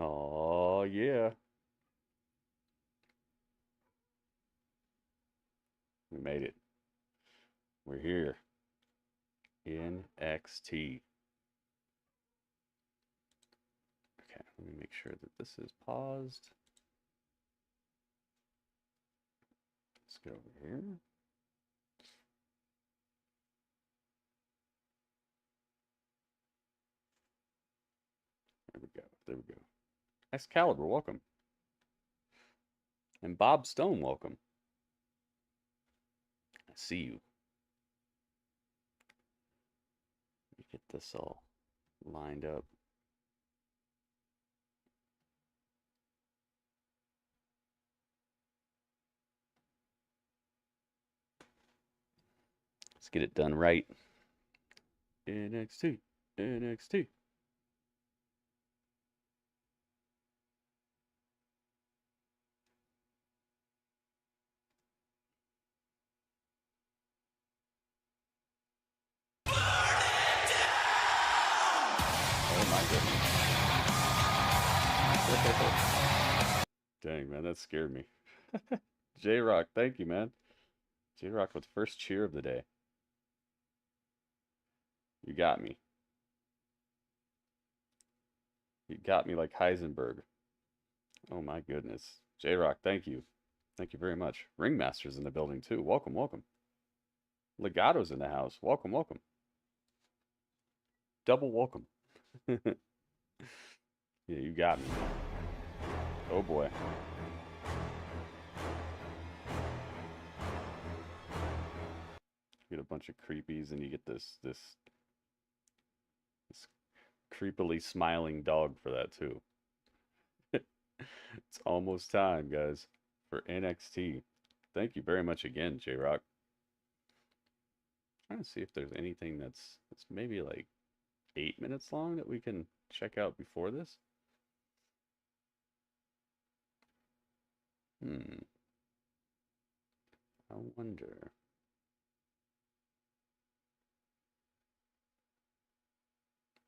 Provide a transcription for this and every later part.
Oh, yeah. We made it. We're here. NXT. Okay, let me make sure that this is paused. Let's go over here. There we go. There we go. Excalibur, welcome. And Bob Stone, welcome. I see you. Let me get this all lined up. Let's get it done right. NXT. NXT. Dang, man, that scared me. J-Rock, thank you, man. J-Rock with first cheer of the day. You got me. You got me like Heisenberg. Oh my goodness. J-Rock, thank you. Thank you very much. Ringmaster's in the building too. Welcome, welcome. Legato's in the house. Welcome, welcome. Double welcome. Yeah, you got me. Oh boy. You get a bunch of creepies and you get this creepily smiling dog for that too. It's almost time, guys, for NXT. Thank you very much again, J-Rock. Trying to see if there's anything that's maybe like 8 minutes long that we can check out before this. I wonder.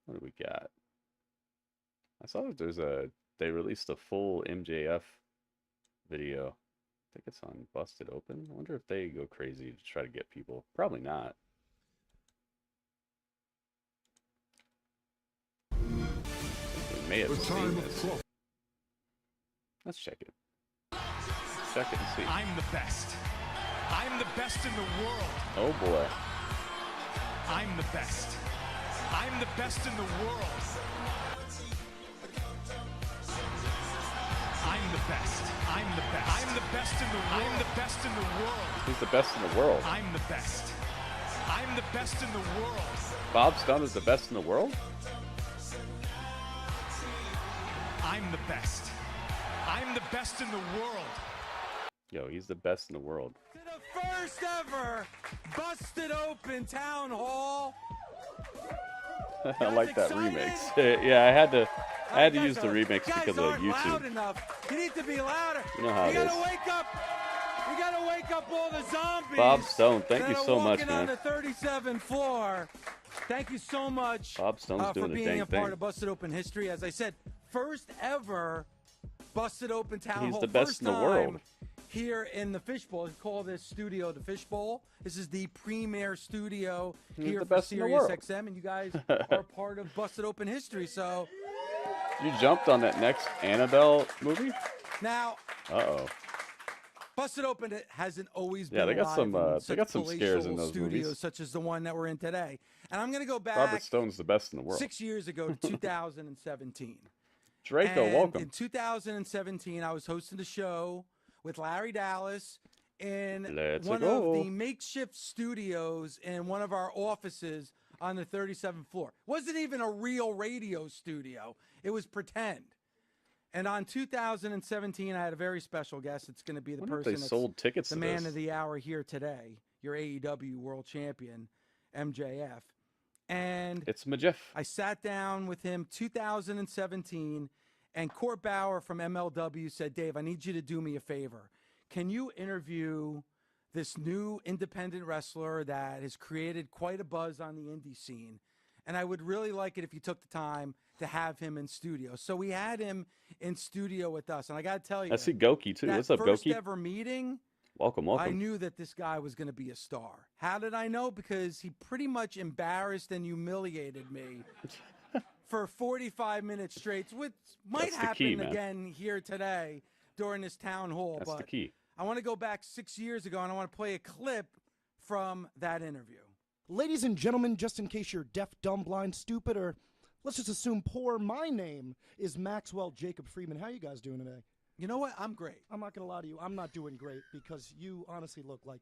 What do we got? I saw that they released a full MJF video. I think it's on Busted Open. I wonder if they go crazy to try to get people. Probably not. We may have seen this. Let's check it. Check it and see. I'm the best. I'm the best in the world. Oh boy. I'm the best. I'm the best in the world. I'm the best. I'm the best. I'm the best in the world. I'm the best in the world. Who's the best in the world? I'm the best. I'm the best in the world. Bob Stone is the best in the world? I'm the best. I'm the best in the world. Yo, he's the best in the world. To the first ever Busted Open Town Hall. I like that remix. Yeah, I had to use the remix because of YouTube. Loud enough. You need to be louder. You know how it is. Wake up. You gotta wake up all the zombies. Bob Stone, thank you so much, man. On the 37th floor. Thank you so much. Bob Stone's doing for the being dang a part thing. of Busted Open history. As I said, first ever Busted Open Town Hall. He's the best in the world. Here in the Fishbowl. We call this studio the Fishbowl. This is the premier studio here for Sirius XM, and you guys are part of Busted Open history. So you jumped on that next Annabelle movie? Now, Busted Open hasn't always been they got some scares in those studios, movies, such as the one that we're in today. And I'm going to go back. Robert Stone's the best in the world. 6 years ago to 2017. Draco, and welcome. In 2017, I was hosting a show with Larry Dallas in one of the makeshift studios in one of our offices on the 37th floor. Wasn't even a real radio studio. It was pretend. And on 2017, I had a very special guest. It's going to be the person that's sold tickets the man of the hour here today, your AEW World Champion, MJF. And it's MJF. I sat down with him 2017, and Court Bauer from MLW said, Dave, I need you to do me a favor. Can you interview this new independent wrestler that has created quite a buzz on the indie scene? And I would really like it if you took the time to have him in studio. So we had him in studio with us. And I got to tell you, I see Goki too. What's up, first Goki? ever meeting, Welcome. I knew that this guy was going to be a star. How did I know? Because he pretty much embarrassed and humiliated me for 45 minutes straight, which might happen again here today during this town hall. That's but the key. I want to go back 6 years ago, and I want to play a clip from that interview. Ladies and gentlemen, just in case you're deaf, dumb, blind, stupid, or let's just assume poor, my name is Maxwell Jacob Friedman. How you guys doing today? You know what? I'm great. I'm not going to lie to you. I'm not doing great because you honestly look like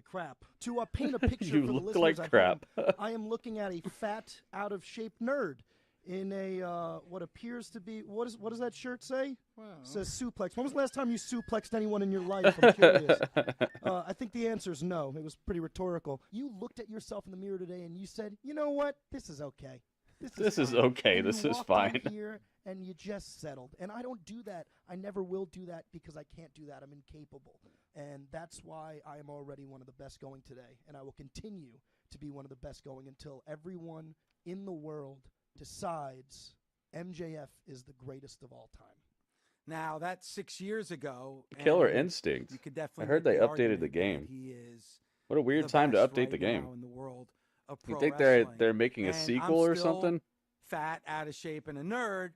crap. To paint a picture for the listeners like at crap. home, I am looking at a fat, out-of-shape nerd in a what appears to be, what does that shirt say? Wow. It says suplex. When was the last time you suplexed anyone in your life? I'm curious. I think the answer is no. It was pretty rhetorical. You looked at yourself in the mirror today and you said, you know what? This is okay. This is okay. And this you is walked fine. in here and you just settled. And I don't do that. I never will do that because I can't do that. I'm incapable. And that's why I am already one of the best going today. And I will continue to be one of the best going until everyone in the world decides MJF is the greatest of all time. Now, that's 6 years ago. Killer Instinct. You could definitely I heard make they the updated the argument game. that he is What a weird the time to best update the right game. now in the world of You pro think wrestling. they're making a And sequel I'm or still something? Fat, out of shape, and a nerd.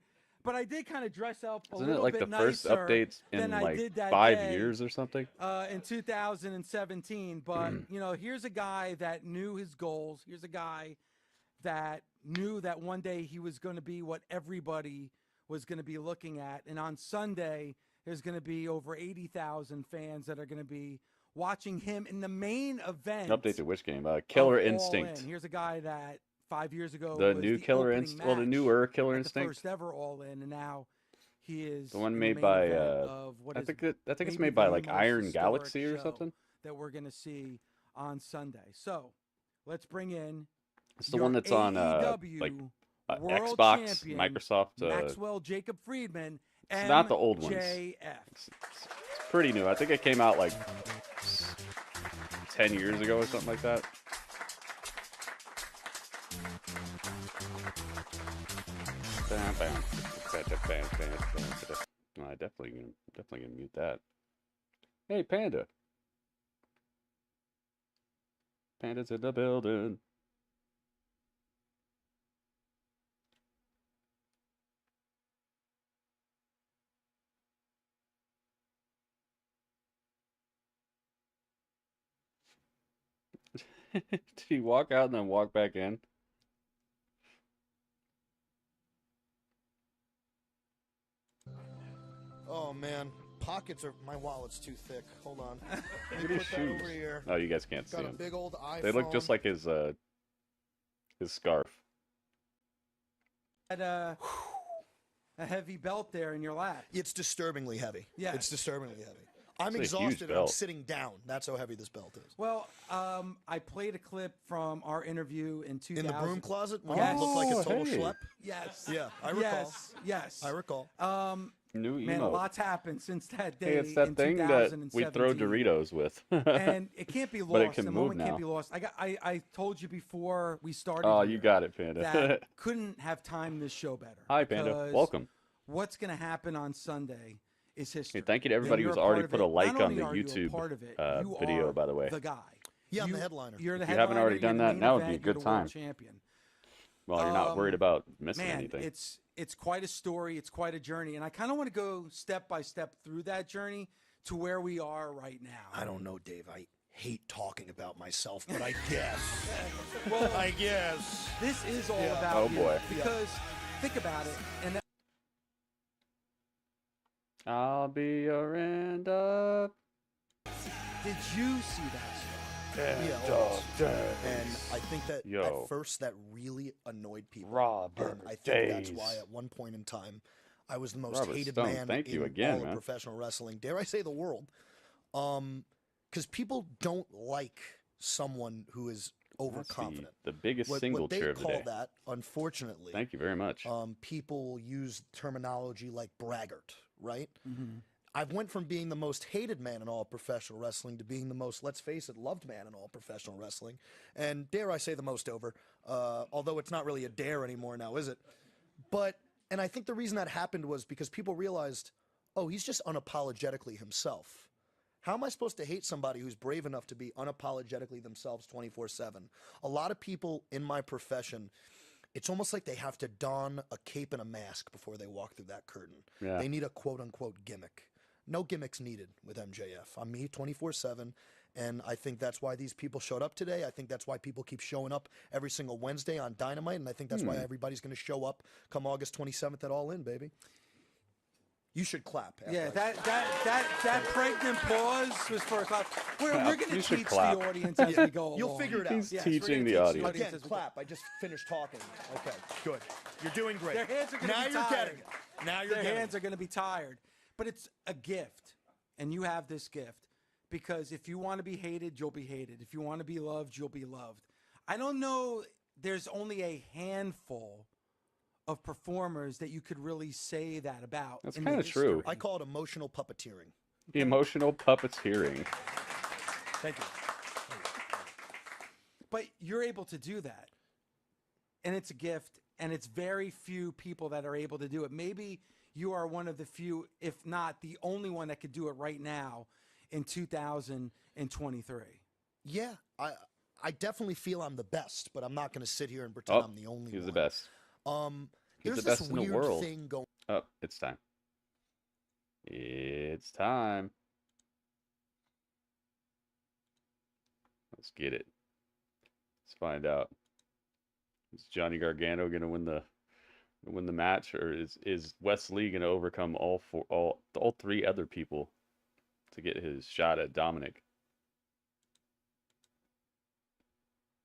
But I did kind of dress up a Isn't little it like bit the first nicer updates in than I like did that 5 day, years or something? in 2017. But, you know, here's a guy that knew his goals. Here's a guy that knew that one day he was going to be what everybody was going to be looking at. And on Sunday, there's going to be over 80,000 fans that are going to be watching him in the main event. Update to which game? Killer of All Instinct. In. Here's a guy that 5 years ago The was new the Killer opening Instinct. Well, the match newer Killer at Instinct. the first ever All In, and now he is The one in made main by event of what I is think it's maybe made by the like most Iron historic Galaxy or show something. that we're going to see on Sunday. So let's bring in It's the one that's on AEW like World Xbox, Champion, Microsoft. Maxwell Jacob Friedman. It's not the old ones. MJF. It's pretty new. I think it came out like 10 years ago or something like that. No, I definitely gonna mute that. Hey, Panda. Panda's in the building. Did he walk out and then walk back in? Oh, man. My wallet's too thick. Hold on. Look at his shoes. Over here. Oh, you guys can't see Got a them. big old iPhone. They look just like his scarf. Had a heavy belt there in your lap. It's disturbingly heavy. Yeah. It's disturbingly heavy. I'm It's a huge exhausted and I'm belt. sitting down. That's how heavy this belt is. Well, I played a clip from our interview in 2000. In the broom closet when Yes. you look like a total hey. schlep? Yes. Yeah, I recall. Yes. I recall. New Man, a emote. lot's happened since that day. Hey, it's that in thing that we throw 2017. Doritos with. And it can't be lost. But it can the move moment now. can't be lost. I told you before we started. Oh, here you got it, Panda. that couldn't have timed this show better. Hi, Panda. because Welcome. What's going to happen on Sunday is history. Hey, thank you to everybody You're who's a part already of put it. a like Not on only the are you a YouTube part of it, you video, are by the way. the guy. Yeah, I'm the headliner. You're the If you haven't headliner, already you're done the that, main now would be a event, you're good the world time. champion. Well, you're not worried about missing Man, anything. it's quite a story. It's quite a journey, and I kind of want to go step by step through that journey to where we are right now. I don't know, Dave. I hate talking about myself, but I guess. Well, I guess. this is all Yeah. about Oh, you, boy. because think about it, and that, I'll be your end up. did you see that show? Yeah, always. And I think that Yo. at first that really annoyed people. Robert And I think that's Days. why at one point in time I was the most Robert hated Stone, man thank you in again, all man. of professional wrestling. Dare I say the world? Because people don't like someone who is That's overconfident. the biggest What single they cheer of the call day. that, unfortunately, Thank you very much. people use terminology like braggart, right? Mm-hmm. I've went from being the most hated man in all of professional wrestling to being the most, let's face it, loved man in all of professional wrestling. And dare I say the most over, although it's not really a dare anymore now, is it? And I think the reason that happened was because people realized, oh, he's just unapologetically himself. How am I supposed to hate somebody who's brave enough to be unapologetically themselves 24/7? A lot of people in my profession, it's almost like they have to don a cape and a mask before they walk through that curtain. Yeah. They need a quote-unquote gimmick. No gimmicks needed with MJF. I'm me 24/7, and I think that's why these people showed up today. I think that's why people keep showing up every single Wednesday on Dynamite, and I think that's why everybody's going to show up come August 27th at All In, baby. You should clap. Yeah, that pregnant pause was for a clap. We're going to teach the audience as we go along. You'll figure it out. He's teaching the audience. Again, clap. I just finished talking. Okay, good. You're doing great. Their hands are going to be tired. Now you're getting it. Now you're Their getting hands it. are going to be tired. But it's a gift, and you have this gift. Because if you want to be hated, you'll be hated. If you want to be loved, you'll be loved. I don't know. There's only a handful of performers that you could really say that about. That's kind of true. I call it emotional puppeteering. Emotional puppeteering. Thank you. But you're able to do that. And it's a gift. And it's very few people that are able to do it. Maybe you are one of the few, if not the only one that could do it right now in 2023. Yeah, I definitely feel I'm the best, but I'm not going to sit here and pretend I'm the only one. He's the best. He's There's the best this in the weird world. thing going. Oh, it's time. It's time. Let's get it. Let's find out. Is Johnny Gargano going to win the match, or is Wes Lee going to overcome all three other people to get his shot at Dominic?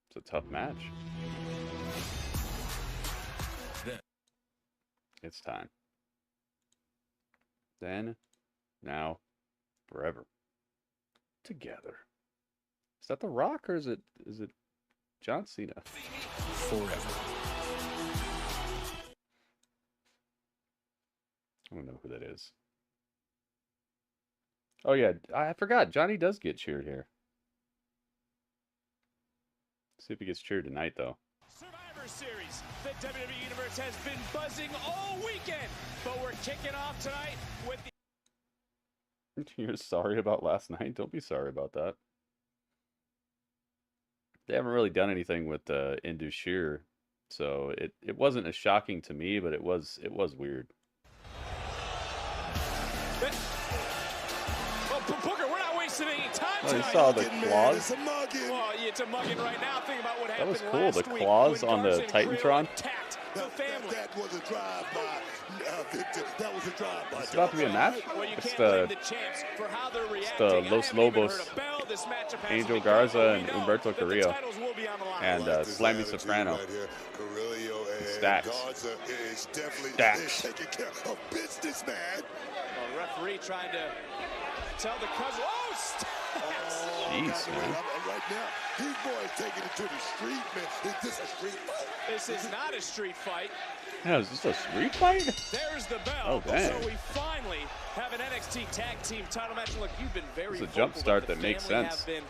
It's a tough match. It's time. Then, now, forever. Together. Is that The Rock, or is it John Cena? Forever. I don't know who that is. Oh yeah, I forgot. Johnny does get cheered here. See if he gets cheered tonight, though. Survivor Series. The WWE Universe has been buzzing all weekend, but we're kicking off tonight with the... You're sorry about last night? Don't be sorry about that. They haven't really done anything with Indus Sher, so it wasn't as shocking to me, but it was weird. Booker, we're not wasting any time Oh, you tonight. saw the claws? It's a mugging. Well, it's a mugging right now. Think about what happened That was cool. The last week claws when on the Garza and Carrillo Titantron. attacked the family. That was a drive-by, Victor. That was a drive-by. It's about to be a match. Well, you It's can't blame the the champs for how they're it's reacting. the Los Lobos, Angel Garza and Humberto Carrillo, and Slammy Soprano. Stacks. Stacks. Taking care of business, man. Well, the referee trying to tell the cousin. Oh, Stacks. Jeez, man. Right now, these boys taking it to the street, man. Is this a street fight? This is not a street fight. Yeah, is this a street fight? There's the bell. Oh, dang. So we finally have an NXT Tag Team title match. Look, you've been very It's a jump vocal, start but the that makes family sense. have been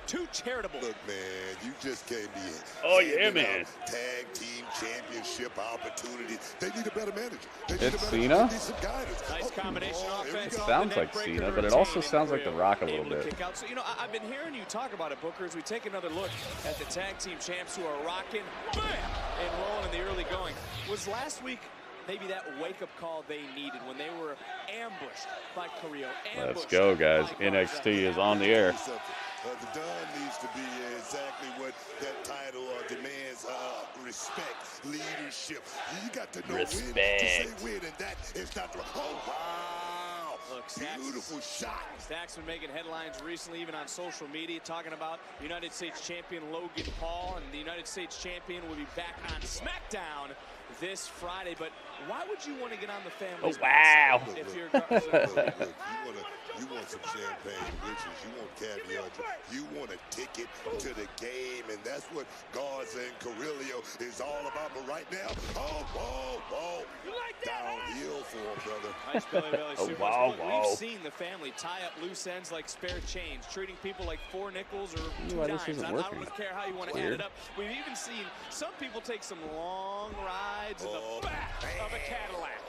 too charitable. Look, man, you just can't be. Oh, yeah, handing man. out Tag team championship opportunities. They need a better manager. They need It's a better, Cena? They need some guidance. Nice combination offense. It off sounds the like neck breaker Cena, to but it retain, also and sounds like The Carrillo Rock a little able to bit. kick out. So, I've been hearing you talk about it, Booker, as we take another look at the tag team champs who are rocking, bam, and rolling in the early going. Was last week maybe that wake-up call they needed when they were ambushed by Carrillo? Let's go, guys. NXT is on the air. The Don needs to be exactly what that title demands: respect, leadership. You got to know when to say when, and that is not the. Oh wow! Look, Beautiful shot. Stacks been making headlines recently, even on social media, talking about United States champion Logan Paul, and the United States champion will be back on SmackDown this Friday. But why would you want to get on the family's wow. backside if you're Look, you want some champagne riches. You want caviar. You want a ticket to the game, and that's what Garza and Carrillo is all about. But right now, oh, downhill for him, brother. Nice belly Oh, suplex. wow, Look, wow. We've seen the family tie up loose ends like spare change, treating people like 4 nickels or 2 why this dimes. isn't I working. don't care how you want to add Weird. it up. We've even seen some people take some long rides rides in the back of a Cadillac.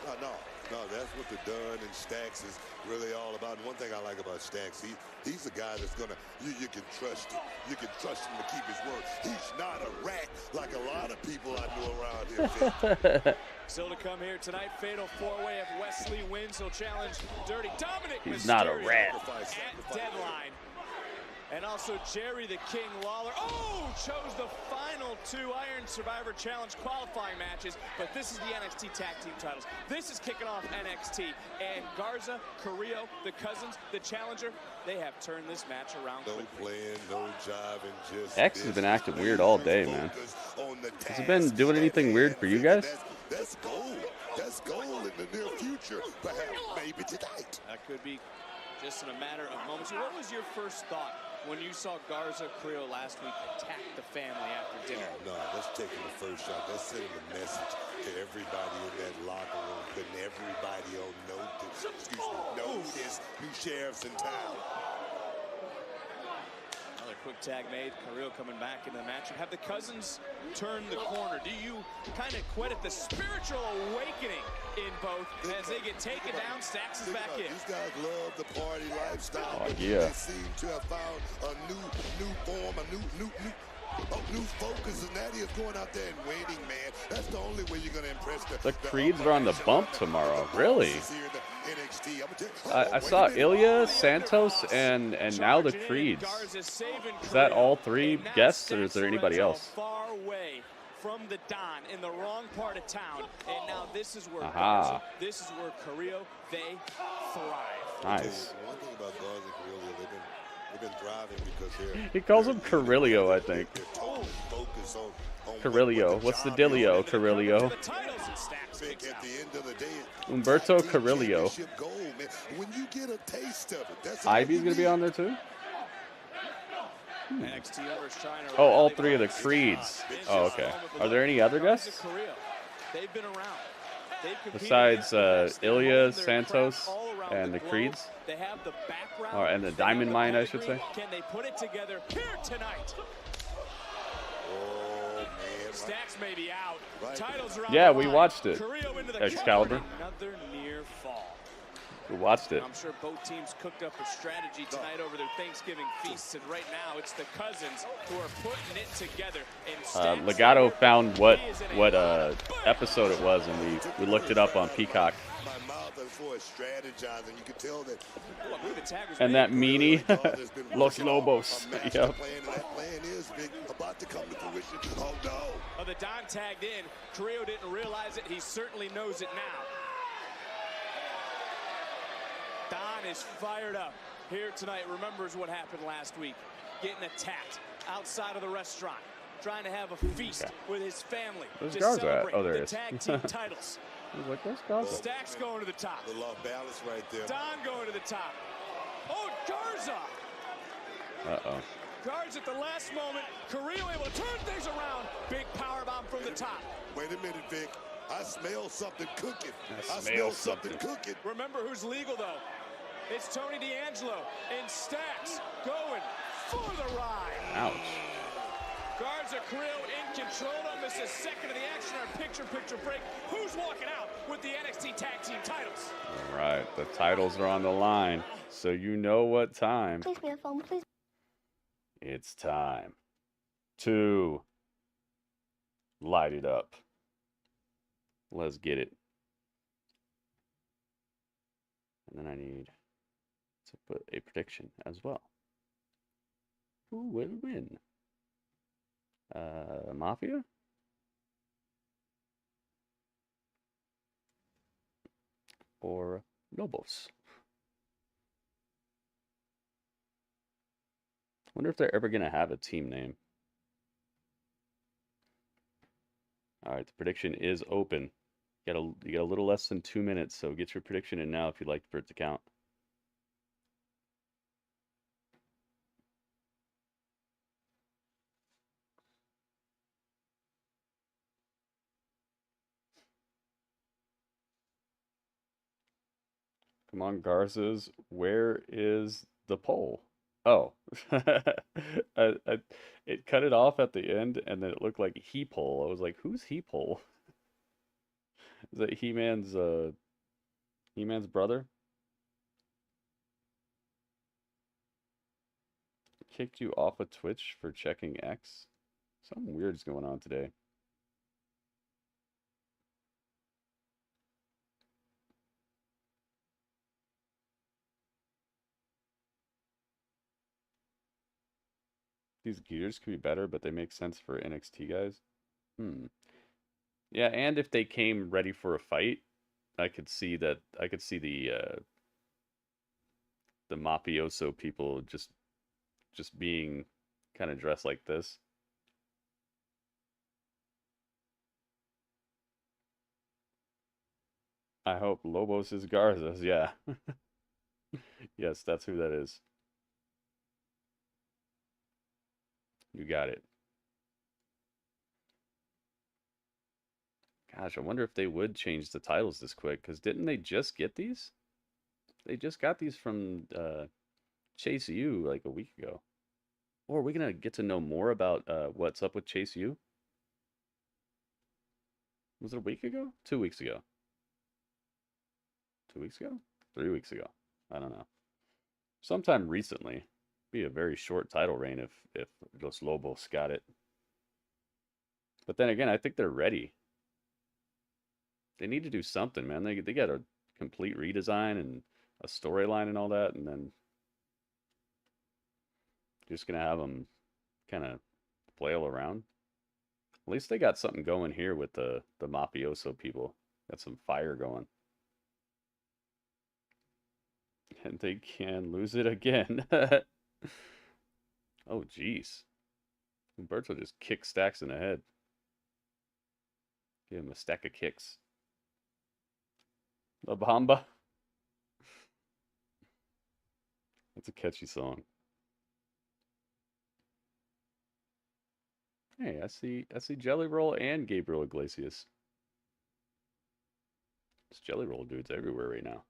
No, that's what the Dunn and Stacks is really all about. And one thing I like about Stacks, he's a guy that's gonna, you can trust him. You can trust him to keep his word. He's not a rat like a lot of people I know around here. Still to come here tonight, fatal four-way. If Wes Lee wins, he'll challenge Dirty Dominic Mysterio. He's not a rat. At Deadline. And also Jerry the King Lawler. Oh, chose the final 2 Iron Survivor Challenge qualifying matches. But this is the NXT Tag Team titles. This is kicking off NXT. And Garza, Carrillo, the Cousins, the Challenger, they have turned this match around. No playing, no jiving, just X has been acting weird all day, man. Has it been doing anything weird for you guys? That's gold. That's gold in the near future. Perhaps maybe tonight. That could be just in a matter of moments. What was your first thought when you saw Garza Carrillo last week attack the family after dinner? No, that's taking the first shot. That's sending a message to everybody in that locker room, putting everybody on notice, new sheriffs in town. Another quick tag made. Carrillo coming back into the match. Have the Cousins turned the corner? Do you kind of credit the spiritual awakening in both as they get taken down? Stacks is back in. These guys love the party lifestyle. Oh, yeah. They seem to have found a new form, a new focus, and that is going out there and winning, man. That's the only way you're going to impress The Creeds are on the bump tomorrow. Really? I saw Ilya, Santos, and now the Creeds. Is that all 3 guests, or is there anybody else? Far away from the Don in the wrong part of town, and now this is where Garza, this is where Carrillo, they thrive. Nice. One thing about Garza and Carrillo, they've been thriving because He calls him Carrillo, I think. Carrillo. What's the dealio, Carrillo? Humberto Carrillo. Ivy's going to be on there too? Oh, all 3 of the Creeds. Oh, okay. Are there any other guests? They've been around. Besides Ilya, Santos, and the Creeds? They have the background. Or, and the Diamond Mine, I should say. Can they put it together here tonight? Stacks may be out. Titles are on Yeah, the we line. watched it. Into Excalibur. Another near fall. We watched it. I'm sure both teams cooked up a strategy tonight over their Thanksgiving feasts, and right now it's the Cousins who are putting it together. And Legato found what episode it was, and we looked it up on Peacock. And that meanie, Los Lobos. Yep. Oh, the Don tagged in. Carrillo didn't realize it. He certainly knows it now. Don is fired up here tonight. Remembers what happened last week. Getting attacked outside of the restaurant. Trying to have a feast with his family. Where's to Garza at? celebrate Oh, there the it is. tag team titles. I was like, where's Garza? Stacks going to the top. The law balance right there. Don going to the top. Oh, Garza. Uh-oh. Garza at the last moment. Carrillo able to turn things around. Big powerbomb from the top. Wait a minute, Vic. I smell something cooking. I smell something cooking. Remember who's legal, though. It's Tony D'Angelo and Stacks going for the ride. Ouch. Garza, Carrillo in control. Don't miss a second of the action. Our picture break. Who's walking out with the NXT Tag Team titles? All right, the titles are on the line, so you know what time. Please be a phone, please. It's time to light it up. Let's get it. And then I need to put a prediction as well. Who will win? Mafia? Or Lobos? Wonder if they're ever going to have a team name. All right, the prediction is open. You got a little less than 2 minutes, so get your prediction in now if you'd like for it to count. Come on, Garza's. Where is the poll? Oh, it cut it off at the end, and then it looked like he poll. I was like, who's he poll? Is that He-Man's brother? Kicked you off of Twitch for checking X? Something weird's going on today. These gears could be better, but they make sense for NXT guys. Yeah, and if they came ready for a fight, I could see that. I could see the mafioso people just being kind of dressed like this. I hope Lobos is Garza's. Yeah. Yes, that's who that is. You got it. Gosh, I wonder if they would change the titles this quick, because didn't they just get these? They just got these from Chase U like a week ago. Or are we going to get to know more about what's up with Chase U? Was it a week ago? 2 weeks ago? 2 weeks ago? 3 weeks ago? I don't know. Sometime recently. Be a very short title reign if Los Lobos got it. But then again, I think they're ready. They need to do something, man. They got a complete redesign and a storyline and all that, and then just gonna have them kind of flail around. At least they got something going here with the mafioso people. Got some fire going. And they can lose it again. Oh, jeez. Humberto just kicked Stacks in the head. Give him a stack of kicks. La Bamba. That's a catchy song. Hey, I see Jelly Roll and Gabriel Iglesias. This Jelly Roll dude's everywhere right now.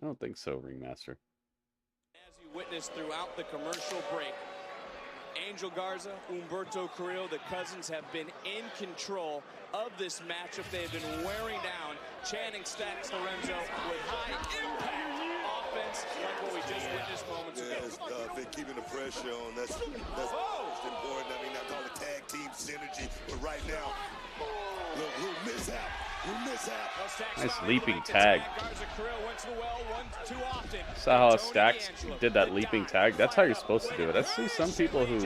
I don't think so, Ringmaster. As you witnessed throughout the commercial break, Angel Garza, Humberto Carrillo, the cousins have been in control of this matchup. They have been wearing down Channing Stacks Lorenzo with high impact offense like what we just witnessed moments ago. They're keeping the pressure on. That's most important. I mean, I call it tag team synergy, but right now, little mishap. Nice leaping tag. Saw how Stacks did that leaping tag. That's how you're supposed to do it. I see some people who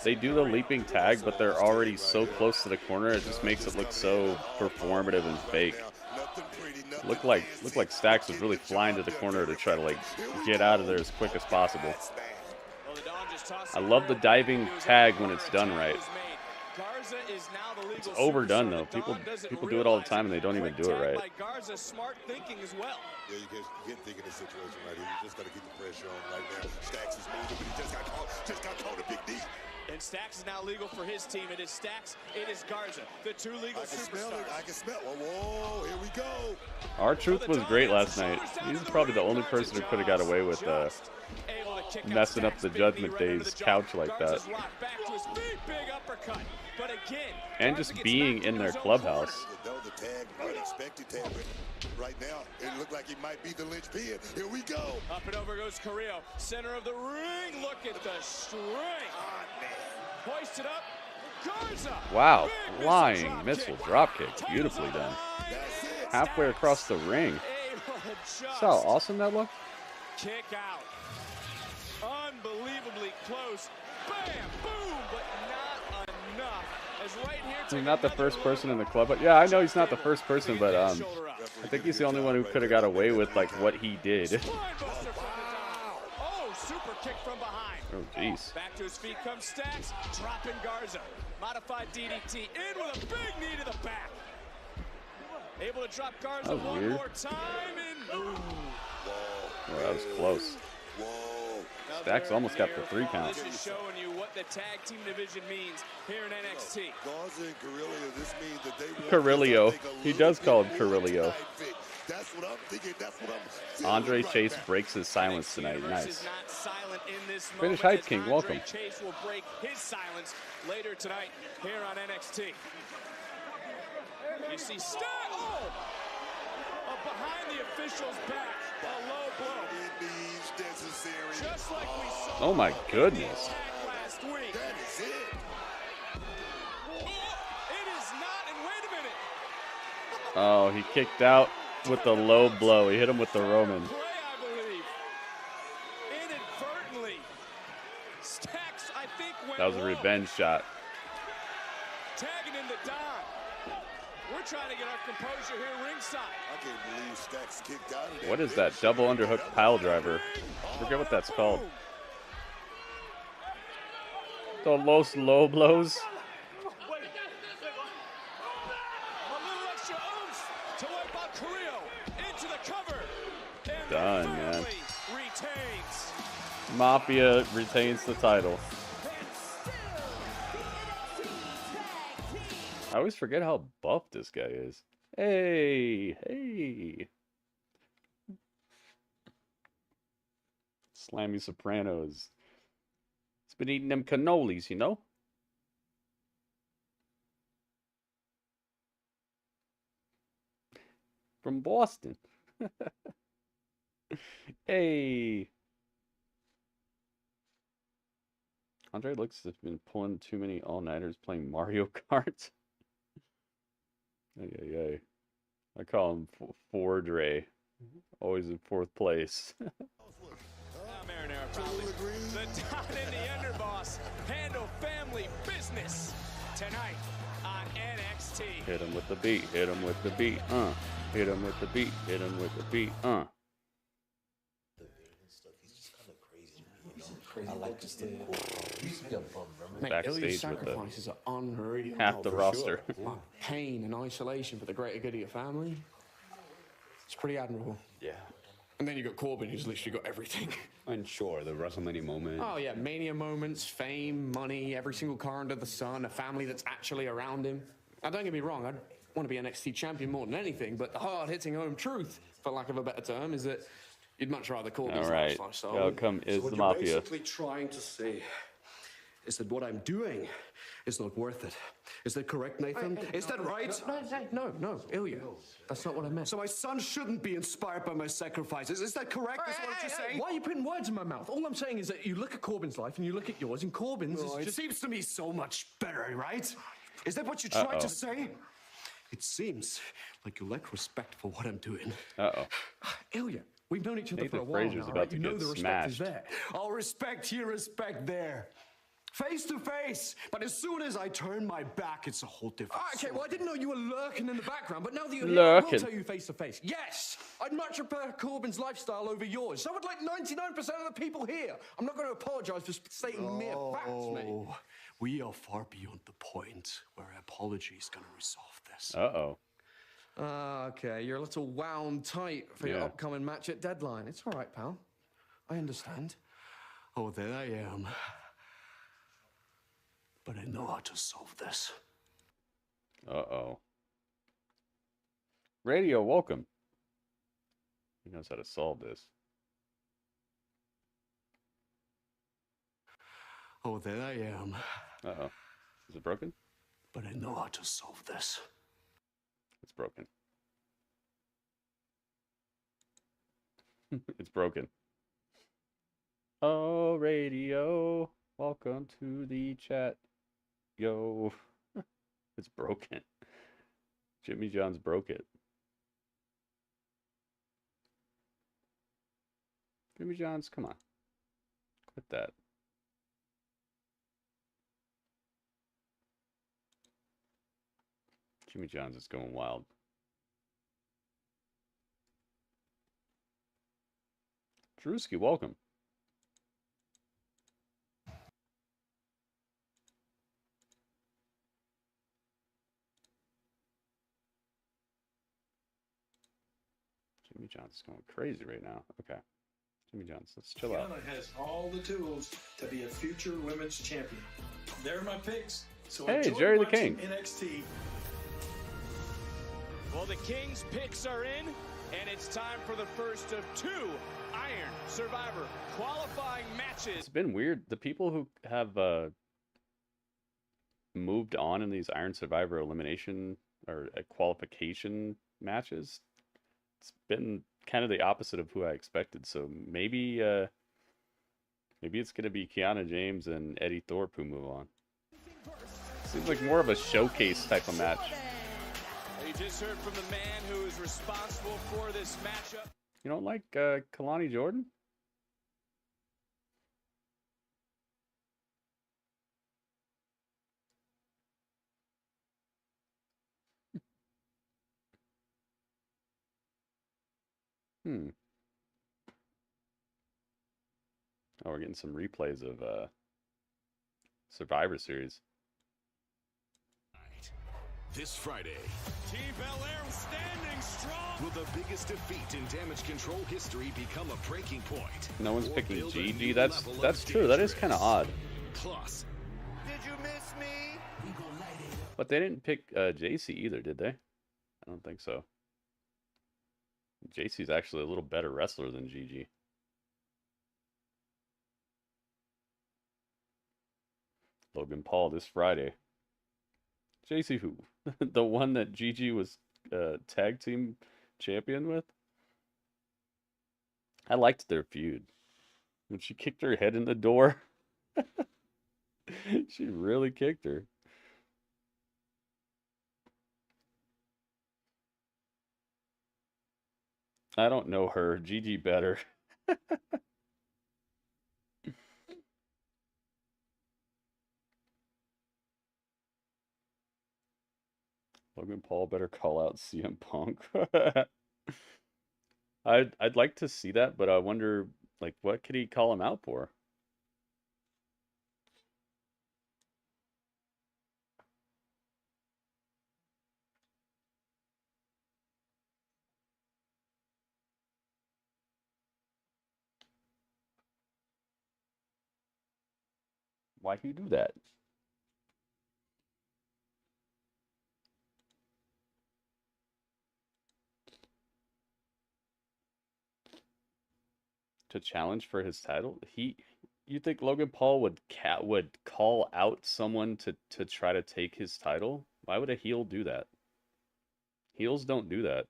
they do the leaping tag, but they're already so close to the corner, it just makes it look so performative and fake. Look like Stacks was really flying to the corner to try to like get out of there as quick as possible. I love the diving tag when it's done right. It's overdone though. People do it all the time and they don't even do it right. Garza, smart thinking as well. Yeah, you can't think of the situation right here. You just got to keep the pressure on right now. Stacks is moving, but he just got caught a big D. And Stacks is now legal for his team. It is Stacks, it is Garza, the two legal superstars. I can smell it. Whoa, here we go. R-Truth was great last night. He's probably the only person who could have got away with messing up the Judgment Day's couch like that. And just being in their clubhouse. The tag, unexpected tag. Right now, it looked like he might be the linchpin. Here we go. Up and over goes Carrillo. Center of the ring. Look at the string. Hoisted up. Garza. Wow. Flying missile dropkick. Beautifully done. Halfway across the ring. See how awesome that looked? Kick out. Unbelievably close. Bam, boom, but not enough. As right here, he's not the first person in the club, but yeah, I know he's not the first person, but I think he's the only one who could have got away with like what he did. Oh, super kick from behind. Oh, jeez. Back to his feet comes Stacks, dropping Garza. Modified DDT in with a big knee to the back. Able to drop Garza one more time and ooh. Oh, that was close. Stacks almost got the 3 count. This is showing you what the tag team division means here in NXT. Garza and Carrillo, this means that they Carrillo. He does call him Carrillo. That's what I'm thinking. That's what I'm feeling. Andre right Chase now. breaks his silence tonight. Universe Nice. is not silent in this British moment, Hype as King, Andre welcome. Chase will break his silence later tonight here on NXT. You see behind the official's back, a low blow. It is necessary. Just like we saw. Oh my goodness. Last week. That is it. It is not, and wait a minute. Oh, he kicked out with the low blow. He hit him with the Roman. Play, I believe. Inadvertently. Stacks, I think, went That was a low. revenge shot. Tagging into Don. We're trying to get our composure here ringside. I can't believe Stacks kicked out of there. What is that double underhook pile driver? I forget what that's called. The Los Low Blows. A little extra oomph to wipe out Carrillo into the cover. And Done, the man. family retains. Mafia retains the title. I always forget how buff this guy is. Hey, hey. Slammy Sopranos. He's been eating them cannolis, you know? From Boston. Hey. Andre looks to have been pulling too many all-nighters playing Mario Kart. Ay. I call him Fordray. Always in fourth place. Marinara probably. The Don and the Underboss handle family business tonight on NXT. Hit him with the beat. Hit him with the beat. Hit him with the beat. Hit him with the beat. I like to stay. Backstage with sacrifices are unreal. half the roster. Like pain and isolation for the greater good of your family. It's pretty admirable. Yeah. And then you got Corbin, who's literally got everything. And sure, the WrestleMania moment. Oh yeah, mania moments, fame, money, every single car under the sun, a family that's actually around him. Now don't get me wrong, I'd want to be NXT champion more than anything, but the hard-hitting home truth, for lack of a better term, is that you'd much rather Corbin's All right. lifestyle. The outcome is what the you're Mafia. basically trying to say is that what I'm doing is not worth it. Is that correct, Nathan? Is that right? No, Ilya. That's not what I meant. So my son shouldn't be inspired by my sacrifices. Is that correct? Is what you're saying? Why are you putting words in my mouth? All I'm saying is that you look at Corbin's life and you look at yours, and Corbin's Oh, is it just... seems to me so much better, right? Is that what you tried to say? It seems like you lack respect for what I'm doing. Ilya, we've known each other for a Nathan while Frazier's now, about right? to You know get the respect is smashed. there. I'll respect here, respect there. Face to face. But as soon as I turn my back, it's a whole different Okay, well, I didn't know you were lurking in the background, but now that you're Lurking. here, I will tell you face to face. Yes, I'd much prefer Corbin's lifestyle over yours. So would like 99% of the people here. I'm not going to apologize for stating mere facts, mate. Oh, we are far beyond the point where apology is going to resolve this. Okay, you're a little wound tight for your upcoming match at Deadline. It's all right, pal. I understand. Oh, there I am. But I know how to solve this. Radio, welcome. He knows how to solve this. Oh, there I am. Is it broken? But I know how to solve this. It's broken. It's broken. Oh, radio. Welcome to the chat. Yo. It's broken. Jimmy John's broke it. Jimmy John's, come on. Quit that. Jimmy John's is going wild. Drewski, welcome. Jimmy John's going crazy right now. Okay. Jimmy John's, let's chill out. Kiana has all the tools to be a future women's champion. They're my picks. So Hey, enjoy Jerry the watching King. NXT. Well, the King's picks are in. And it's time for the first of 2 Iron Survivor qualifying matches. It's been weird. The people who have moved on in these Iron Survivor elimination or qualification matches, it's been kind of the opposite of who I expected. So maybe it's going to be Kiana James and Eddy Thorpe who move on. Seems like more of a showcase type of match. You just heard from the man who is responsible for this matchup. You don't like Kelani Jordan? Oh, we're getting some replays of Survivor Series. This Friday, Team Bel Air standing strong. will the biggest defeat in damage control history become a breaking point? No one's Or picking build a GG. new That's level of true. That is kind of odd. Plus, Did you miss me? But they didn't pick JC either, did they? I don't think so. JC's actually a little better wrestler than GG. Logan Paul this Friday. JC who? The one that GG was tag team champion with? I liked their feud. When she kicked her head in the door. She really kicked her. I don't know her. GG better. Logan Paul better call out CM Punk. I'd like to see that, but I wonder, like, what could he call him out for? Why'd he do that? To challenge for his title? You think Logan Paul would call out someone to try to take his title? Why would a heel do that? Heels don't do that.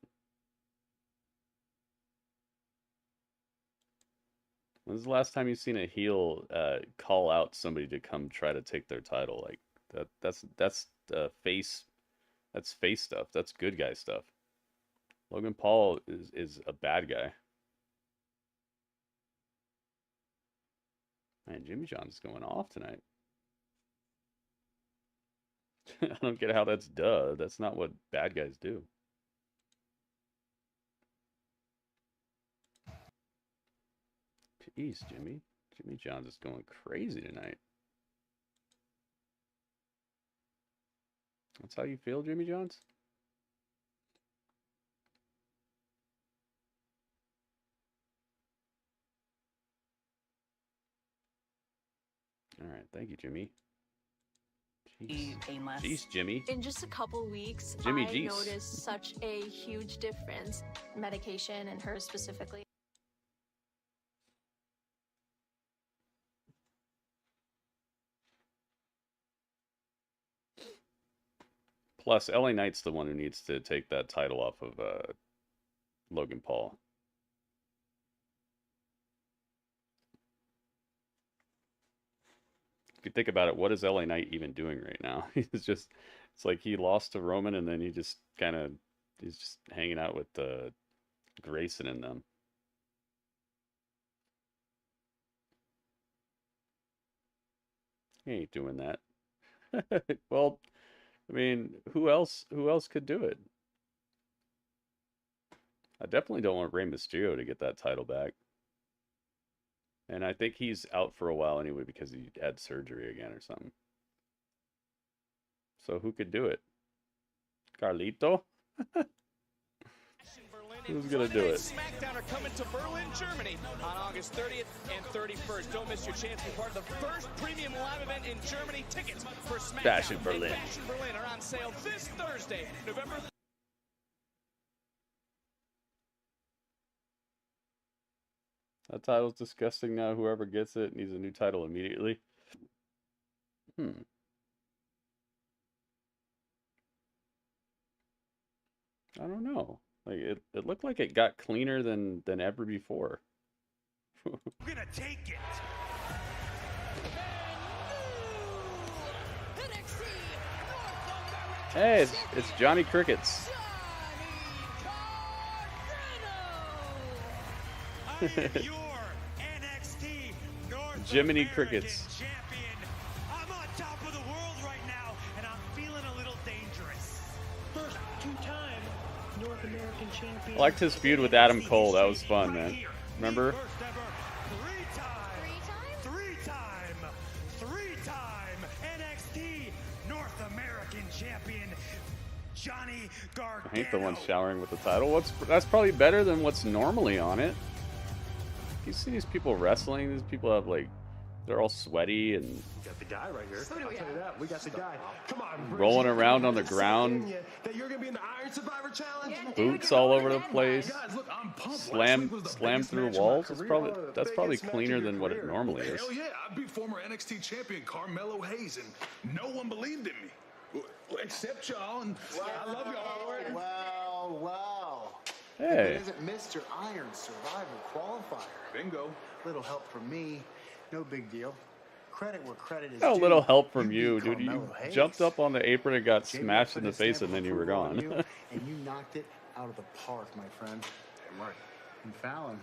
When's the last time you've seen a heel call out somebody to come try to take their title? Like that's face stuff. That's good guy stuff. Logan Paul is a bad guy. Man, Jimmy John's going off tonight. I don't get how that's duh. That's not what bad guys do. Jeez, Jimmy. Jimmy John's is going crazy tonight. That's how you feel, Jimmy John's? All right, thank you, Jimmy. Jeez, Jimmy. In just a couple weeks, Jimmy I Jeez. noticed such a huge difference. Medication and her specifically. Plus, LA Knight's the one who needs to take that title off of Logan Paul. If you think about it, what is LA Knight even doing right now? It's like he lost to Roman and then he's just hanging out with Grayson and them. He ain't doing that. Well, I mean, who else could do it? I definitely don't want Rey Mysterio to get that title back. And I think he's out for a while anyway because he had surgery again or something. So who could do it? Carlito? Who's going to do it? SmackDown are coming to Berlin, Germany on August 30th and 31st. Don't miss your chance to be part of the first premium live event in Germany. Tickets for SmackDown Bash in Berlin. and Bash in Berlin are on sale this Thursday, November That title's disgusting now. Whoever gets it needs a new title immediately. I don't know. Like it looked like it got cleaner than ever before. We're gonna take it. Hey, it's Johnny Crickets. I am your NXT North Jiminy American Crickets. champion. I'm on top of the world right now, and I'm feeling a little dangerous. First two-time North American champion. I liked his feud with Adam Cole. That was fun, man. Remember? Three-time NXT North American champion Johnny Gargano. I hate the one showering with the title. That's probably better than what's normally on it. You see these people wrestling. These people have like, they're all sweaty and We got the guy right here. I'll tell you that. We got the guy. Come on, rolling around on the ground. That you're gonna be in the Iron Survivor Challenge. Boots all over the place. Guys, look, I'm pumped. Slam through walls. That's probably cleaner than what it normally is. Hell yeah, I beat former NXT champion Carmelo Hayes, and no one believed in me, except y'all. And I love y'all. Wow. Hey. It isn't Mr. Iron Survivor qualifier. Bingo. Little help from me. No big deal. Credit where credit is A due. little help from you, beat dude. You Carmelo Hayes. jumped up on the apron and got Jamie smashed put in the his face, stamp and then of you were approval on gone. you, and you knocked it out of the park, my friend. Damn right. And Fallon,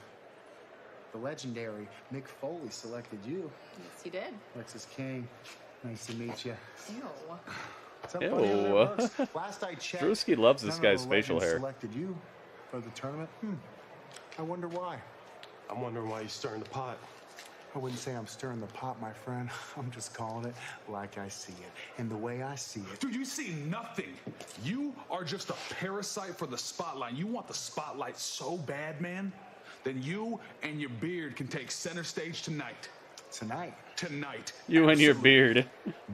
the legendary Mick Foley selected you. Yes, you did. Lexus King, nice to meet you. Ew. What's up, Ew. buddy? Over there, folks? Last I checked, Drewski loves this none of guy's the facial legends hair. Selected you for the tournament. I wonder why. I'm wondering why you're stirring the pot. I wouldn't say I'm stirring the pot, my friend. I'm just calling it like I see it. And the way I see it. Dude, you see nothing. You are just a parasite for the spotlight. You want the spotlight so bad, man, then you and your beard can take center stage tonight. Tonight? Tonight. You and your beard.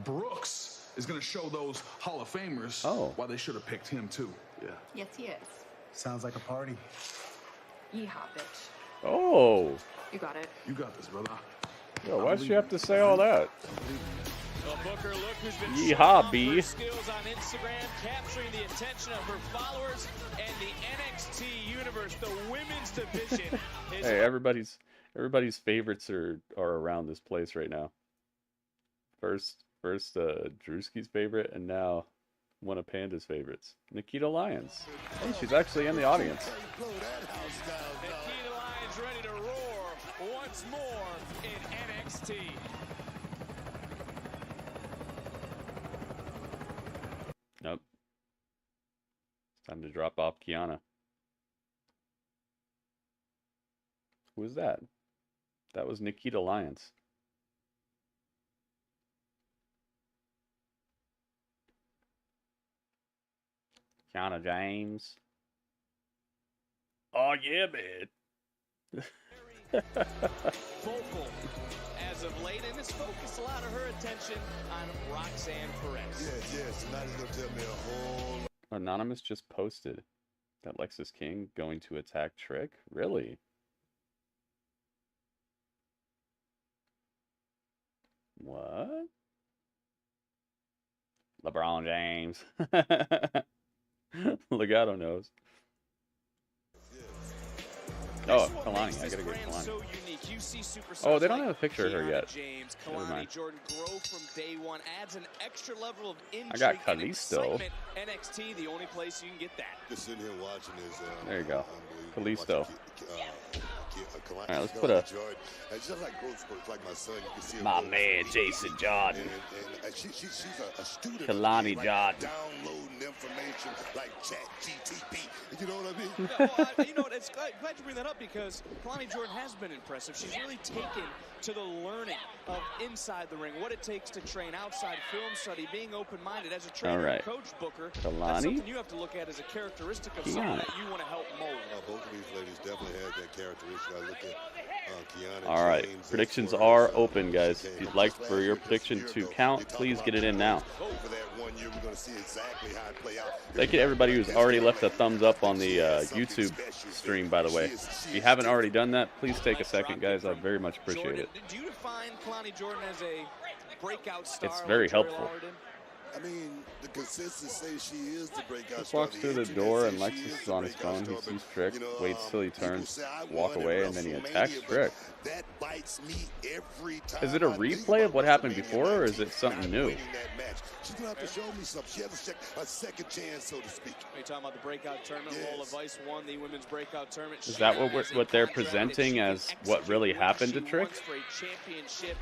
Brooks is going to show those Hall of Famers why they should have picked him, too. Yeah. Yes, he is. Sounds like a party. Yeehaw, bitch. Oh. You got it. You got this, brother. Yo, why'd she have to say all that? Well, Booker, look who's been Yeehaw, B. skills on Instagram, capturing the attention of her followers and the NXT universe, the women's division. Hey, everybody's favorites are around this place right now. First Drewski's favorite, and now one of Panda's favorites, Nikita Lyons. Hey, she's actually in the audience. Nikita Lyons ready to roar once more in NXT. Nope. It's time to drop off Kiana. Who was that? That was Nikita Lyons. Kiana James. Oh yeah, man. Vocal as of late, and has focused a lot of her attention on Roxanne Perez. Yes. Tonight is going to tell me a whole lot. Anonymous just posted that Lexus King going to attack Trick. Really? What? LeBron James. Legato knows. Oh, Kelani. I gotta get Kelani. So unique. You see Oh, they don't have a picture of her Kiana yet. James, Never Kelani mind. Jordan grow from day one, adds an extra level of intrigue I got and Kalisto. excitement. NXT, the only place you can get that. Just sitting here watching is There you go. Kalisto. All right, let's put a- It's just like growth spurts, like my son. You can see My man, Jason Jordan. And she's a student. Kelani like Jordan. downloading information like ChatGTP. You know what I mean? Yeah, well, you know what? It's glad you bring that up because Kelani Jordan has been impressive. She's really taken to the learning of inside the ring, what it takes to train outside film study, being open-minded as a trainer All right. and coach, Booker. Kelani. That's something you have to look at as a characteristic of someone Kiana. that you want to help mold. Both of these ladies definitely have that characteristic. I look at All right, predictions are open, guys. If you'd like for your prediction to count, please get it in now. Thank you to everybody who's already left a thumbs up on the YouTube stream, by the way. If you haven't already done that, please take a second, guys. I very much appreciate it. Do you define Kelani Jordan as a breakout star? It's very helpful. I mean, the consensus says she is the breakout. Just walks through the door and Lexus is on his phone. He sees Trick, waits till he turns, walk away, and then he attacks Trick. That bites me every time. Is it a replay of what happened before, or is it something new? She's gonna have to show me something. She has a second chance, so to speak. Are you talking about the breakout tournament? Lola Vice won the women's breakout tournament. Is that what they're presenting as what really happened to Trick? For a championship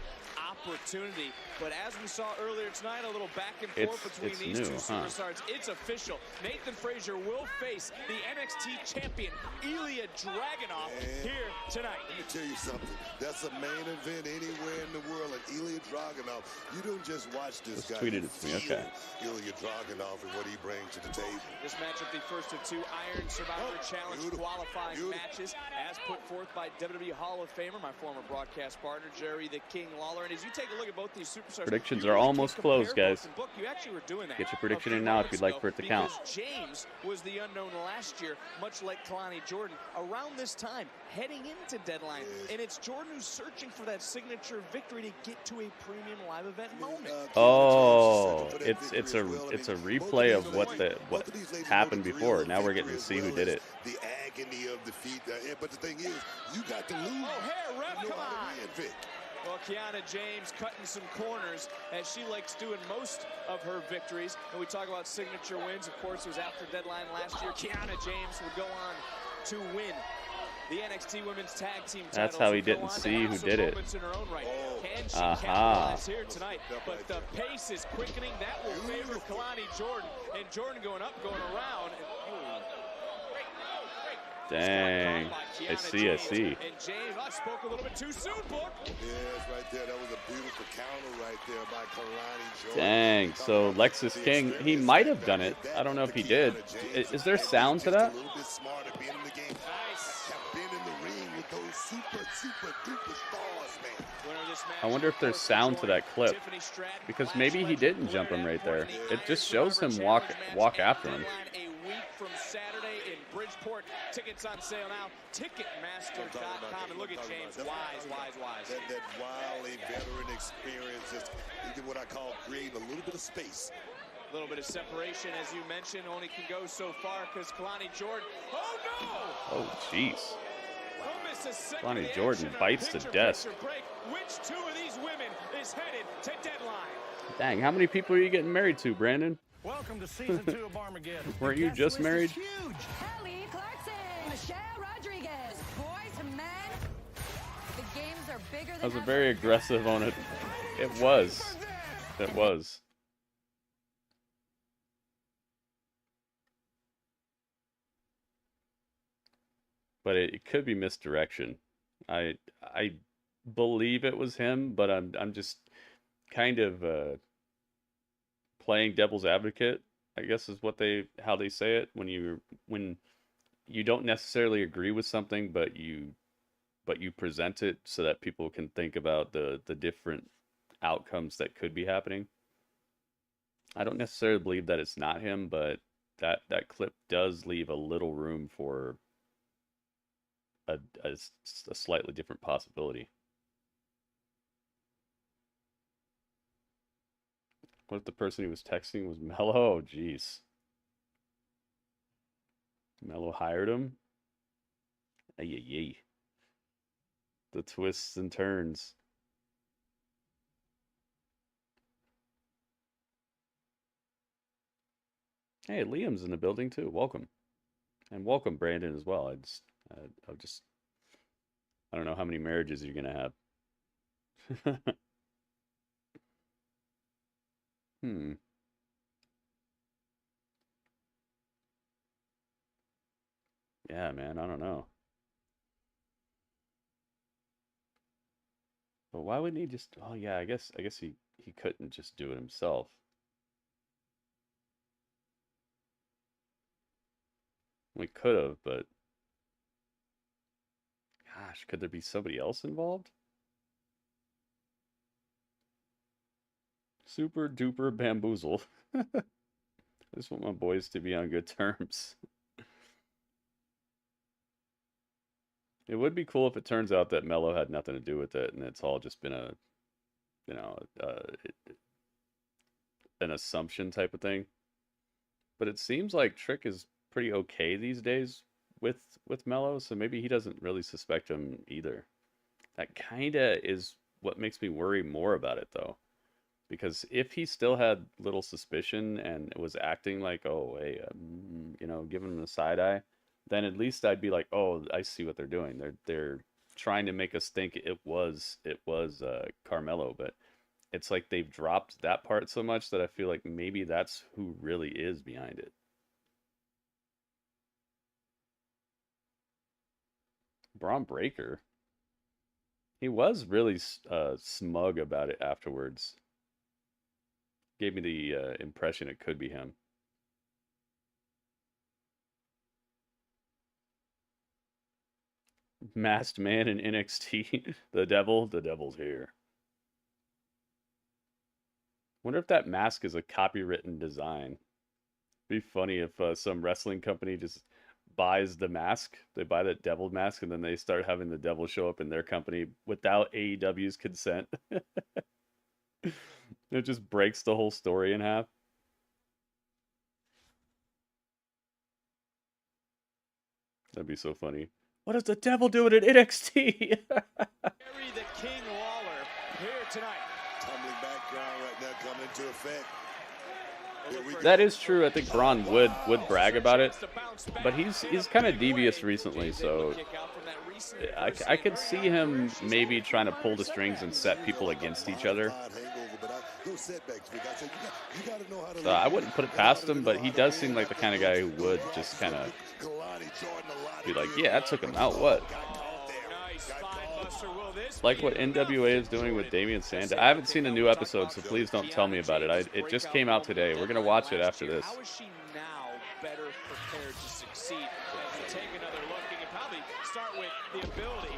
opportunity, but as we saw earlier tonight, a little back and forth between these two superstars. It's official. Nathan Frazier will face the NXT champion Ilya Dragunov here tonight. Let me tell you something. That's a main event anywhere in the world. And Ilya Dragunov, you don't just watch this guy. Tweeted it to me. Okay. Ilya Dragunov and what he brings to the table. This matchup, the first of two Iron Survivor Challenge qualifying matches, as put forth by WWE Hall of Famer, my former broadcast partner, Jerry the King Lawler. And as you take a look at both these superstars, predictions are almost closed, guys. You actually were doing that. Get your prediction in now if you'd like for it to count. James was the unknown last year, much like Kelani Jordan, around this time, heading into Deadline. And it's Jordan who's searching for that signature victory to get to a premium live event moment. Oh, it's a replay of what happened before. Now we're getting to see who did it. The agony of defeat. But the thing is, you got to lose. Oh, hey, ref, come on. Well, Kiana James cutting some corners, as she likes doing most of her victories. When we talk about signature wins, of course, it was after Deadline last year. Kiana James would go on to win the NXT Women's Tag Team titles. That's how he didn't see who did it. Can she capitalize here tonight? But the pace is quickening. That will favor Kelani Jordan. And Jordan going up, going around. Dang. I see. And James, I spoke a little bit too soon, Book. Yes, right there. That was a beautiful counter right there by Kelani Jordan. Dang. So Lexus King, he might have done it. I don't know if he did. Is there sound to that? A little bit smarter, being in the game. Nice. Have been in the ring with those super duper stars, man. I wonder if there's sound to that clip, because maybe he didn't jump him right there. It just shows him walk after him. A week from Saturday in Bridgeport. Tickets on sale now. Ticketmaster.com. And look at James. Wise. That wily veteran experience, just what I call creating a little bit of space. A little bit of separation, as you mentioned, only can go so far because Kelani Jordan. Oh no! Oh jeez. Kelani Jordan bites the desk. Which two of these women is headed to Deadline? Dang, how many people are you getting married to, Brandon? Welcome to season 2 of Armageddon. Weren't you just married? Huge. Kelly Clarkson, Michelle Rodriguez, boys to men. The games are bigger than That was a very aggressive on it. It was. It was. But it could be misdirection. I believe it was him, but I'm just kind of playing devil's advocate, I guess is how they say it, when you don't necessarily agree with something, but you present it so that people can think about the different outcomes that could be happening. I don't necessarily believe that it's not him, but that clip does leave a little room for a slightly different possibility. What if the person he was texting was Mello? Oh, jeez. Mello hired him? Ay. The twists and turns. Hey, Liam's in the building too. Welcome. And welcome, Brandon, as well. I don't know how many marriages you're going to have. Yeah, man, I don't know. But why wouldn't he just... Oh, yeah, I guess he couldn't just do it himself. We could have, but... Gosh, could there be somebody else involved? Super duper bamboozled. I just want my boys to be on good terms. It would be cool if it turns out that Mello had nothing to do with it, and it's all just been a, you know, an assumption type of thing. But it seems like Trick is pretty okay these days with Mello, so maybe he doesn't really suspect him either. That kinda is what makes me worry more about it, though. Because if he still had little suspicion and was acting like, oh, hey, you know, giving him the side eye, then at least I'd be like, oh, I see what they're doing. They're trying to make us think it was Carmelo, but it's like they've dropped that part so much that I feel like maybe that's who really is behind it. Bron Breakker. He was really smug about it afterwards. Gave me the impression it could be him. Masked man in NXT. The devil's here. Wonder if that mask is a copywritten design. Be funny if some wrestling company just buys the mask. They buy that devil mask and then they start having the devil show up in their company without AEW's consent. It just breaks the whole story in half. That'd be so funny. What is the devil doing at NXT? Harry the King Lawler here tonight. Tumbling background right now coming into effect. That is true. I think Bron would brag about it, but he's kind of devious recently, so I could see him maybe trying to pull the strings and set people against each other. So I wouldn't put it past him, but he does seem like the kind of guy who would just kind of be like, yeah, I took him out, what? Like what NWA is doing with Damian Sandow. I haven't seen a new episode, so please don't tell me about it. It just came out today. We're going to watch it after this. How is she now better prepared to succeed? As you take another look, you can probably start with the ability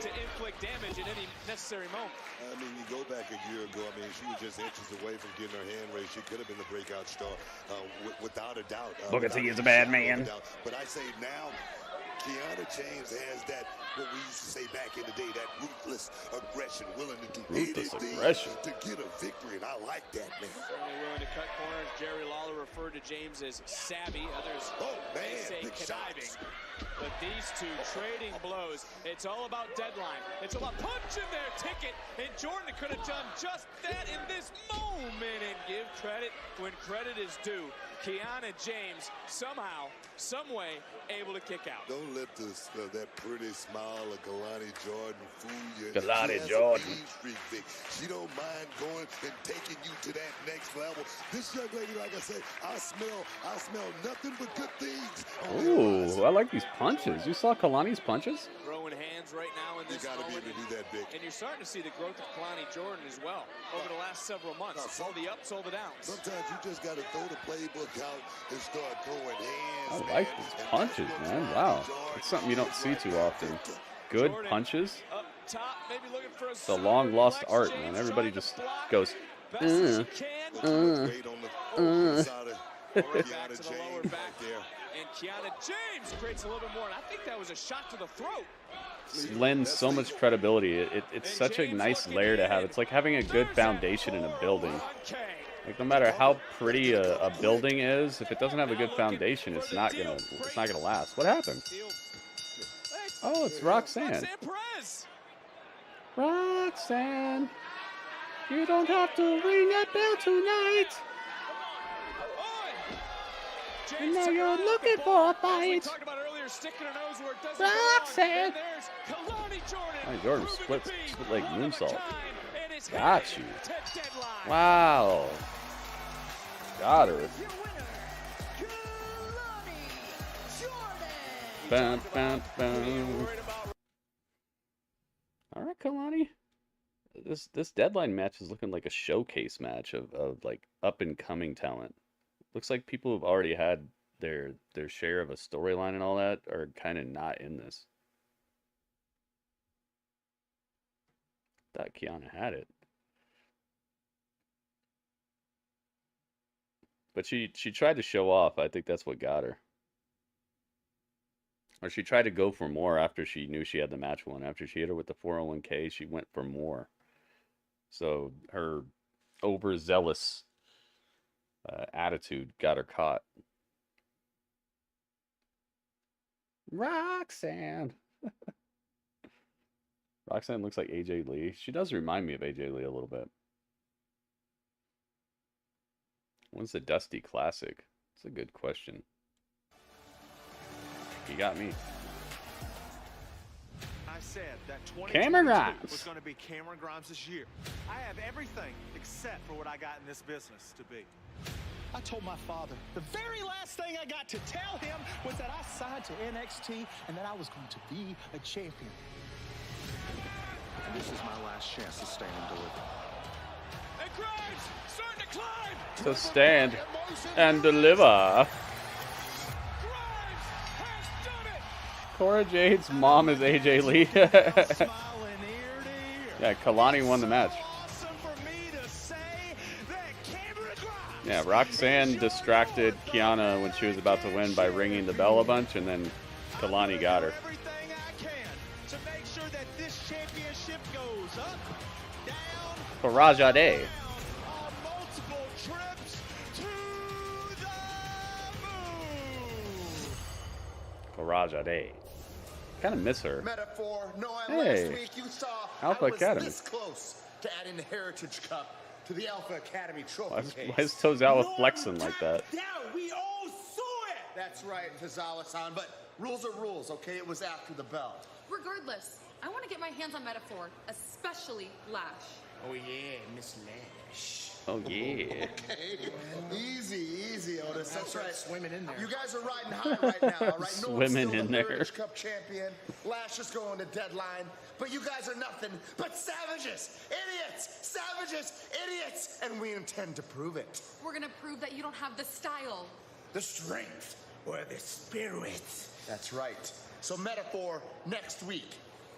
to inflict damage in any necessary moment. I mean, you go back a year ago, I mean, she was just inches away from getting her hand raised. She could have been the breakout star without a doubt. Booker T is a bad man. But I say now, Kiana James has that, what we used to say back in the day, that ruthless aggression, willing to do anything to get a victory, and I like that, man. Certainly willing to cut corners. Jerry Lawler referred to James as savvy. Others may say conniving. But these two trading blows. It's all about deadline. It's about punching their ticket. And Jordan could have done just that in this moment. And give credit when credit is due. Kiana James somehow, some way, able to kick out. Don't let that pretty smile of Kelani Jordan fool you. Kelani Jordan. She don't mind going and taking you to that next level. This young lady, like I said, I smell nothing but good things. Ooh, I like these punches. You saw Kalani's punches? Throwing hands right now in this moment. You got to be able to do that, Vic. And you're starting to see the growth of Kelani Jordan as well over the last several months. All the ups, all the downs. Sometimes you just got to throw the playbook out and start throwing hands. I like these punches, man. Wow. It's something you don't see too often. Good punches. Up top, maybe looking for It's a long lost art, man. Everybody just goes, back to the lower back there. And Kiana James creates a little bit more. And I think that was a shot to the throat. lends so much credibility. It's such a nice layer to have. It's like having a good foundation in a building. Like no matter how pretty a building is, if it doesn't have a good foundation, it's not gonna last. What happened? Oh, it's Roxanne. Roxanne, you don't have to ring that bell tonight. And now you're looking for a fight. Roxanne. Kelani Jordan split like moonsault. Got you. Wow. Got her. Bam, bam, bam. All right, Kelani. This deadline match is looking like a showcase match of like up and coming talent. Looks like people who've already had their share of a storyline and all that are kind of not in this. Thought Kiana had it. But she tried to show off. I think that's what got her. Or she tried to go for more after she knew she had the match won. After she hit her with the 401k, she went for more. So her overzealous attitude got her caught. Roxanne. Roxanne looks like AJ Lee. She does remind me of AJ Lee a little bit. When's the Dusty Classic? That's a good question. You got me. I said that Cameron 2022 Grimes was going to be Cameron Grimes' year. I have everything except for what I got in this business to be. I told my father the very last thing I got to tell him was that I signed to NXT and that I was going to be a champion. And this is my last chance to stand and deliver. And Grimes starting to climb. So stand and deliver. Cora Jade's mom is AJ Lee. Yeah, Kelani won the match. Yeah, Roxanne distracted Kiana when she was about to win by ringing the bell a bunch, and then Kelani got her. Karaja Day. Karaja Day. Kind of miss her. Metaphor, Hey, last week you saw Alpha I was Academy. this close to adding the Heritage Cup to the Alpha Academy trophy Why is Tozawa flexing like that? Yeah, we all saw it. That's right, Tozawa-san, but rules are rules, okay? It was after the bell. Regardless, I want to get my hands on Metaphor, especially Lash. Oh yeah, Miss Lash. Oh yeah. Okay, easy, Otis. That's right. Swimming in there. You guys are riding high right now, all right? Swimming Noah's still in the there. Heritage Cup champion. Lash is going to Deadline, but you guys are nothing but savages, idiots, and we intend to prove it. We're going to prove that you don't have the style. The strength or the spirit. That's right. So Metaphor next week.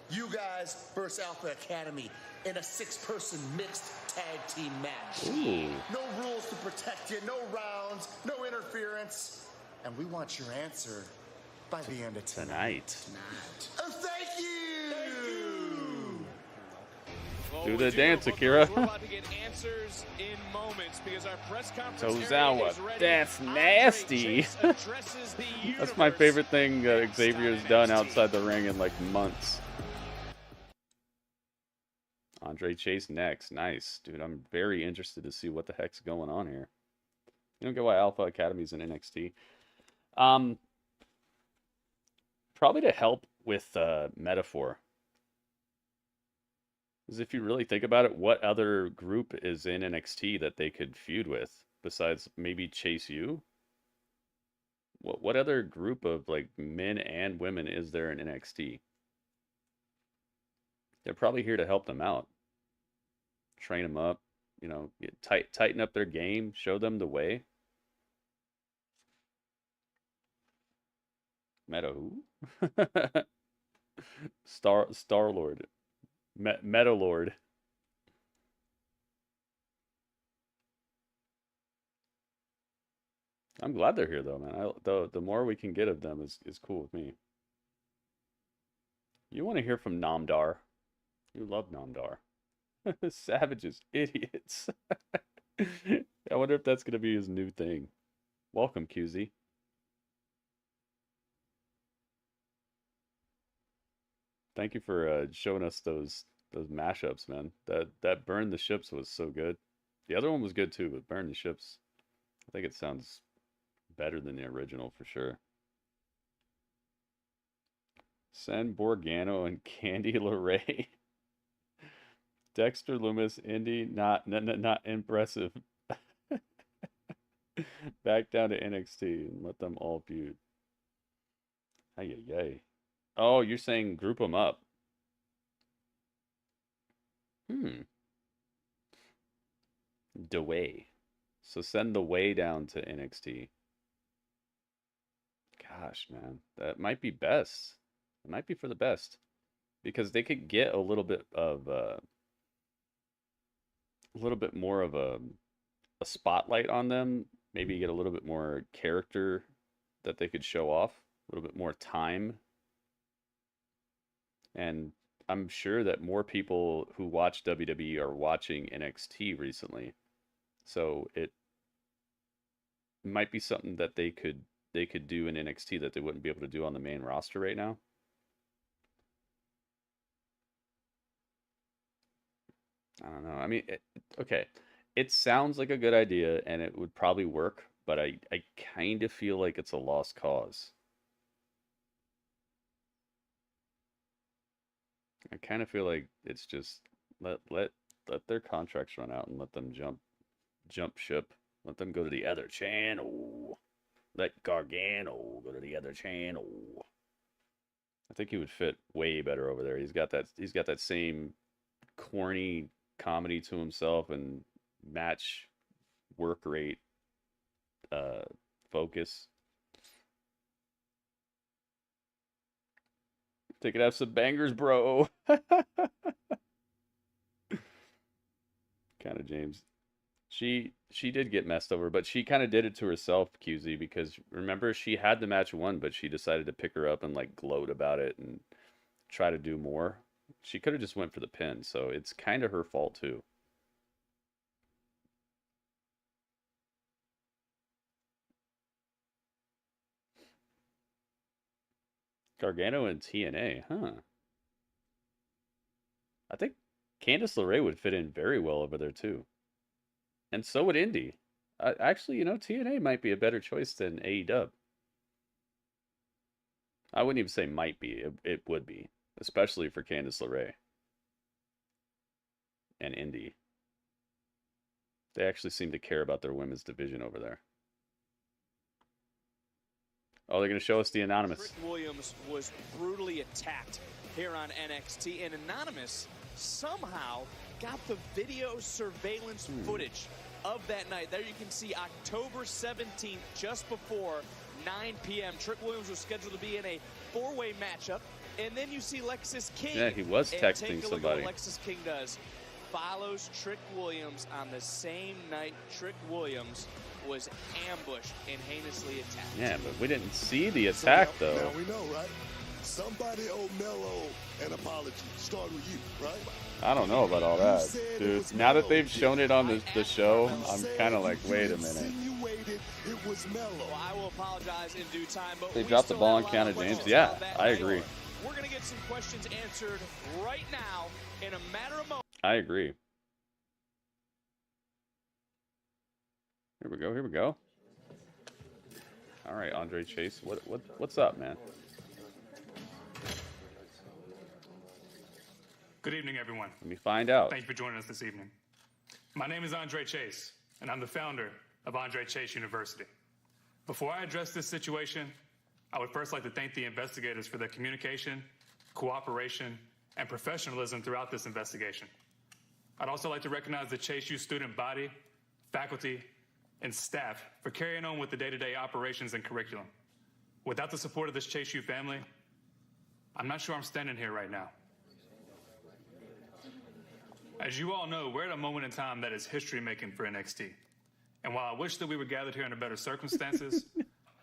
You guys versus Alpha Academy in a 6-person mixed tag team match. Ooh. No rules to protect you, no rounds, no interference. And we want your answer by the end of tonight. Oh, thank you! Do the dance, Akira. We're about to get answers in moments because our press conference Tozawa, that's nasty. That's my favorite thing Xavier's done outside the ring in like months. Andre Chase next. Nice. Dude, I'm very interested to see what the heck's going on here. You don't get why Alpha Academy's in NXT. Probably to help with Metaphor. Because if you really think about it, what other group is in NXT that they could feud with besides maybe Chase U? What other group of like men and women is there in NXT? They're probably here to help them out, train them up, you know, tighten up their game, show them the way. Meta who? Star-Lord. Meta-Lord. I'm glad they're here though, man. The more we can get of them is cool with me. You want to hear from Namdar. You love Namdar. Savages, idiots. I wonder if that's going to be his new thing. Welcome, QZ. Thank you for showing us those mashups, man. That Burn the Ships was so good. The other one was good too, but Burn the Ships, I think it sounds better than the original for sure. Send Borgano and Candy LeRae. Dexter Loomis, Indy, not impressive. Back down to NXT and let them all feud. Ay. Oh, you're saying group them up. The Way. So send the Way down to NXT. Gosh, man. That might be best. It might be for the best. Because they could get a little bit of little bit more of a spotlight on them. Maybe get a little bit more character that they could show off, a little bit more time. And I'm sure that more people who watch WWE are watching NXT recently. So it might be something that they could do in NXT that they wouldn't be able to do on the main roster right now. I don't know. I mean, okay. It sounds like a good idea, and it would probably work, but I kind of feel like it's a lost cause. I kind of feel like it's just let their contracts run out and let them jump ship. Let them go to the other channel. Let Gargano go to the other channel. I think he would fit way better over there. He's got that same corny comedy to himself and match work rate focus. They could have some bangers, bro. Kind of James. She did get messed over, but she kind of did it to herself, QZ, because remember, she had the match won, but she decided to pick her up and like gloat about it and try to do more. She could have just went for the pin, so it's kind of her fault too. Gargano and TNA, huh? I think Candice LeRae would fit in very well over there too. And so would Indy. Actually, TNA might be a better choice than AEW. I wouldn't even say might be. It would be. Especially for Candice LeRae. And Indy. They actually seem to care about their women's division over there. Oh, they're going to show us the Anonymous. Trick Williams was brutally attacked here on NXT, and Anonymous somehow got the video surveillance footage of that night. There you can see October 17th, just before 9 p.m. Trick Williams was scheduled to be in a four-way matchup, and then you see Lexis King. Yeah, he was texting take a somebody. Look at what Lexis King does. Follows Trick Williams on the same night Trick Williams was ambushed and heinously attacked. Yeah, but we didn't see the attack, though. Now we know, right? Somebody owe Mello an apology. Start with you, right? I don't know about all that, dude. Now that they've shown it on the show, I'm kind of like, wait a minute. It was Mello. Well, I will apologize in due time, but They dropped the ball on Kiana James. Yeah, I agree. We're going to get some questions answered right now in a matter of moments. I agree. Here we go. Here we go. All right, Andre Chase. What's up, man? Good evening, everyone. Let me find out. Thank you for joining us this evening. My name is Andre Chase, and I'm the founder of Andre Chase University. Before I address this situation, I would first like to thank the investigators for their communication, cooperation, and professionalism throughout this investigation. I'd also like to recognize the Chase U student body, faculty, and staff for carrying on with the day-to-day operations and curriculum. Without the support of this Chase U family, I'm not sure I'm standing here right now. As you all know, we're at a moment in time that is history-making for NXT. And while I wish that we were gathered here under better circumstances,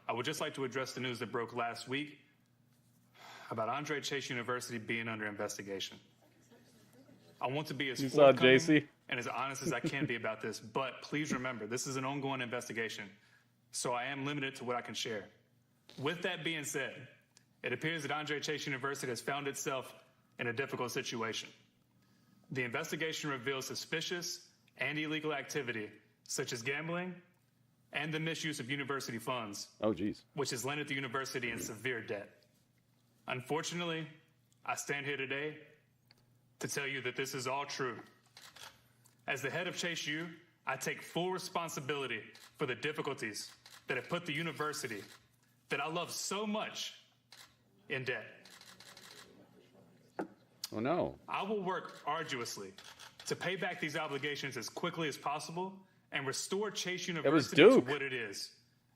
I would just like to address the news that broke last week about Andre Chase University being under investigation. I want to be as forthcoming and as honest as I can be about this, but please remember, this is an ongoing investigation, so I am limited to what I can share. With that being said, it appears that Andre Chase University has found itself in a difficult situation. The investigation reveals suspicious and illegal activity, such as gambling and the misuse of university funds, which has landed the university in severe debt. Unfortunately, I stand here today to tell you that this is all true. As the head of Chase U, I take full responsibility for the difficulties that have put the university that I love so much in debt. Oh, no. I will work arduously to pay back these obligations as quickly as possible and restore Chase University to what it is,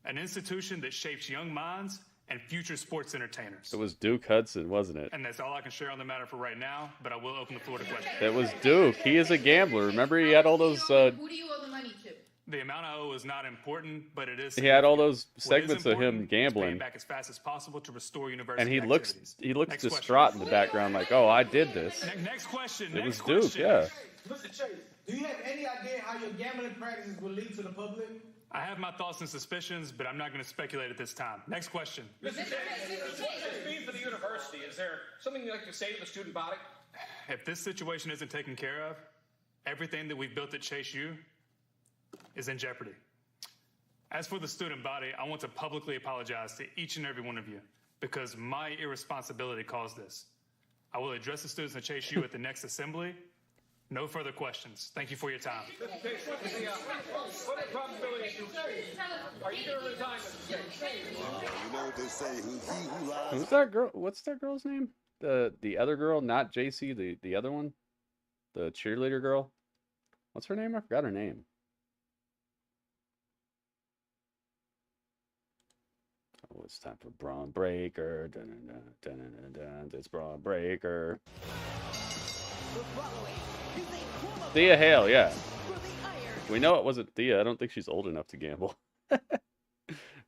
an institution that shapes young minds and future sports entertainers. It was Duke Hudson, wasn't it? And that's all I can share on the matter for right now, but I will open the floor to questions. It was Duke. He is a gambler. Remember, he had all those. Who do you owe the money to? The amount I owe is not important, but it is. He had all those What is segments of him important is paying gambling, back as fast as possible to restore university and he activities. looks Next distraught in the background, like, "Oh, I did this." Next question. It was next Duke, question. yeah. Mr. Chase, do you have any idea how your gambling practices will lead to the public? I have my thoughts and suspicions, but I'm not going to speculate at this time. Next question. Mr. Chase, what's this mean for the university? Is there something you'd like to say to the student body? If this situation isn't taken care of, everything that we've built at Chase U is in jeopardy. As for the student body, I want to publicly apologize to each and every one of you because my irresponsibility caused this. I will address the students at Chase U at the next assembly. No further questions. Thank you for your time. Mr. Chase, what are the probabilities are you going to resign, Mr. Chase? You know what they say, he who lies. Who's that girl? What's that girl's name? The other girl, not JC, the other one, the cheerleader girl. What's her name? I forgot her name. Oh, it's time for Bron Breakker. Dun, dun, dun, dun, dun, dun. It's Bron Breakker. Thea Hale, yeah. We know it wasn't Thea. I don't think she's old enough to gamble. I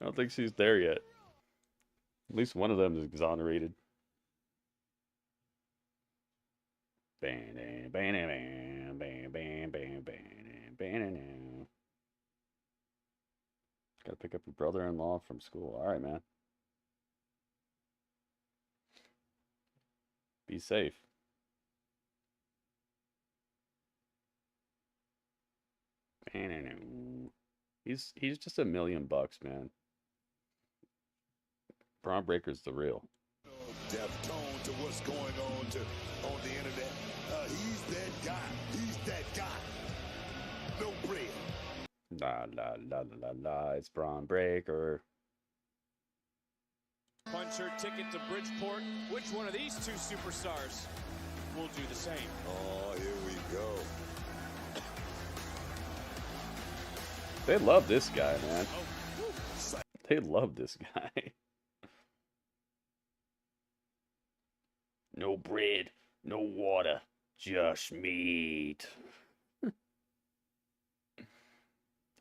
don't think she's there yet. At least one of them is exonerated. Gotta pick up your brother-in-law from school. All right, man. Be safe. He's just $1 million, man. Bron Breakker's the real. Deaf tone to what's going on on the internet. He's that guy. He's that guy. No bread. La la la la la la. It's Bron Breakker. Puncher ticket to Bridgeport. Which one of these two superstars will do the same? Oh, here we go. They love this guy, man. They love this guy. No bread, no water, just meat.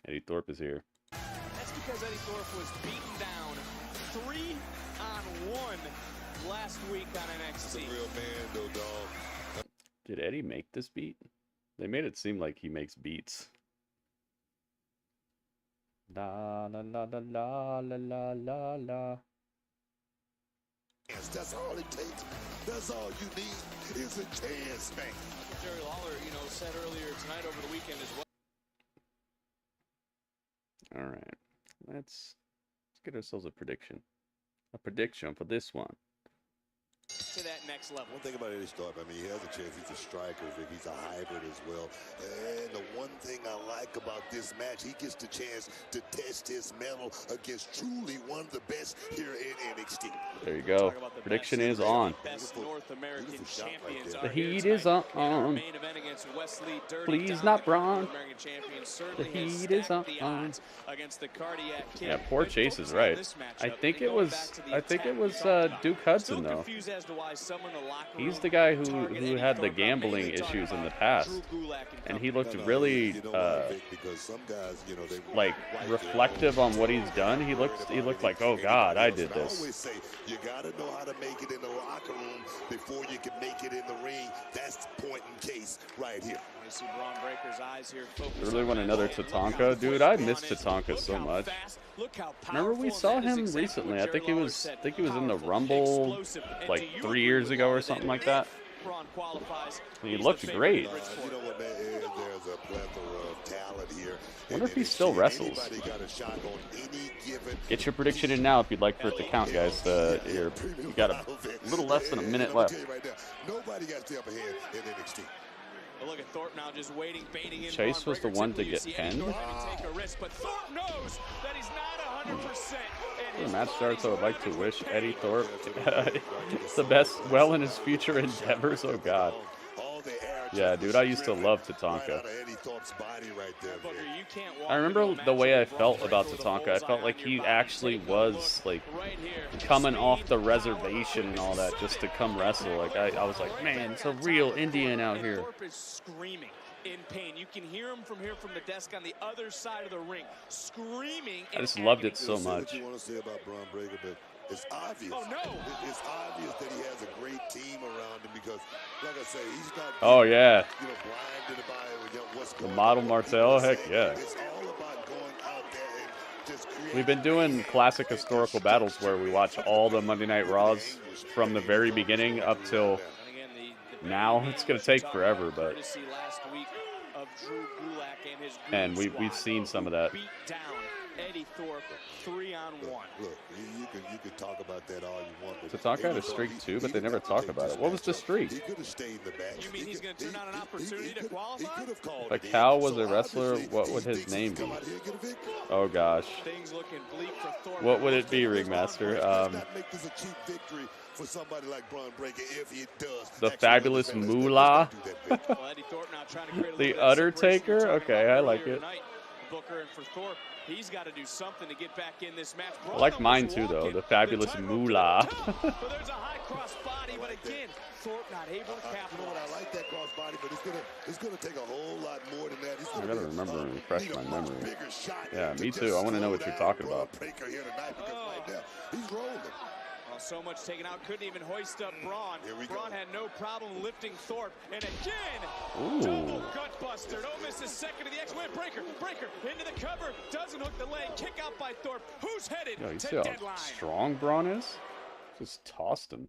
Eddy Thorpe is here. That's because Eddy Thorpe was beaten down 3-on-1 last week on NXT. That's a real man, though, dog. Did Eddy make this beat? They made it seem like he makes beats. La la la la la la la la la. That's all it takes. That's all you need is a chance, man. Jerry Lawler, said earlier tonight over the weekend as well. All right, let's get ourselves a prediction. A prediction for this one. To that next level. One thing about Eddy Thorpe, I mean, he has a chance. He's a striker. He's a hybrid as well. And the one thing I like about this match, he gets the chance to test his mettle against truly one of the best here in NXT. There you go. Prediction is on. Best North American champions The heat is on. main event against Wes Lee, Please not Bron. The The heat is on. Against the Cardiac Kid. Yeah, poor Chase is right. I think it was Duke Hudson though. He's the guy who had the gambling issues in the past, and he looked really like reflective on what he's done. He looked like, oh God, I did I always this. say you got to know how to make it in the locker room before you can make it in the ring. That's the point in case right here. You see Bron Breakker's eyes here. I really want another Tatanka, dude. I miss Tatanka so much. Remember we saw him recently. I think he was in the Rumble like 3 years ago or something like that. He looked great. You know what, man? There's a plethora of talent here. I wonder if he still wrestles. Get your prediction in now if you'd like for it to count, guys. You got a little less than a minute left. Nobody got the upper hand in NXT. But look at Thorpe now just waiting, baiting in. Chase was the one to get pinned. Take a risk, but Thorpe knows that he's not 100%. Before the match starts, I would like to wish Eddy Thorpe the best, well in his future endeavors. Oh God. All the arrogance Yeah, dude, I used to love Tatanka. Eddy Thorpe's body right there. I remember the way I felt about Tatanka. I felt like he actually was like coming off the reservation and all that just to come wrestle. Like I was like, man, it's a real Indian out here. Thorpe is screaming in pain. You can hear him from here from the desk on the other side of the ring, screaming. I just loved it so much. What you want to say about Bron Breakker, but it's obvious. Oh, no. It's obvious that he has a great team around him because, like I say, he's not. Oh yeah. Blinded by what's The going model on. Martel, heck yeah. It's all about going out there and just creating. We've been doing classic historical battles where we watch all the Monday Night Raws from the very beginning up till now. It's gonna take forever, but and we've seen some of that. Eddy Thorpe 3-on-1. Look, you can talk about that all you want. But Tatanka had a streak too, but they never talk about it. What was the streak? He could have stayed in the back. You mean he's going to turn on an opportunity to qualify? He could have called If a cow was a wrestler, what would his name be? Oh gosh. Things looking bleak for Thorpe. What would it be, Ringmaster? Make this a cheap victory for somebody like Bron Breakker if he does. The fabulous Moolah. The Undertaker. Okay, I like it. Booker and for Thorpe, he's got to do something to get back in this match. I like mine too, though. The fabulous Moolah. But there's a high cross body, but again, Thorpe not able to capitalize. I like that cross body, but it's gonna take a whole lot more than that. I gotta remember and refresh my memory. Yeah, me too. I want to know what you're talking about. He's rolling. So much taken out, couldn't even hoist up Bron. Bron had no problem lifting Thorpe, and again, double gut buster. Don't miss a second of the X-Win. Breakker into the cover, doesn't hook the leg. Kick out by Thorpe. Who's headed Yo, you to see how Deadline? strong Bron is? Just tossed him.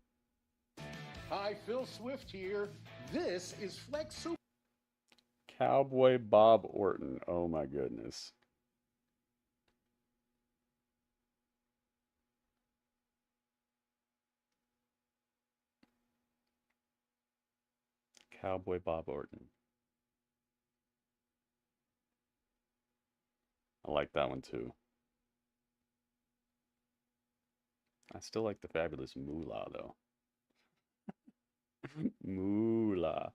Hi, Phil Swift here. This is Flex Super. Cowboy Bob Orton. Oh my goodness. Cowboy Bob Orton. I like that one too. I still like the fabulous Moolah though. Moolah.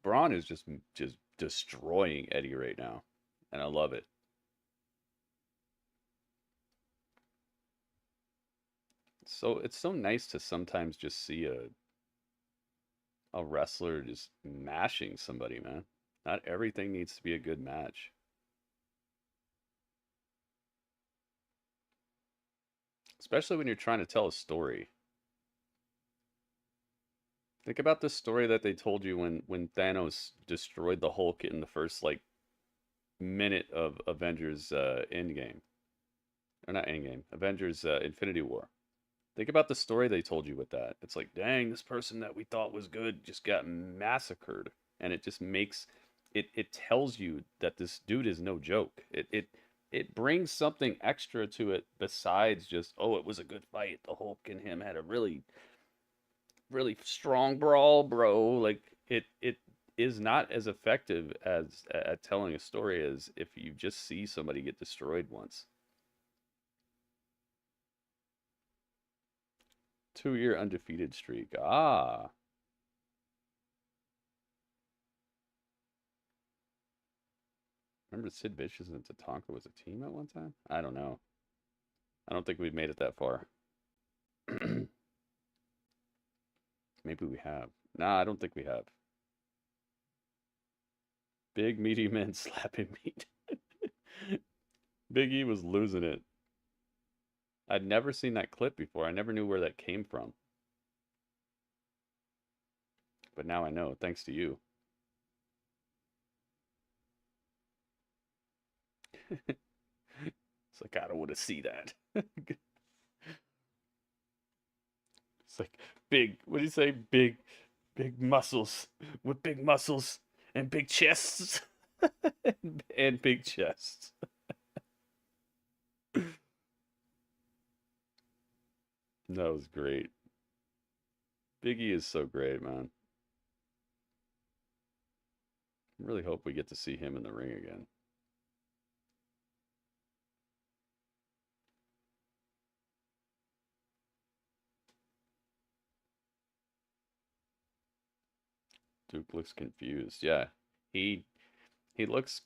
Bron is just destroying Eddy right now, and I love it. So it's so nice to sometimes just see a wrestler just mashing somebody, man. Not everything needs to be a good match. Especially when you're trying to tell a story. Think about the story that they told you when Thanos destroyed the Hulk in the first like minute of Avengers Endgame. Or not Endgame, Avengers Infinity War. Think about the story they told you with that. It's like, dang, this person that we thought was good just got massacred. And it just makes it tells you that this dude is no joke. It brings something extra to it besides just, oh, it was a good fight. The Hulk and him had a really strong brawl, bro. Like it is not as effective as at telling a story as if you just see somebody get destroyed once. 2-year undefeated streak. Ah. Remember Sid Vicious and Tatanka was a team at one time? I don't know. I don't think we've made it that far. Maybe we have. Nah, I don't think we have. Big meaty men slapping meat. Big E was losing it. I'd never seen that clip before. I never knew where that came from. But now I know, thanks to you. It's like, I don't want to see that. It's like, big, what do you say? Big muscles with big muscles and big chests. and big chests. That was great. Big E is so great, man. I really hope we get to see him in the ring again. Duke looks confused. Yeah, he looked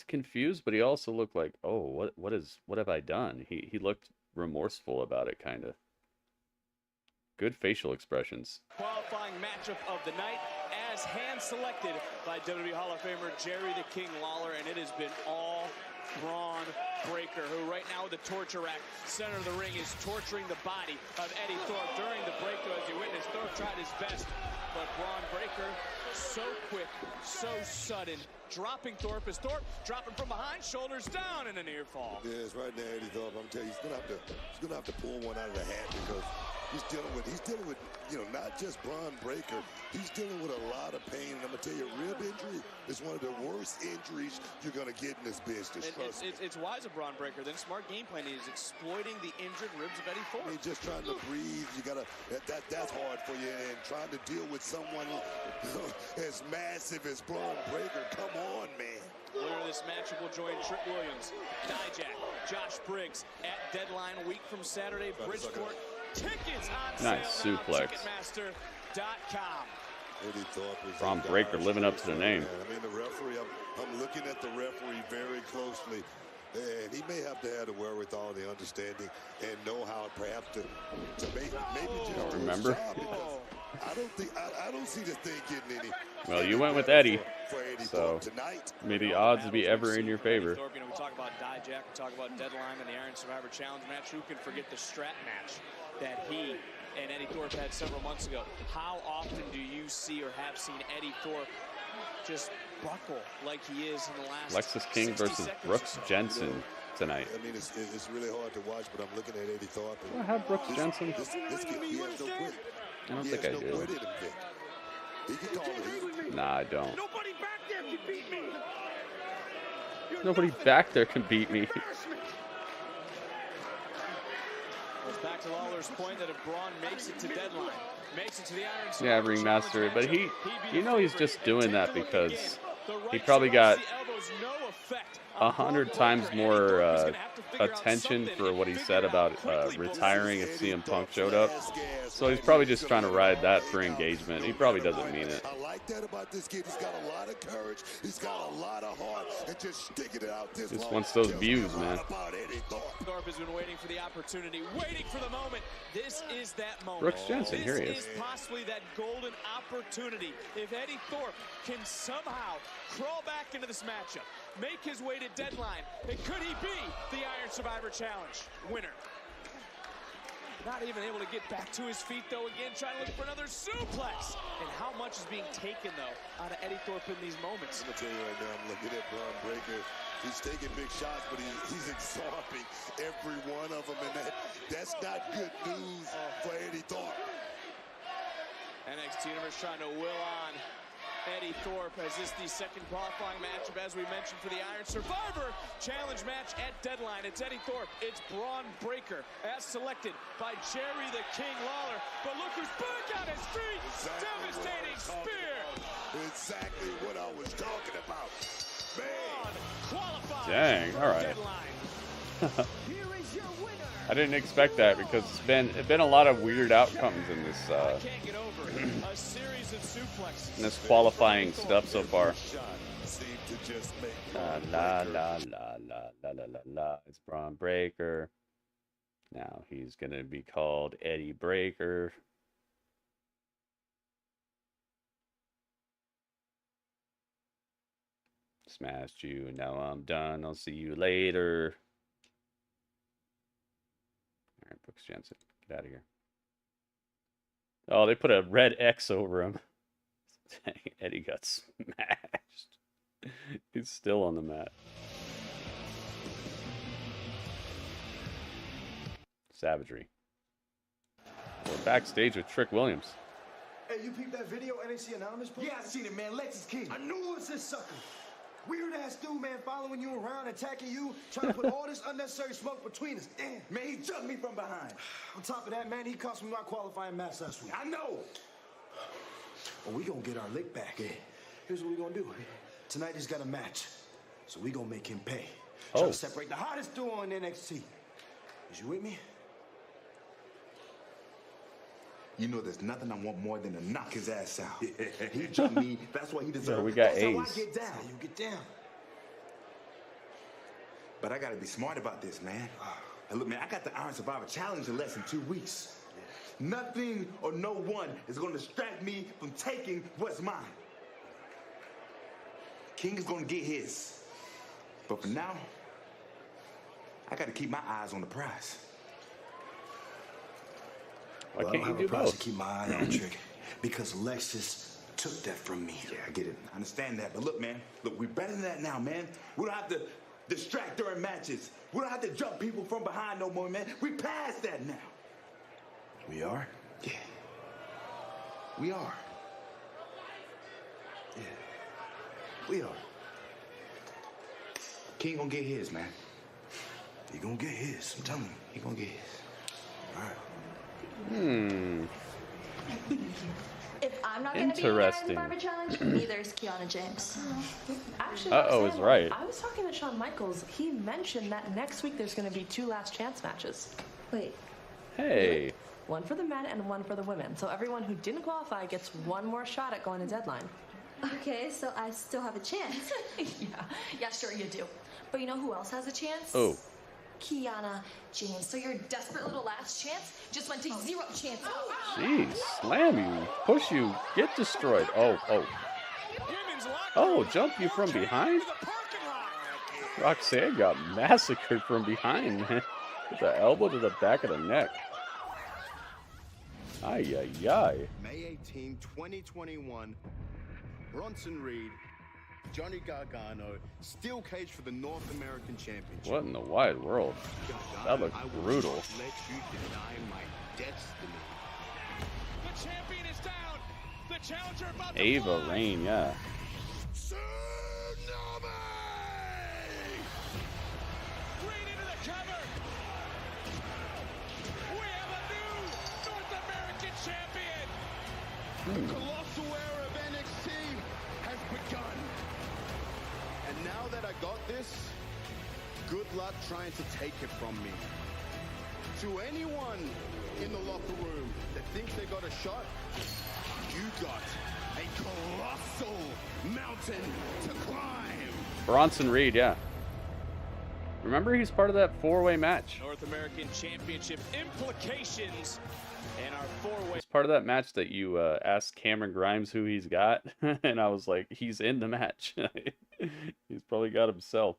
confused, but he also looked like, oh, what have I done? He looked remorseful about it, kind of. Good facial expressions. Qualifying matchup of the night, as hand-selected by WWE Hall of Famer Jerry the King Lawler, and it has been all Bron Breakker, who right now with the torture rack, center of the ring, is torturing the body of Eddy Thorpe. During the break, though, as you witnessed, Thorpe tried his best, but Bron Breakker, so quick, so sudden, dropping Thorpe as Thorpe dropping from behind, shoulders down, and a near fall. Yeah, it's right there, Eddy Thorpe. I'm telling you, he's gonna have to pull one out of the hat because he's dealing with, not just Bron Breakker. He's dealing with a lot of pain. And I'm going to tell you, rib injury is one of the worst injuries you're going to get in this business. It's wise of Bron Breakker. Then smart game plan is exploiting the injured ribs of Eddy Thorpe. He's just trying to breathe. You got to, that's hard for you. And trying to deal with someone as massive as Bron Breakker. Come on, man. Winner of this matchup will join Trick Williams, Dijak, Josh Briggs at Deadline a week from Saturday, Bridgeport. Tickets on nice sale suplex. Ticketmaster.com. Eddy Thorpe is Bron Breakker living up to the name. I mean, the referee, I'm looking at the referee very closely, and he may have to have the wherewithal, the understanding, and know how perhaps to maybe just remember. I don't see this thing getting any. Well, you went with Eddy, for Eddy so tonight. may the odds be ever in your favor. Thorpe, we talk about Dijak, we talk about Deadline and the Iron Survivor Challenge match. Who can forget the strap match that he and Eddy Thorpe had several months ago? How often do you see or have seen Eddy Thorpe just buckle like he is in the last Lexus King versus Brooks Jensen tonight. I mean, it's really hard to watch, but I'm looking at Eddy Thorpe. Do I have Brooks Jensen? This kid, he has no quit. I don't think I do. Quit in him, Vic. He can call it. Nah, I don't. Nobody back there can beat me. Nobody back there can beat me. Well, back to Lawler's point that if Bron makes it to Deadline, makes it to the Iron Yeah, Ringmaster, but he's just doing that because he probably got 100 times more attention for what he said about retiring if CM Punk showed up. So he's probably just trying to ride that for engagement. He probably doesn't mean it. I like that about this kid. He's got a lot of courage. He's got a lot of heart, and just sticking it out this Just wants those views, man. Thorpe has been waiting for the opportunity, waiting for the moment. This is that moment. Brooks Jensen, here he is. This is possibly that golden opportunity. If Eddy Thorpe can somehow crawl back into this matchup, make his way to Deadline, and could he be the Iron Survivor Challenge winner? Not even able to get back to his feet, though, again, trying to look for another suplex. And how much is being taken, though, out of Eddy Thorpe in these moments? I'm going to tell you right now, I'm looking at Bron Breakker. He's taking big shots, but he's absorbing every one of them, and that's not good news for Eddy Thorpe. NXT Universe trying to will on Eddy Thorpe as this the second qualifying matchup, as we mentioned, for the Iron Survivor Challenge match at Deadline. It's Eddy Thorpe, it's Bron Breakker, as selected by Jerry the King Lawler. But look who's back on his feet! Devastating spear! Exactly what I was talking about. Man! Qualified. Dang, all right. I didn't expect that because it's been a lot of weird outcomes in this a series of suplexes. in this qualifying stuff so far. La la la la la la la la. It's Bron Breakker. Now he's gonna be called Eddy Breakker. Smashed you. Now I'm done. I'll see you later. All right, Brooks Jensen, get out of here. Oh, they put a red X over him. Dang, Eddy got smashed. He's still on the mat. Savagery. We're backstage with Trick Williams. Hey, you peeped that video NXT Anonymous put? Yeah, I seen it, man. Lexus King. I knew it was this sucker. Weird ass dude, man, following you around, attacking you, trying to put all this unnecessary smoke between us. Damn, man, he jumped me from behind. On top of that, man, he cost me my qualifying match last week. I know. Well, we gonna get our lick back. Yeah. Here's what we gonna do. Tonight he's got a match, so we gonna make him pay. Try to separate the hottest duo in NXT. Is you with me? You know there's nothing I want more than to knock his ass out. He jumped me. That's why he deserves Yeah, we it. got That's how I A's. get down. You get down. But I got to be smart about this, man. And look, man, I got the Iron Survivor Challenge in less than 2 weeks. Nothing or no one is going to distract me from taking what's mine. King is going to get his. But for now, I got to keep my eyes on the prize. Why Well, can't I you have do a prize both? to keep my eye on, Trick. Because Lexus took that from me. Yeah, I get it. I understand that. But look, man. Look, we're better than that now, man. We don't have to distract during matches. We don't have to jump people from behind no more, man. We past that now. We are? Yeah. We are. Yeah. We are. King gonna get his, man. He gonna get his. I'm telling you, he gonna get his. All right. If I'm not going to be in the Iron Interesting. Survivor Challenge, neither is Kiana James. Actually, Uh-oh Roxanne, is right. I was talking to Shawn Michaels. He mentioned that next week there's going to be 2 last chance matches. Wait. Hey. One for the men and one for the women. So everyone who didn't qualify gets one more shot at going to Deadline. Okay, so I still have a chance. Yeah, sure you do. But you know who else has a chance? Oh. Kiana James. So your desperate little last chance just went to 0 chances. Jeez, slam you, push you, get destroyed. Oh. Oh, jump you from behind? Roxanne got massacred from behind, man. With the elbow to the back of the neck. Ay, ay, ay. May 18, 2021, Bronson Reed, Johnny Gargano, steel cage for the North American Championship. What in the wide world? That looks brutal. Let you deny my destiny. The champion is down. The challenger about to Ava fly. Rain, yeah. Green into the cover. We have a new North American champion. The colossal era of NXT has begun. And now that I got this, good luck trying to take it from me. To anyone in the locker room that thinks they got a shot, you got a colossal mountain to climb. Bronson Reed, yeah. Remember, he's part of that 4-way match. North American Championship implications in our 4-way. He's part of that match that you asked Cameron Grimes who he's got, and I was like, he's in the match. He's probably got himself.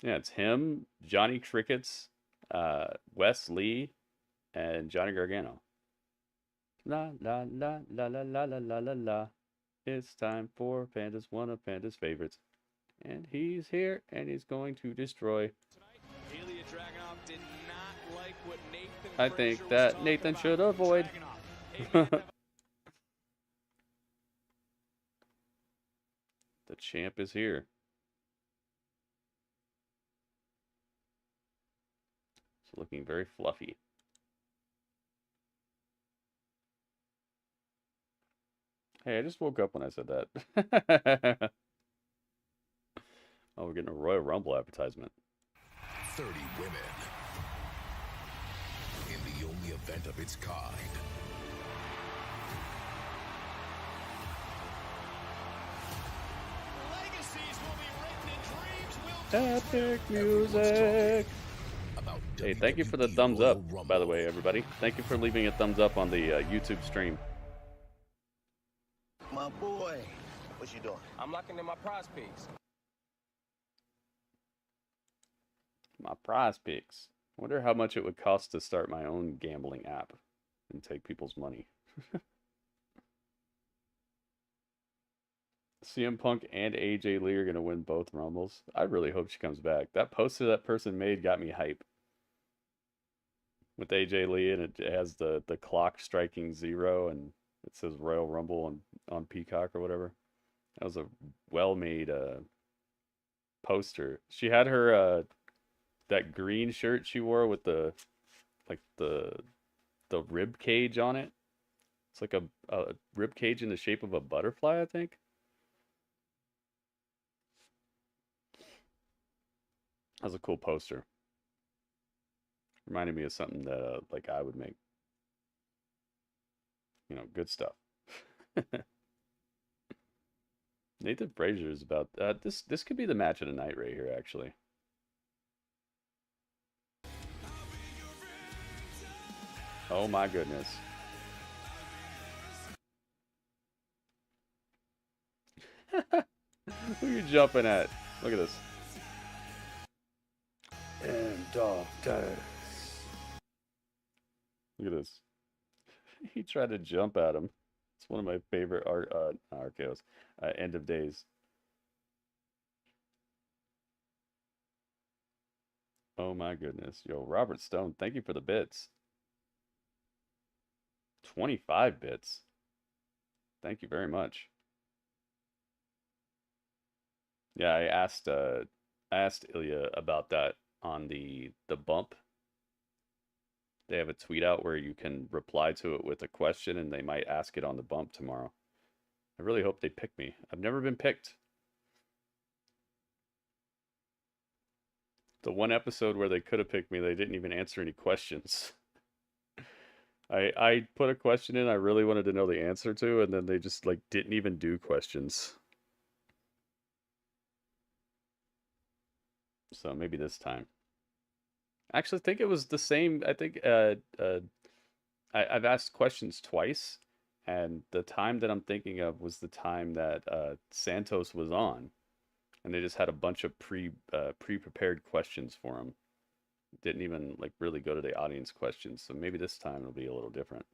Yeah, it's him, Johnny Crickets, Wes Lee, and Johnny Gargano. La la la la la la la la la la. It's time for Panda's, one of Panda's favorites. And he's here, and he's going to destroy. Ilya Dragunov did not like what Nathan I think that Nathan should avoid. The champ is here. It's looking very fluffy. Hey, I just woke up when I said that. Oh, we're getting a Royal Rumble advertisement. 30 women in the only event of its kind. Legacies will be written and dreams will Epic music. Hey, thank you for the thumbs up, by the way, everybody. Thank you for leaving a thumbs up on the YouTube stream. My boy, what you doing? I'm locking in my prize picks. My prize picks. Wonder how much it would cost to start my own gambling app and take people's money. CM Punk and AJ Lee are going to win both Rumbles. I really hope she comes back. That poster that person made got me hype. With AJ Lee, and it has the clock striking 0, and it says Royal Rumble on Peacock or whatever. That was a well-made poster. She had her that green shirt she wore with the rib cage on it. It's like a rib cage in the shape of a butterfly, I think. That was a cool poster. Reminded me of something that like I would make. You know, good stuff. Nathan Frazier is about this could be the match of the night right here, actually. Oh my goodness. Who are you jumping at? Look at this. And doctors. Look at this. He tried to jump at him. It's one of my favorite RKOs. End of days. Oh my goodness. Yo, Robert Stone, thank you for the bits. 25 bits. Thank you very much. Yeah, I asked Ilya about that on the bump. They have a tweet out where you can reply to it with a question, and they might ask it on the bump tomorrow. I really hope they pick me. I've never been picked. The one episode where they could have picked me, they didn't even answer any questions. I put a question in I really wanted to know the answer to, and then they just like didn't even do questions. So maybe this time. Actually, I think it was the same. I think I've asked questions twice, and the time that I'm thinking of was the time that Santos was on, and they just had a bunch of pre-prepared questions for him. Didn't even like really go to the audience questions. So maybe this time it'll be a little different.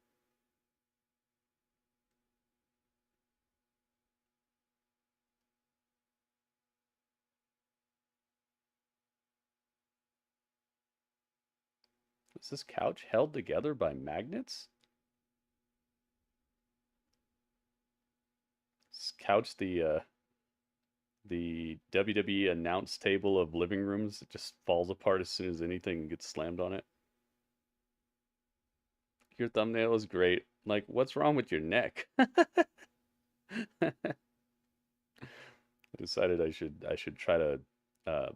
Is this couch held together by magnets? Is this couch the WWE announce table of living rooms that just falls apart as soon as anything gets slammed on it? Your thumbnail is great. Like, what's wrong with your neck? I decided I should try to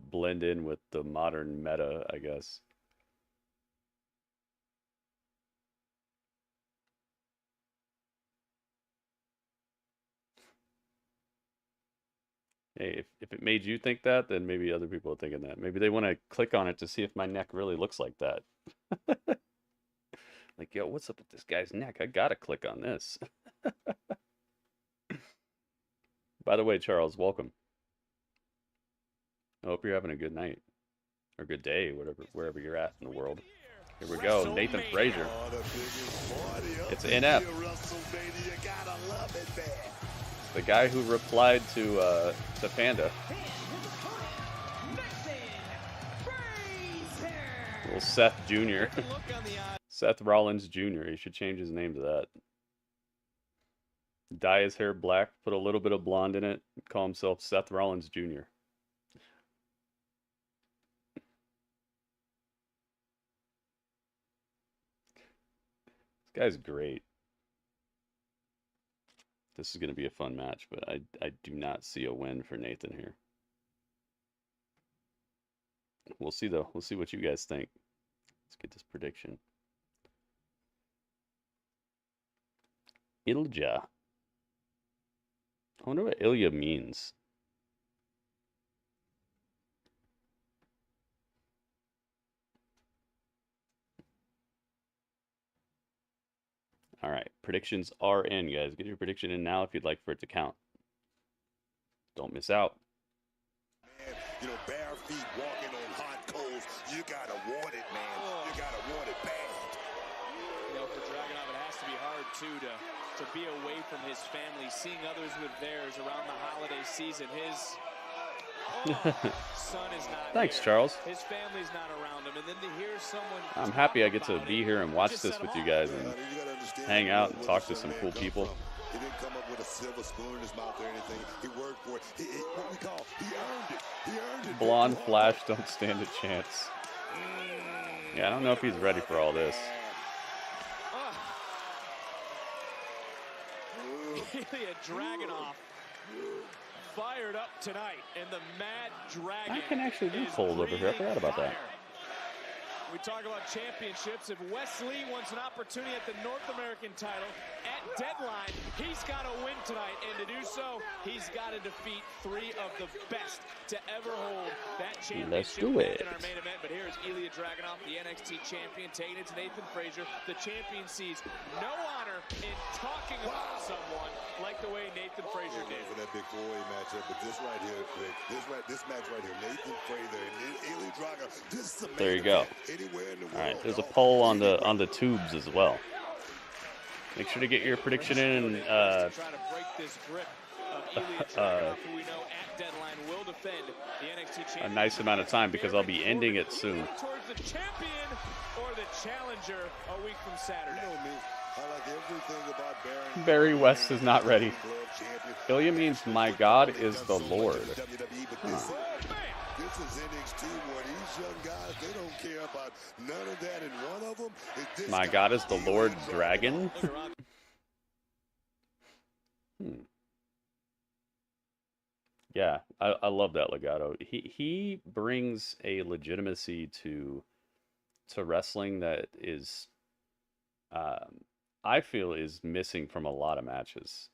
blend in with the modern meta, I guess. Hey, if it made you think that, then maybe other people are thinking that. Maybe they want to click on it to see if my neck really looks like that. Like, yo, what's up with this guy's neck? I gotta click on this. By the way, Charles, welcome. I hope you're having a good night. Or good day, wherever you're at in the world. Here we go, Nathan Frazier. It's NF. The guy who replied to Panda. Little Seth Jr. Seth Rollins Jr. He should change his name to that. Dye his hair black, put a little bit of blonde in it, call himself Seth Rollins Jr. This guy's great. This is going to be a fun match, but I do not see a win for Nathan here. We'll see, though. We'll see what you guys think. Let's get this prediction. Ilja. I wonder what Ilya means. All right, predictions are in, guys. Get your prediction in now if you'd like for it to count. Don't miss out. Man, you know, bare feet walking on hot coals. You gotta want it, man. You gotta want it bad. You know, for Dragunov, it has to be hard too to be away from his family, seeing others with theirs around the holiday season. His son is not. Thanks, here. Charles. His family's not around him, and then to hear someone. I'm happy I get to be here and watch this with you guys and hang out and talk to some cool people. He didn't come up with a silver spoon in his mouth or anything. He worked for it. What we call, he earned it. He earned it. Blonde Flash don't stand a chance. Yeah, I don't know if he's ready for all this. Ilya Dragunov fired up tonight, and the Mad Dragon. I can actually do cold over here. I forgot about that. We talk about championships. If Wes Lee wants an opportunity at the North American title at Deadline, he's got to win tonight. And to do so, he's got to defeat 3 of the best to ever hold that championship. Let's do it. In our main event. But here's Ilya Dragunov, the NXT champion, taking it to Nathan Frazier. The champion sees no honor in talking about someone like the way Nathan Frazier did. For that big 4-way matchup, but this right here, this match right here, Nathan Frazier and Ilya Dragunov. This is There you go. All right, there's a poll on the tubes as well. Make sure to get your prediction in. Try to break this grip of Ilya Dragunov, who we know at Deadline will defend the NXT A nice amount of time because I'll be ending it soon. towards the champion or the challenger a week from Saturday. You know me. I like everything about Baron. Barry West is not ready. Ilya means my God is the Lord. Huh. This is NXT where these young guys, they don't care about none of that, and one of them is this My guy. God is the Lord Dragon. Yeah, I love that Legato. He brings a legitimacy to wrestling that is, I feel, is missing from a lot of matches.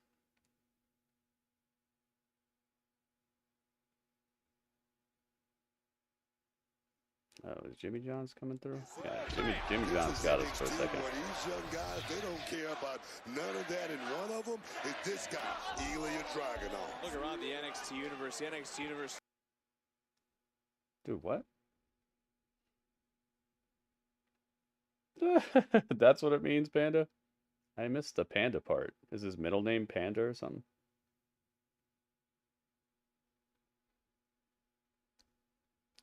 Oh, is Jimmy John's coming through? Yeah, Jimmy John's got us for a second. These young guys, they don't care about none of that, and one of them is this guy, Ilya Dragunov. Look around the NXT universe. The NXT universe. Dude, what? That's what it means, Panda? I missed the Panda part. Is his middle name Panda or something?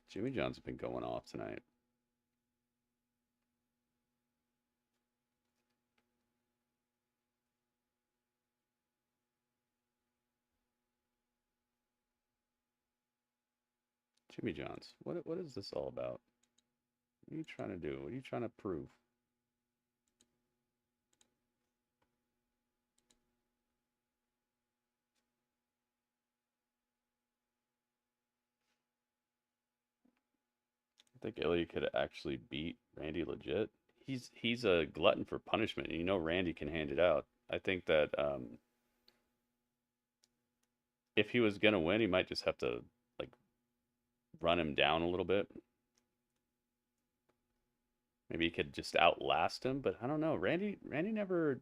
Jimmy John's been going off tonight. Jimmy John's. What is this all about? What are you trying to do? What are you trying to prove? I think Ilya could actually beat Randy legit. He's a glutton for punishment, and you know Randy can hand it out. I think that if he was gonna win, he might just have to like run him down a little bit. Maybe he could just outlast him, but I don't know. Randy never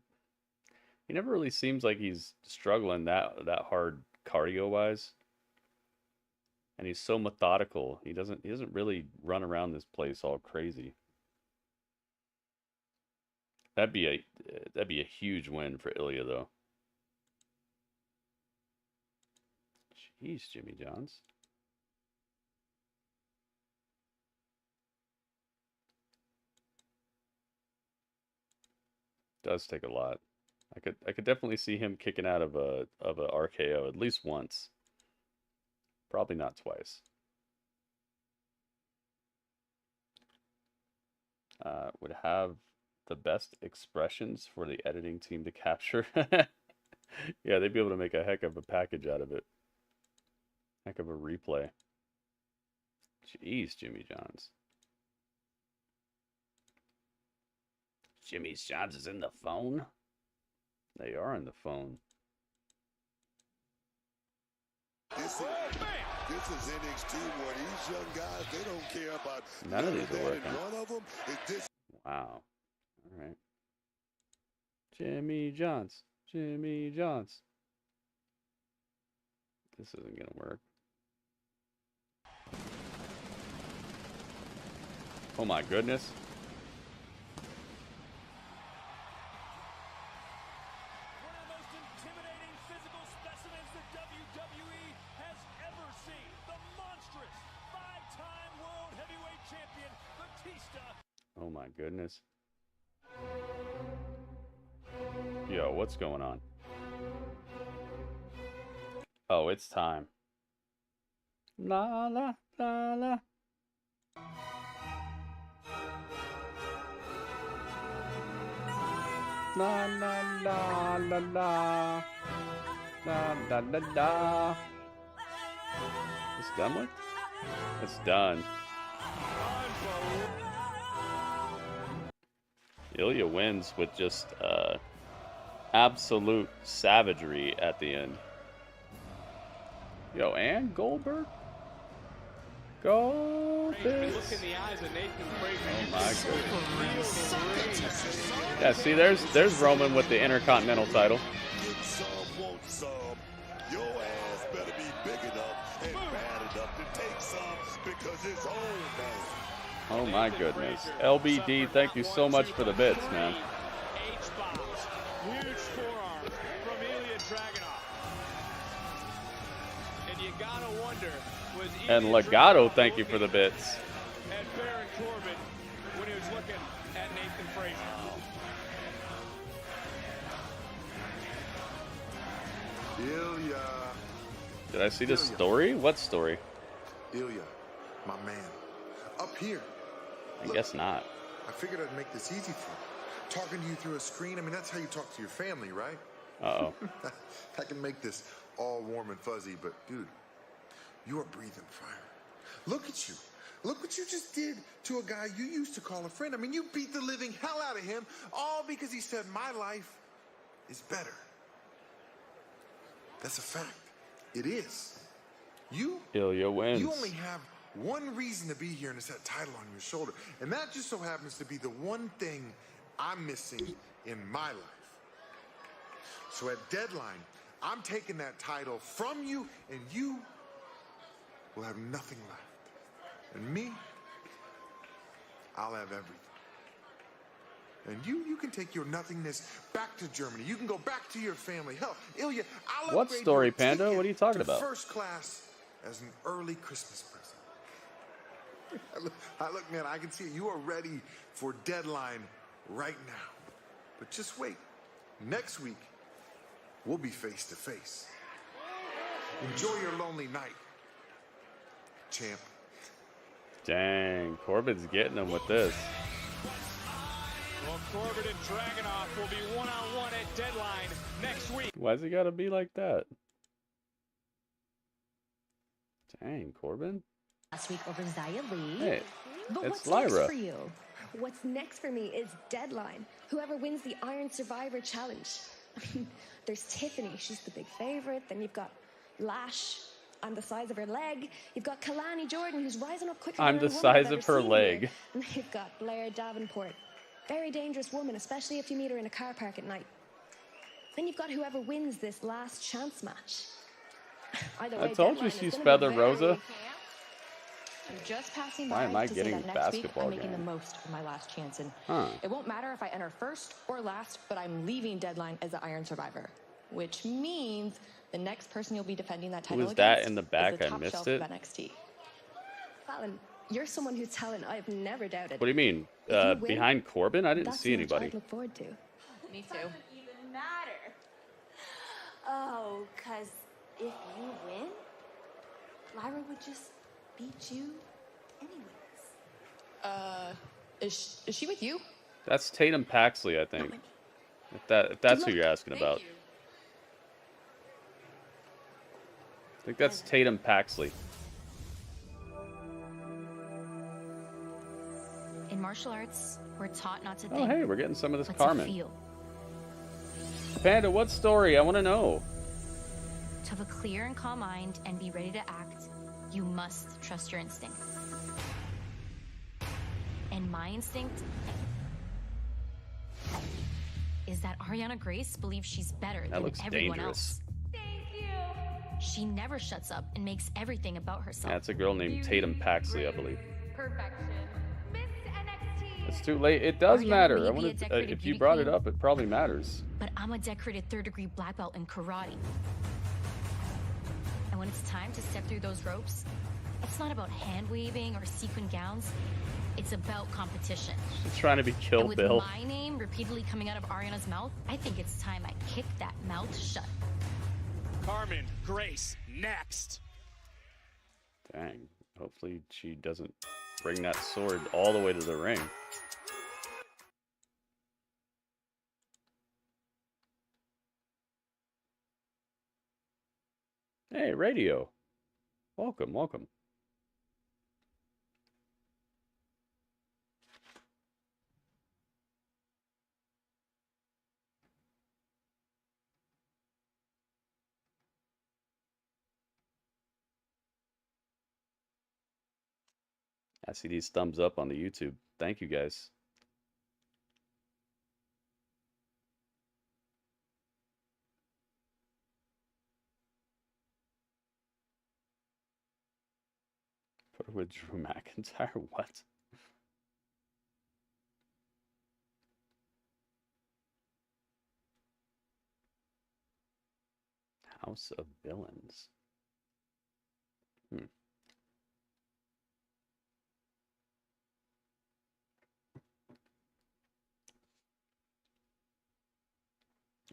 really seems like he's struggling that hard cardio wise. And he's so methodical. He doesn't really run around this place all crazy. That'd be a huge win for Ilya though. Jeez, Jimmy John's. Does take a lot. I could definitely see him kicking out of a RKO at least once. Probably not twice. Would have the best expressions for the editing team to capture. Yeah, they'd be able to make a heck of a package out of it. Heck of a replay. Jeez, Jimmy John's. Jimmy John's is in the phone? They are in the phone. This is NXT where these young guys, they don't care about none of these are working. One of them is this. Wow. All right. Jimmy John's. Jimmy John's. This isn't going to work. Oh my goodness. Oh my goodness. Yo, what's going on? Oh, it's time. La la la la. La la la la la. La la la la. It's done with? It's done. Ilya wins with just absolute savagery at the end. Yo, and Goldberg? Go Fizz. Oh my goodness. Yeah, see, there's Roman with the Intercontinental title. Get some, want some. Your ass better be big enough and bad enough to take some because it's on, man. Oh my goodness. LBD, thank you so much for the bits, man. Huge forearm from Ilya Dragunov. And you gotta wonder, was And Legato, thank you for the bits. at Baron Corbin when he was looking at Nathan Frazier? Ilya. Did I see the story? What story? Ilya, my man. Up here. I guess not. I figured I'd make this easy for you. Talking to you through a screen, I mean, that's how you talk to your family, right? Uh-oh. I can make this all warm and fuzzy, but dude, you are breathing fire. Look at you. Look what you just did to a guy you used to call a friend. I mean, you beat the living hell out of him, all because he said, my life is better. That's a fact. It is. Ilya wins. You only have one reason to be here, and it's that title on your shoulder. And that just so happens to be the one thing I'm missing in my life. So at Deadline, I'm taking that title from you, and you will have nothing left. And me, I'll have everything. And you can take your nothingness back to Germany. You can go back to your family. Hell, Ilya, I'll What upgrade story, your Panda? ticket What are you talking to about? first class as an early Christmas present. Look, man, I can see it. You are ready for Deadline right now. But just wait. Next week, we'll be face to face. Enjoy your lonely night, champ. Dang, Corbin's getting him with this. Well, Corbin and Dragunov will be one-on-one at Deadline next week. Why's it gotta be like that? Dang, Corbin. Last week over Xia Li. Hey, But it's what's Lyra. next for you? What's next for me is Deadline. Whoever wins the Iron Survivor Challenge. I mean, there's Tiffany, she's the big favorite. Then you've got Lash, I'm the size of her leg. You've got Kelani Jordan, who's rising up quicker I'm than the any woman size I've of ever her seen leg. here. And then you've got Blair Davenport. Very dangerous woman, especially if you meet her in a car park at night. Then you've got whoever wins this last chance match. Either I way, told you Deadline is she's gonna be Feather very Rosa. I'm just passing Why by am I to say getting that next week basketball I'm making game? the most of my last chance, and Huh. it won't matter if I enter first or last, but I'm leaving Deadline as the Iron Survivor, which means the next person you'll be defending that title Who is that against in the is back? the I top missed shelf it. of NXT. Fallon, you're someone whose talent I've never doubted. What do you mean? If you win, Behind Corbin? I didn't that's see the match anybody. I'd look forward to. Me too. Doesn't even matter. Oh, because if you win, Lyra would just beat you anyways. Is she with you? That's Tatum Paxley, I think. If that's who you're asking about. I think that's Tatum Paxley. In martial arts, we're taught not to Oh, think. hey, we're getting some of this but Carmen. To feel. Panda, what story? I want to know. To have a clear and calm mind and be ready to act, you must trust your instinct. And my instinct is that Ariana Grace believes she's better That than looks everyone dangerous. else. She never shuts up and makes everything about herself. Yeah, it's a girl named Tatum Paxley, I believe. Perfection. Miss NXT. It's too late. It does Ariana matter. may I be a wanted, decorated if you beauty brought it queen. up, it probably matters. But I'm a decorated third-degree black belt in karate. And when it's time to step through those ropes, it's not about hand-waving or sequin gowns. It's about competition. She's trying to be Kill And with Bill. my name repeatedly coming out of Ariana's mouth, I think it's time I kick that mouth shut. Carmen, Grace, next. Dang. Hopefully she doesn't bring that sword all the way to the ring. Hey, radio. Welcome, welcome. I see these thumbs up on the YouTube. Thank you, guys. Put her with Drew McIntyre? What? House of Villains.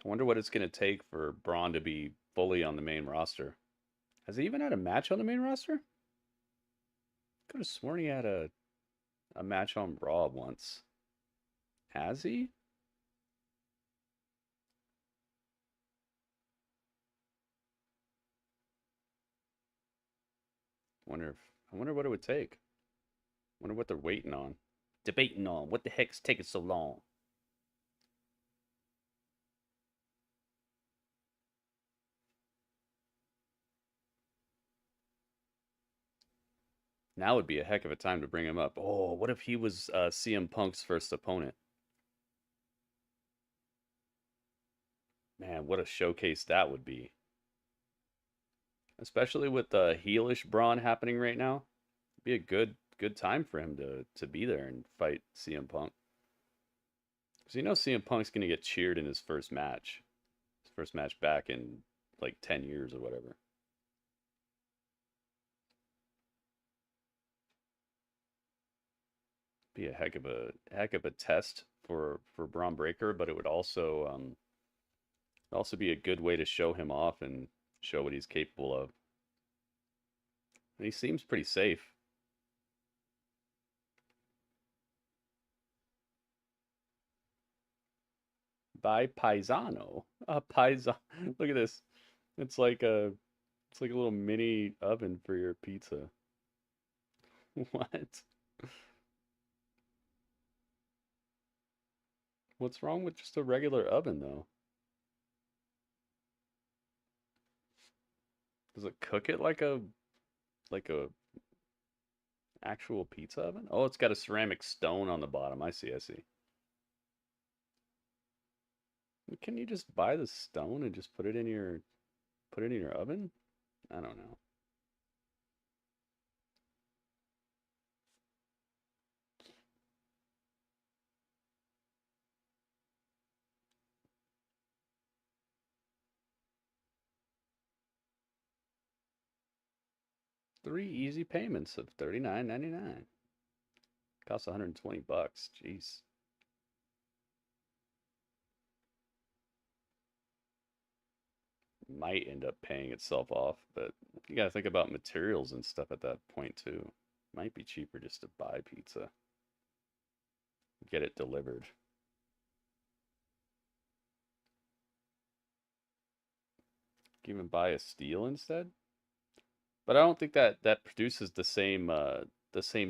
I wonder what it's going to take for Braun to be fully on the main roster. Has he even had a match on the main roster? Could have sworn he had a match on Raw once. Has he? I wonder what it would take. I wonder what they're waiting on. Debating on. What the heck's taking so long? Now would be a heck of a time to bring him up. Oh, what if he was CM Punk's first opponent? Man, what a showcase that would be. Especially with the heelish Braun happening right now. It'd be a good time for him to be there and fight CM Punk. Because you know CM Punk's going to get cheered in his first match. His first match back in like 10 years or whatever. Be a heck of a test for Bron Breakker, but it would also be a good way to show him off and show what he's capable of. And he seems pretty safe. By Paisano. Look at this. It's like a little mini oven for your pizza. What? What's wrong with just a regular oven, though? Does it cook it like a actual pizza oven? Oh, it's got a ceramic stone on the bottom. I see. Can you just buy the stone and just put it in your oven? I don't know. Three easy payments of $39.99. Costs $120. Jeez. Might end up paying itself off, but you gotta think about materials and stuff at that point too. Might be cheaper just to buy pizza. Get it delivered. Even buy a steel instead? But I don't think that produces the same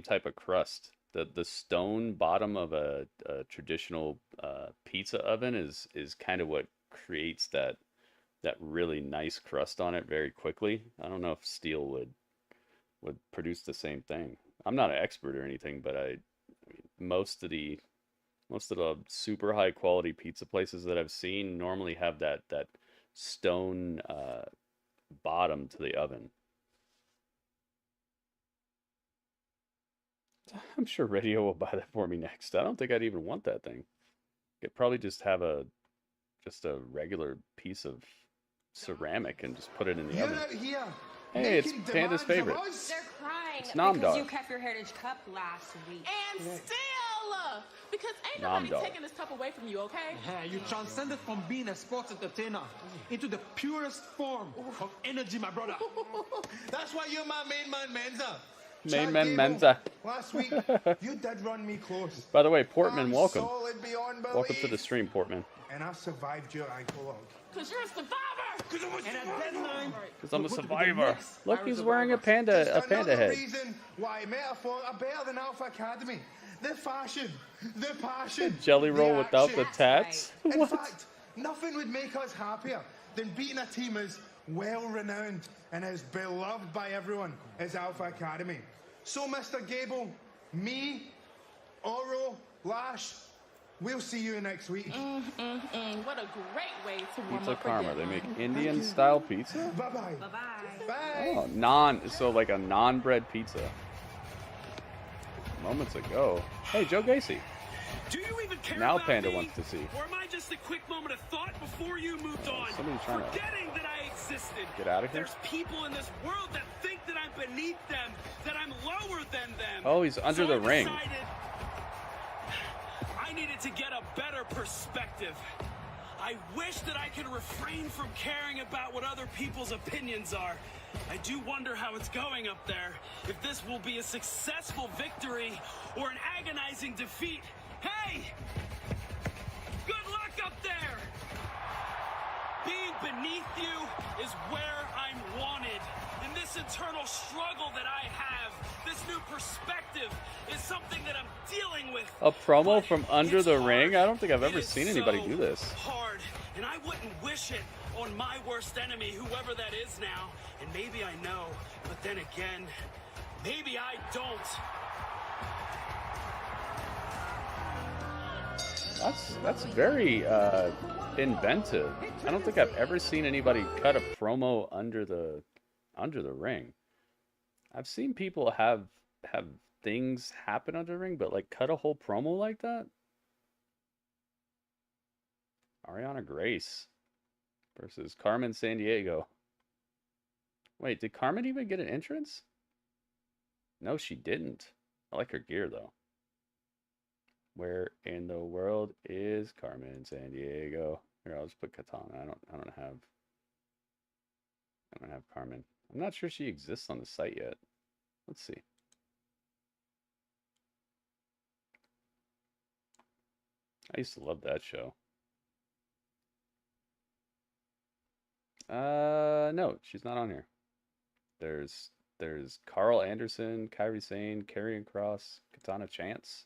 type of crust. The stone bottom of a traditional pizza oven is kind of what creates that really nice crust on it very quickly. I don't know if steel would produce the same thing. I'm not an expert or anything, but most of the super high quality pizza places that I've seen normally have that stone bottom to the oven. I'm sure Radio will buy that for me next. I don't think I'd even want that thing. I'd probably just have a regular piece of ceramic and just put it in the oven. Hey, it's Panda's favorite. They're crying It's Nom because Dog. you kept your Heritage Cup last week. And still, because ain't nobody taking this cup away from you, okay? Yeah, you transcended from being a sports entertainer into the purest form of energy, my brother. That's why you're my main man, Menza. Main man Menza. Last week, you did run me close. By the way, Portman, welcome. Solid beyond belief. Welcome to the stream, Portman. And I survived your ankle lock. Because you're a survivor! And at deadline, Because I'm a survivor. Look, he's wearing a panda head. Reason why Metaphor are better than Alpha Academy. The fashion, the passion, Jelly roll the without the action. tats? In What? fact, nothing would make us happier than beating a team as well-renowned and as beloved by everyone as Alpha Academy. So, Mr. Gable, Me, Oro, Lash, we'll see you next week. What a great way to warm Pizza up for Karma. They Deadline. make Indian style pizza? Bye-bye. Bye-bye. Bye. Oh, so like a non-bread pizza. Moments ago. Hey, Joe Gacy. Do you even care Now about Panda me? wants to see. Or am I just a quick moment of thought before you moved on? Somebody's trying to Forgetting that I existed. get out of here. There's people in this world that think that I'm beneath them, that I'm lower than them. Oh, he's under the ring. I needed to get a better perspective. I wish that I could refrain from caring about what other people's opinions are. I do wonder how it's going up there. If this will be a successful victory or an agonizing defeat. Hey! Good luck up there! Being beneath you is where I'm wanted. And this internal struggle that I have, this new perspective, is something that I'm dealing with. A promo from under the ring? I don't think I've ever seen anybody do this. Hard, and I wouldn't wish it on my worst enemy, whoever that is now. And maybe I know, but then again, maybe I don't. That's very inventive. I don't think I've ever seen anybody cut a promo under the ring. I've seen people have things happen under the ring, but like cut a whole promo like that. Ariana Grace versus Carmen Sandiego. Wait, did Carmen even get an entrance? No, she didn't. I like her gear though. Where in the world is Carmen Sandiego? Here, I'll just put Katana. I don't have Carmen. I'm not sure she exists on the site yet. Let's see. I used to love that show. No, she's not on here. There's Carl Anderson, Kairi Sane, Karrion Kross, Katana Chance.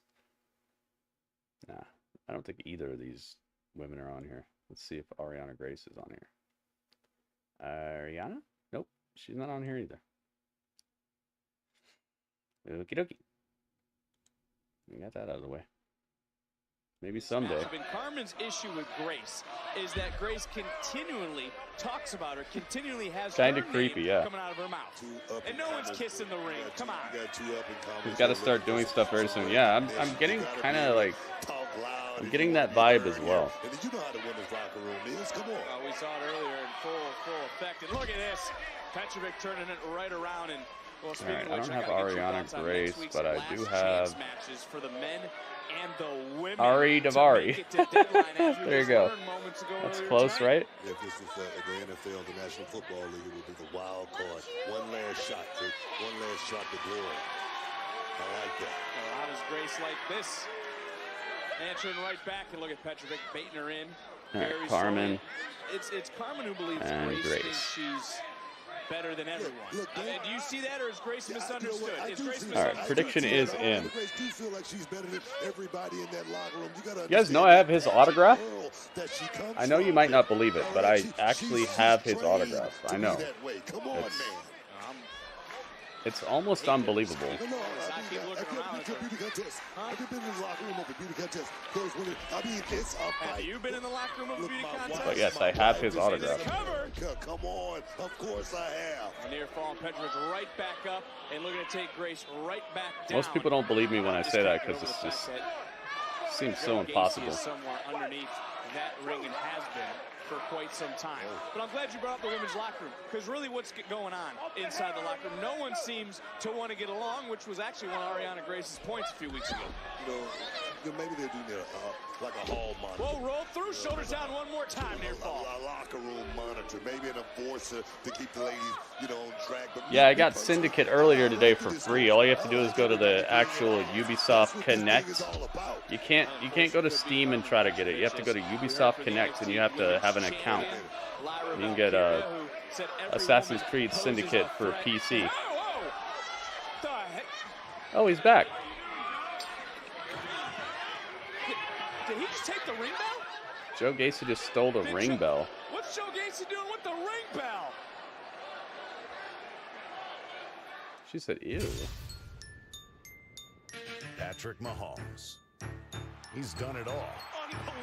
Nah, I don't think either of these women are on here. Let's see if Ariana Grace is on here. Ariana? Nope, she's not on here either. Okie dokie. We got that out of the way. Maybe someday. Carmen's issue with Grace is that Grace continually talks about her, continually has kind her of creepy, name yeah. coming out of her mouth. And no one's kissing the ring. Come on. He's got to start doing stuff very soon. Yeah, I'm getting kind of like, I'm getting that vibe as well. And you know how the women's locker room is. Come on. We saw it earlier in full effect. And look at this. Petrovic turning it right around. And well, all right, I don't have Ariana Grace, but I do have matches for the men and the women. Ari Davari. There you go. That's close, right? If this was in the NFL, the National Football League, it would be the wild card. One last shot, Vic. One last shot to glory. I like that. Well, how does Grace like this? Answering right back, and look at Petrovic baiting her in. All right, Carmen. It's Carmen who believes and Grace thinks she's better than everyone. Look, do you see that, or is Grace misunderstood? All right, prediction is in. Grace do feel like she's better than everybody in that locker room. You guys know I have his autograph? I know you might not believe it, but I actually have his autograph. I know. It's almost unbelievable. Have you been in the locker room of a beauty contest? But yes, I have his autograph. Come on, of course I have. A near fall, Petrovic right back up, and looking to take Grace right back down. Most people don't believe me when I say that because it's just seems so impossible. Somewhere underneath that ring and has been for quite some time. But I'm glad you brought up the women's locker room, because really what's going on inside the locker room, no one seems to want to get along, which was actually one of Ariana Grace's points a few weeks ago. You know, maybe they do need like a hall monitor. Whoa, roll through, shoulders down one more time, near fall. A locker room monitor, maybe an enforcer to keep the ladies, on track. But yeah, I got Syndicate earlier today for free. All you have to do is go to the actual Ubisoft Connect. You can't go to Steam and try to get it. You have to go to Ubisoft Connect, and you have to have an account. You can get Assassin's Creed Syndicate for PC. Oh, he's back. Did he just take the ring bell? Joe Gacy just stole the ring bell. What's Joe Gacy doing with the ring bell? She said, ew. Patrick Mahomes. He's done it all. Unbelievable.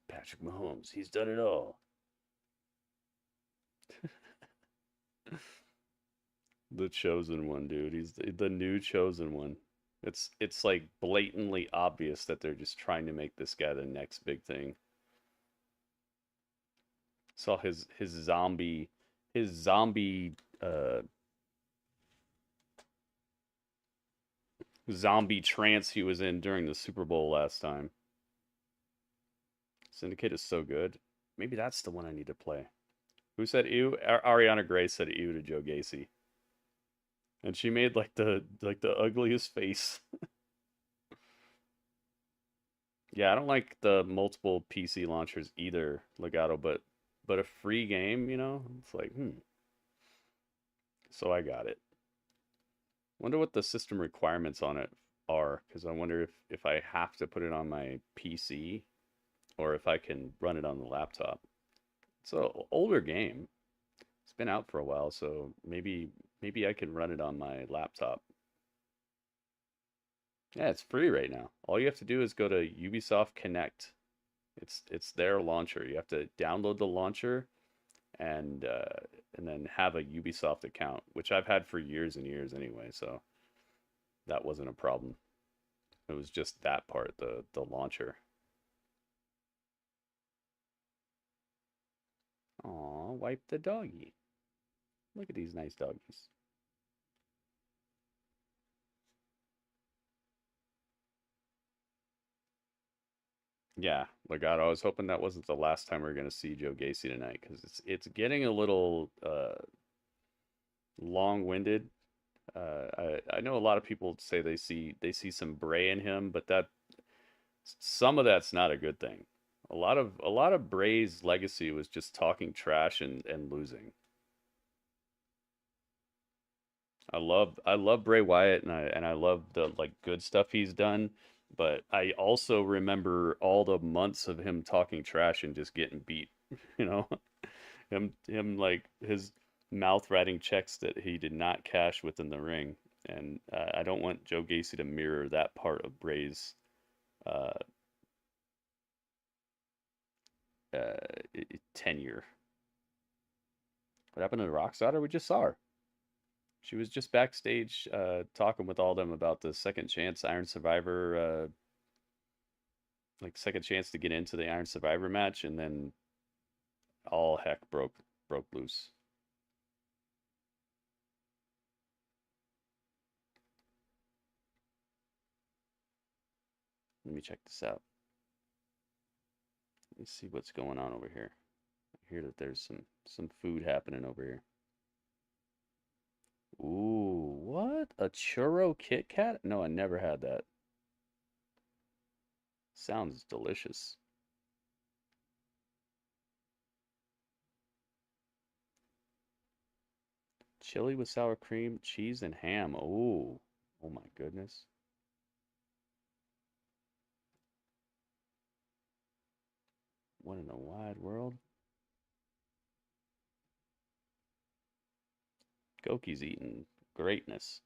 Patrick Mahomes, he's done it all. The chosen one, dude. He's the new chosen one. It's like blatantly obvious that they're just trying to make this guy the next big thing. Saw his zombie zombie trance he was in during the Super Bowl last time. Syndicate is so good. Maybe that's the one I need to play. Who said ew? Ariana Gray said ew to Joe Gacy. And she made like the ugliest face. Yeah, I don't like the multiple PC launchers either, Legato, but a free game, you know? It's like, So I got it. Wonder what the system requirements on it are, because I wonder if I have to put it on my PC or if I can run it on the laptop. It's an older game. It's been out for a while, so maybe I can run it on my laptop. Yeah, it's free right now. All you have to do is go to Ubisoft Connect. It's their launcher. You have to download the launcher and then have a Ubisoft account, which I've had for years and years anyway, so that wasn't a problem. It was just that part, the launcher. Aw, wipe the doggy. Look at these nice doggies. Yeah, Legato, I was hoping that wasn't the last time we were going to see Joe Gacy tonight, because it's getting a little long-winded. I know a lot of people say they see some Bray in him, but some of that's not a good thing. A lot of Bray's legacy was just talking trash and losing. I love Bray Wyatt, and I love the good stuff he's done, but I also remember all the months of him talking trash and just getting beat. You know, him like his mouth writing checks that he did not cash within the ring, and I don't want Joe Gacy to mirror that part of Bray's tenure. What happened to the Rock's daughter? We just saw her. She was just backstage talking with all them about the second chance Iron Survivor, second chance to get into the Iron Survivor match, and then all heck broke loose. Let me check this out. Let's see what's going on over here. I hear that there's some food happening over here. Ooh, what? A churro Kit Kat? No, I never had that. Sounds delicious. Chili with sour cream, cheese, and ham. Ooh, oh my goodness. What in the wide world? Goki's eating greatness.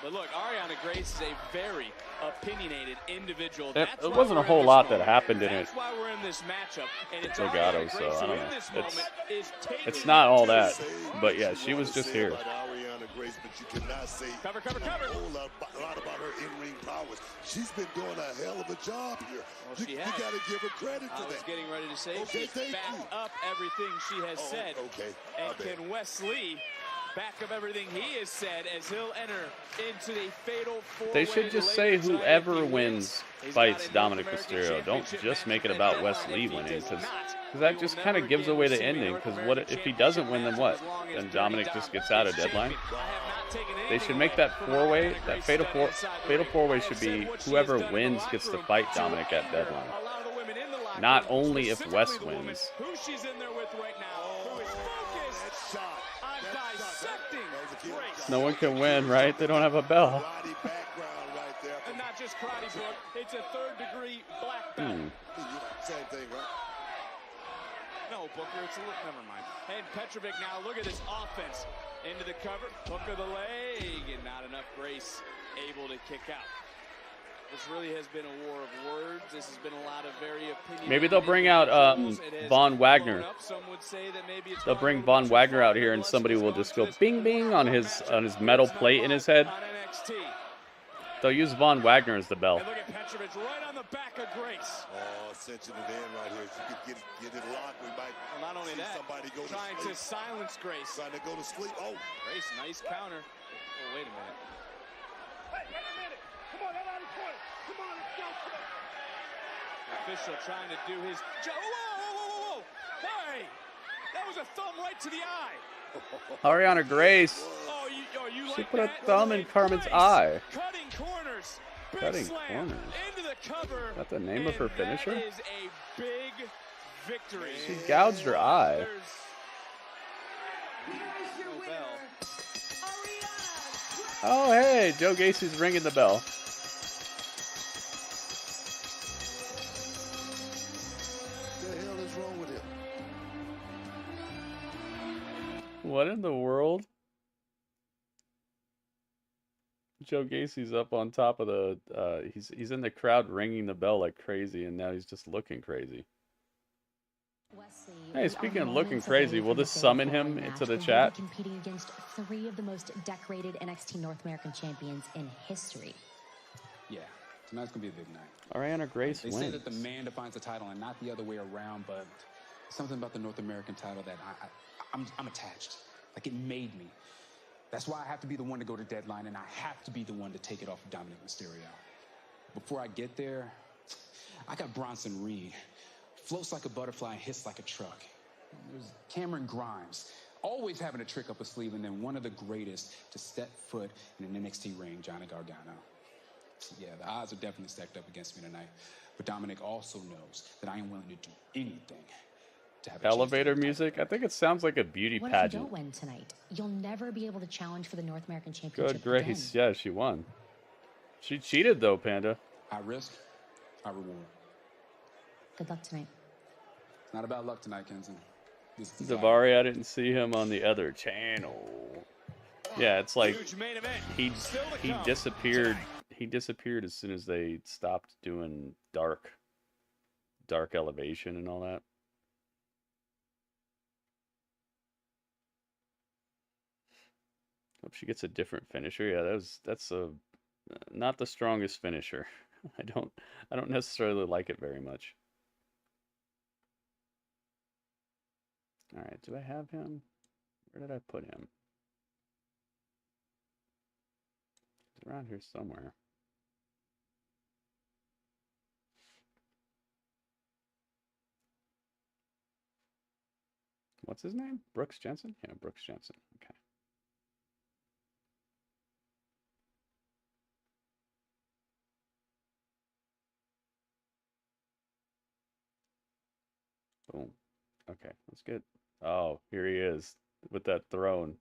But look, Ariana Grace is a very opinionated individual. It wasn't a whole lot that happened in it. That's why we're in this matchup. And it's Legato, so I don't know. It's not all that, but yeah, she was just here. Grace, but you cannot say cover. a whole lot about her in-ring prowess. She's been doing a hell of a job here. Well, you got to give her credit for that. I was getting ready to say okay, she's backed up everything she has said. Okay. And can Wes Lee back up everything he has said as he'll enter into the fatal four-way? They should just say whoever wins fights Dominic Mysterio. Don't just make it about Wes Lee winning, because that just kind of gives away the ending. Because what if he doesn't win? Then what? Then Dominic just gets out of Deadline. They should make that four-way, that fatal four-way should be whoever wins gets to fight Dominic at Deadline. Not only if Wes wins. Who she's in there with right now, who is focused on dissecting Grace. No one can win, right? They don't have a bell. And not just karate, Brooke. It's a third-degree black belt. Same thing, right? No, Booker, it's a little, never mind. And Petrovic now, look at this offense. Into the cover, hook of the leg, and not enough grace able to kick out. This really has been a war of words. This has been a lot of very opinionated. Maybe they'll bring out Von Wagner. Some would say that maybe it's They'll bring Von Wagner out here, and somebody will just go bing bing on his metal plate in his head. They'll use Von Wagner as the bell. And look at Petrovic right on the back of Grace. Oh, cinching it in right here. If you could get it locked, we might not only see that, somebody go trying to to silence Grace. Trying to go to sleep. Oh, Grace, nice counter. Oh, wait a minute. Hey, wait a minute. Come on, everybody point. Come on, let's go. The official trying to do his job. Whoa, whoa, whoa, whoa, whoa. Hey, that was a thumb right to the eye. Ariana Grace. You She like put a that? thumb in Carmen's eye. Cutting corners. Big Cutting slam corners. into the cover. Is that the name of her finisher? That is a big victory. She gouged her eye. Oh, hey, Joe Gacy's ringing the bell. what the hell is wrong with him? What in the world? Joe Gacy's up on top of the, he's in the crowd ringing the bell like crazy, and now he's just looking crazy. Hey, speaking of looking crazy, will this summon him into the chat? Competing against 3 of the most decorated NXT North American champions in history. Yeah, tonight's gonna be a big night. Ariana Grace They wins. say that the man defines the title and not the other way around, but something about the North American title that I'm attached. Like, it made me. That's why I have to be the one to go to Deadline, and I have to be the one to take it off of Dominic Mysterio. Before I get there, I got Bronson Reed. Floats like a butterfly and hits like a truck. There's Cameron Grimes, always having a trick up his sleeve, and then one of the greatest to step foot in an NXT ring, Johnny Gargano. Yeah, the odds are definitely stacked up against me tonight, but Dominic also knows that I am willing to do anything to have a Elevator music? I think it sounds like a beauty What if you pageant. don't win tonight? You'll never be able to challenge for the North American Championship Good Grace. again. Yeah, she won. She cheated though, Panda. I risk, I reward. Good luck tonight. It's not about luck tonight, Kenzie. This is Davari, I didn't see him on the other channel. Yeah, it's like he disappeared. He disappeared as soon as they stopped doing dark elevation and all that. Hope she gets a different finisher. Yeah, that's a not the strongest finisher. I don't necessarily like it very much. All right, do I have him? Where did I put him? He's around here somewhere. What's his name? Brooks Jensen? Yeah, Brooks Jensen. Okay. Boom. Okay, let's get... Oh, here he is with that throne.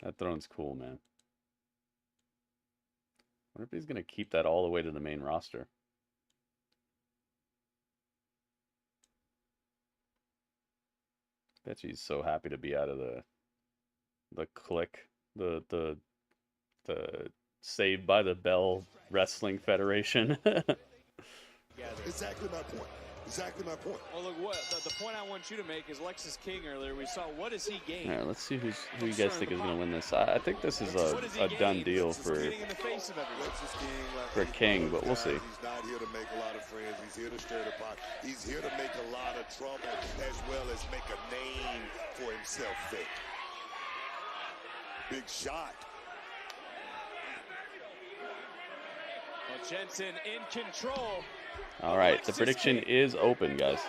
That throne's cool, man. I wonder if he's going to keep that all the way to the main roster. Bet she's so happy to be out of the clique, the Saved by the Bell Wrestling Federation. Exactly my point. Exactly my point. Well, look, what the point I want you to make is Lexus King earlier. We saw what does he gain? All right, let's see who you guys think is going to win this. I think this is a done deal for King, but we'll see. He's not here to make a lot of friends. He's here to stir the pot. He's here to make a lot of trouble as well as make a name for himself. Big shot. Well, Jensen in control. All right, the prediction is open, guys.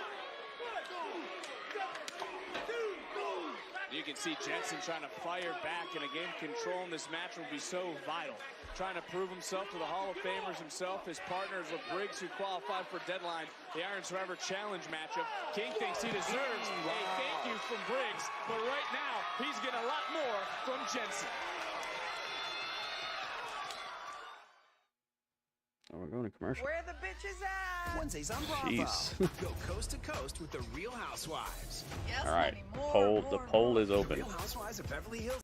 You can see Jensen trying to fire back, and again, controlling this match will be so vital. Trying to prove himself to the Hall of Famers himself, his partners with Briggs, who qualified for Deadline, the Iron Survivor Challenge matchup. King thinks he deserves a thank you from Briggs, but right now, he's getting a lot more from Jensen. We're ruin a commercial. Where the bitches at? Wednesdays on Bravo. Jeez. Go coast to coast with the Real Housewives. All right, the poll is open. Real Housewives of Beverly Hills.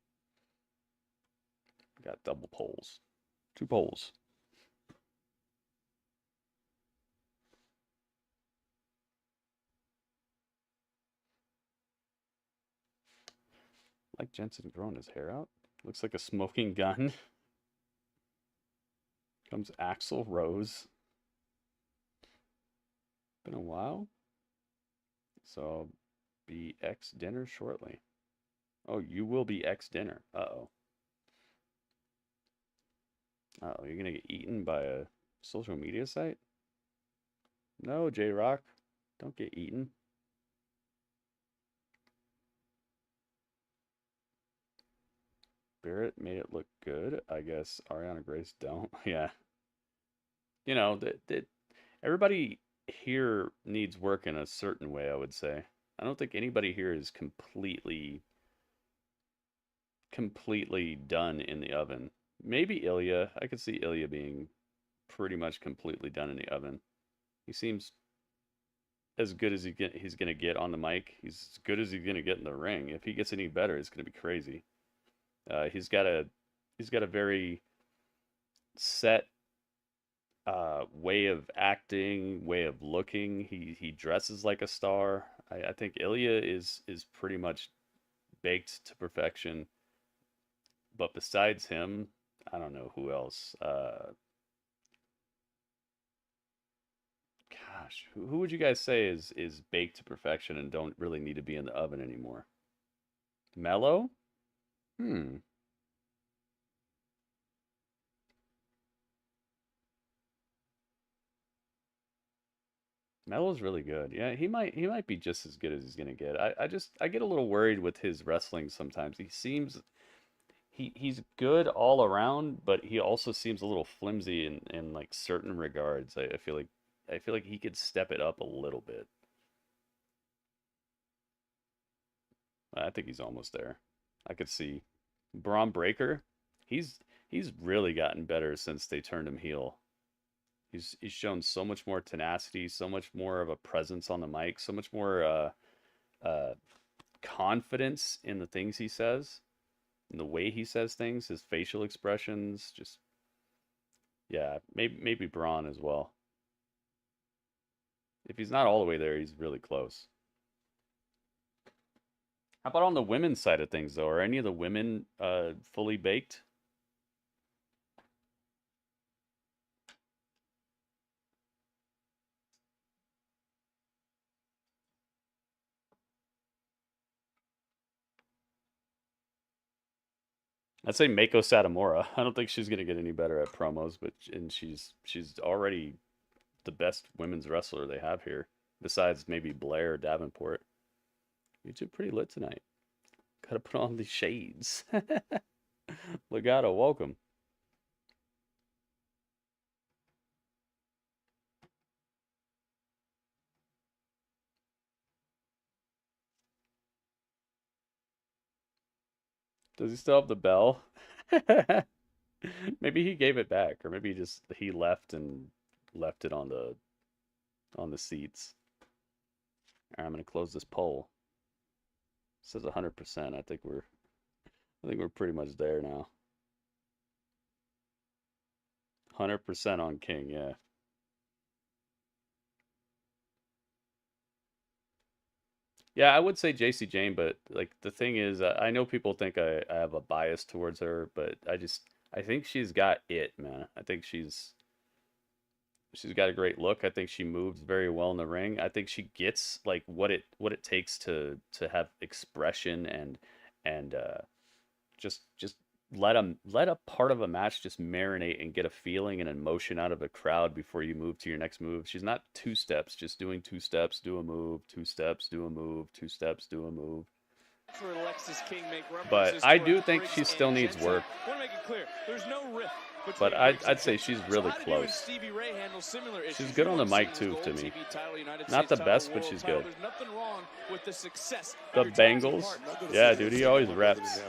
We got double polls, 2 polls. Like Jensen growing his hair out. Looks like a smoking gun. Comes Axl Rose. Been a while. So I'll be X dinner shortly. Oh, you will be X dinner. Uh-oh. Uh-oh, you're gonna get eaten by a social media site? No, J-Rock. Don't get eaten. Barrett made it look good. I guess Ariana Grace don't. Yeah. You know, everybody here needs work in a certain way, I would say. I don't think anybody here is completely done in the oven. Maybe Ilya. I could see Ilya being pretty much completely done in the oven. He seems as good as he's going to get on the mic. He's as good as he's going to get in the ring. If he gets any better, it's going to be crazy. He's got a very set way of acting, way of looking. He dresses like a star. I think Ilya is pretty much baked to perfection. But besides him, I don't know who else. Gosh, who would you guys say is baked to perfection and don't really need to be in the oven anymore? Mello? Mello's really good. Yeah, he might be just as good as he's gonna get. I get a little worried with his wrestling sometimes. He seems he's good all around, but he also seems a little flimsy in like certain regards. I feel like he could step it up a little bit. I think he's almost there. I could see Bron Breakker. He's really gotten better since they turned him heel. He's shown so much more tenacity, so much more of a presence on the mic, so much more confidence in the things he says, in the way he says things, his facial expressions. Just, yeah, maybe Braun as well. If he's not all the way there, he's really close. How about on the women's side of things, though? Are any of the women fully baked? I'd say Mako Satomura. I don't think she's gonna get any better at promos, but she's already the best women's wrestler they have here, besides maybe Blair Davenport. You two pretty lit tonight. Gotta put on the shades. Legato, welcome. Does he still have the bell? Maybe he gave it back, or maybe he left and left it on the seats. All right, I'm gonna close this poll. It says 100%. I think we're pretty much there now. 100% on King, yeah. Yeah, I would say JC Jane, but like the thing is, I know people think I have a bias towards her, but I think she's got it, man. I think she's got a great look. I think she moves very well in the ring. I think she gets like what it takes to have expression and just let a part of a match just marinate and get a feeling and emotion out of a crowd before you move to your next move. She's not 2 steps, just doing 2 steps, do a move, 2 steps, do a move, 2 steps, do a move. But I do think she still needs work. But I'd say she's really close. She's good on the mic too, to me. Not the best, but she's good. The Bengals? Yeah, dude, he always reps.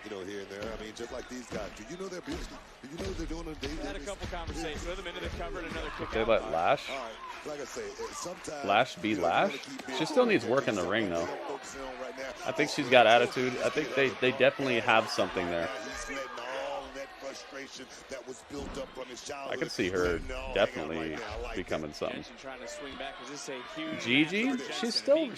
you know, here and there. I mean, just like these guys. Do you know their business? Do you know what they're doing on a daily basis? Had a couple conversations with them into the cover and another kick. They let Lash. Like I say, sometimes Lash be Lash. She still needs work in the ring, though. I think she's got attitude. I think they definitely have something there. I could see her definitely becoming something. Gigi, she's still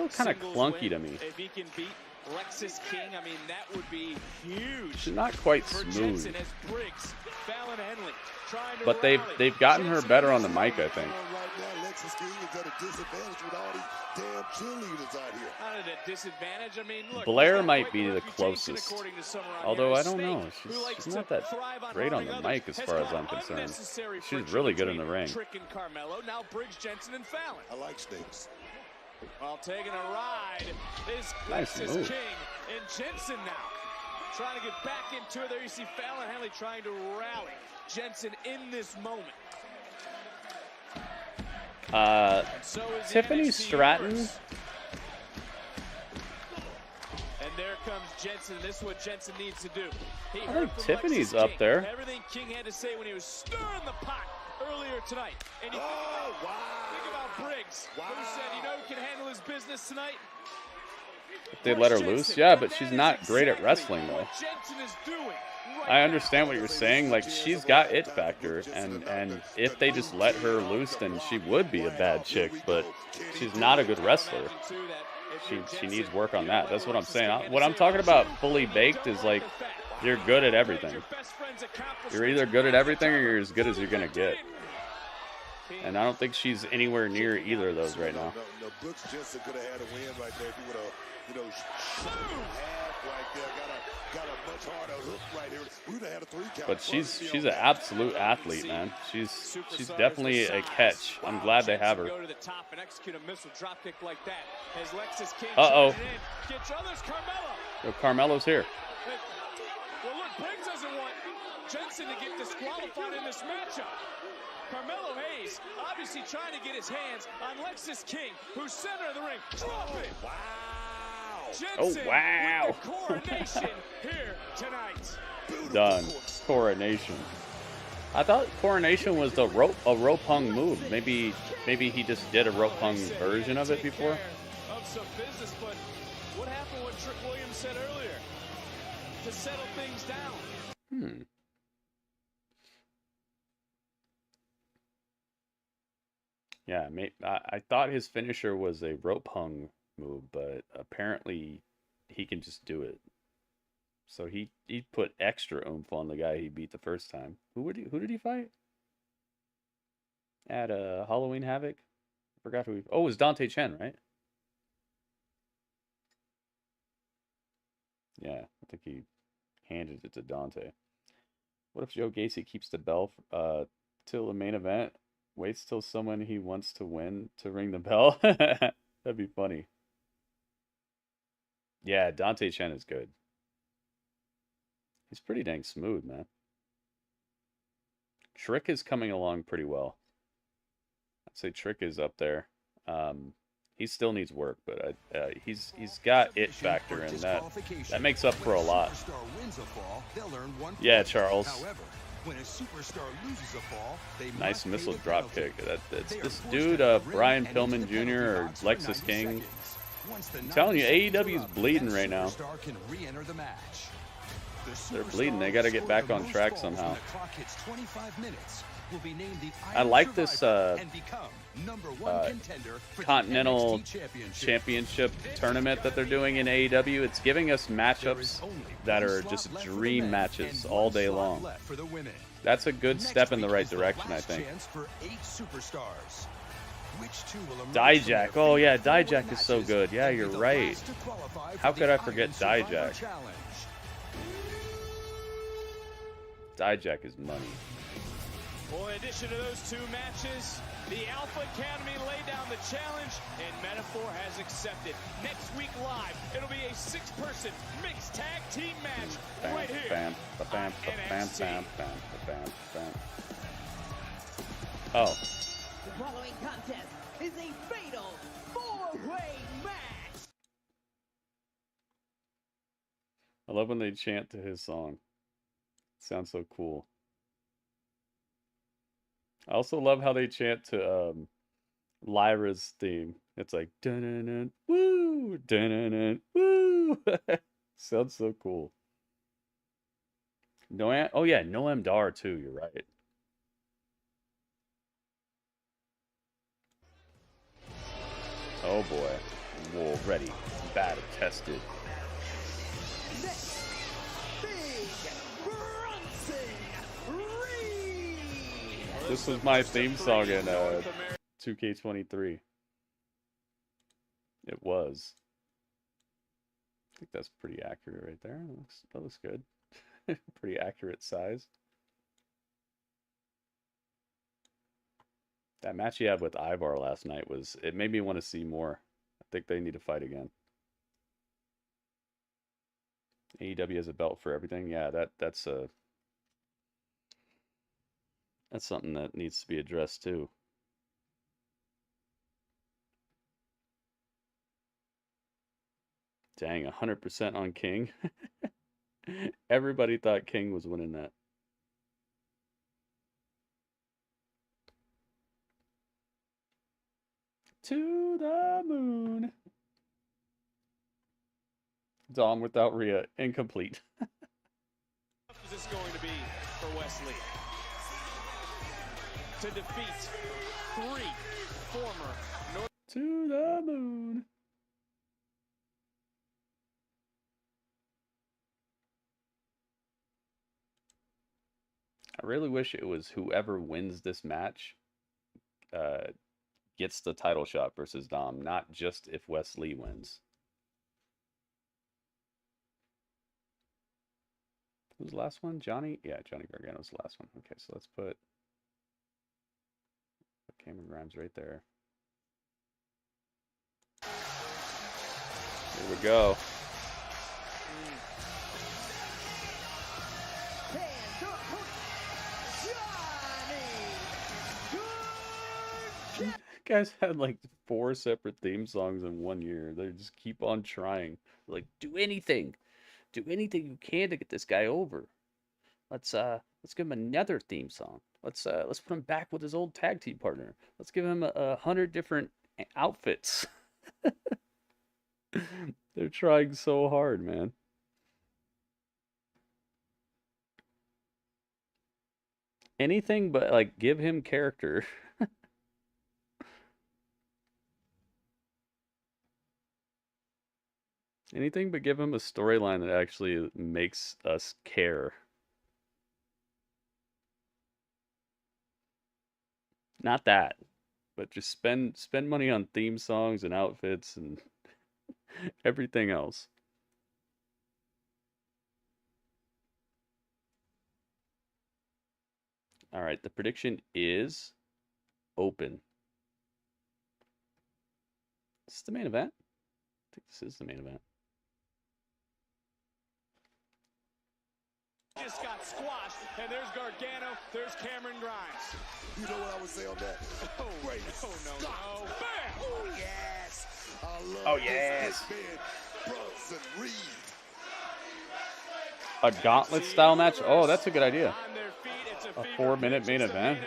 kind of clunky to me. If he can beat Lexis King, I mean, that would be huge. She's not quite smooth. Jensen as Briggs, Fallon Henley, trying to But they've gotten her better on the mic, I think. Lexis King is at a disadvantage with all these damn cheerleaders out here. Not at a disadvantage. I mean, look, Blair might be the closest. Although I don't know. She's not that great on the mic as far as I'm concerned. She's really good in the ring. Trick and Carmelo, now Briggs, Jensen, and Fallon. I like snakes. While taking a ride is Nice Lexis move. King and Jensen now. Trying to get back into it. There you see Fallon Henley trying to rally Jensen in this moment. Tiffany Stratton. And there comes Jensen. This is what Jensen needs to do. He I heard think from Tiffany's Lexis up King. there. Everything King had to say when he was stirring the pot earlier tonight. And you think about Briggs, who said, you know who can handle his business tonight? If they let her loose, yeah, but she's not great at wrestling though. Jensen is doing. I understand what you're saying. Like, she's got it factor, and if they just let her loose, then she would be a bad chick. But she's not a good wrestler. She needs work on that. That's what I'm saying. What I'm talking about fully baked is like, you're good at everything. You're either good at everything or you're as good as you're gonna get. And I don't think she's anywhere near either of those right now. No, Brooks Jensen could have had a win right there if he would have, you know, shot half right there. Got a much harder hook right here. We would have had a 3 count. But she's an absolute athlete, man. She's definitely a catch. I'm glad they have her. Go to the top and execute a missile drop kick like that. As Lexis King gets others, Carmelo. So Carmelo's here. Well, look, Briggs doesn't want Jensen to get disqualified in this matchup. Carmelo Hayes obviously trying to get his hands on Lexis King, who's center of the ring. Drop it! Wow! Jensen wow! With the coronation here tonight. Done. Coronation. I thought coronation was a rope hung move. Maybe he just did a rope hung version of it before. Of some business, but what happened? What Trick Williams said earlier to settle things down. Yeah, I thought his finisher was a rope hung move, but apparently he can just do it. So he put extra oomph on the guy he beat the first time. Who did he fight? At Halloween Havoc? I forgot who he... Oh, it was Dante Chen, right? Yeah, I think he handed it to Dante. What if Joe Gacy keeps the bell till the main event? Waits till someone he wants to win to ring the bell? That'd be funny. Yeah, Dante Chen is good. He He's pretty dang smooth, man. Trick is coming along pretty well. I'd say Trick is up there. He still needs work, but he's got it factor, and that makes up for a lot. Yeah, Charles. When a superstar loses a fall, they nice missile drop kick. That's this dude, Brian Pillman Jr. or Lexis King. I'm telling you, AEW is bleeding right now. They're bleeding. They got to get back on track somehow. I like this Continental Championship tournament that they're doing in AEW. It's giving us matchups that are just dream matches all day long. That's a good step in the right direction, I think. Dijak. Oh, yeah, Dijak is so good. Yeah, you're right. How could I forget Dijak? Dijak is money. Well, in addition to those two matches, the Alpha Academy laid down the challenge, and Metaphor has accepted. Next week live, it'll be a 6-person mixed tag team match right here. Oh. The following contest is a fatal 4-way match. I love when they chant to his song. It sounds so cool. I also love how they chant to Lyra's theme. It's like dun dun dun woo dun dun dun woo. Sounds so cool. Noam, oh yeah, Noam Dar too. You're right. Oh boy, war ready, battle tested. This was my theme song in 2K23. It was. I think that's pretty accurate right there. That looks good. Pretty accurate size. That match he had with Ivar last night it made me want to see more. I think they need to fight again. AEW has a belt for everything. Yeah, that's something that needs to be addressed too. Dang, 100% on King. Everybody thought King was winning that. To the moon. Dom without Rhea, incomplete. What is this going to be for Wes Lee? To defeat 3 former North... To the moon. I really wish it was whoever wins this match gets the title shot versus Dom, not just if Wes Lee wins. Who's the last one? Johnny? Yeah, Johnny Gargano's the last one. Okay, so let's put Cameron Grimes right there. Here we go. Guys had like 4 separate theme songs in 1 year. They just keep on trying. Like, do anything you can to get this guy over. Let's give him another theme song. Let's put him back with his old tag team partner. Let's give him 100 different outfits. They're trying so hard, man. Anything but like give him character. Anything but give him a storyline that actually makes us care. Not that, but just spend money on theme songs and outfits and everything else. All right, the prediction is open. This is the main event. I think this is the main event. Just got squashed, and there's Gargano, there's Cameron Grimes. You know what I would say on that? Oh, great. No. Bam! Oh, yes. I love oh, yes. This man, Bronson Reed. A gauntlet style match? Oh, that's a good idea. A 4-minute main event.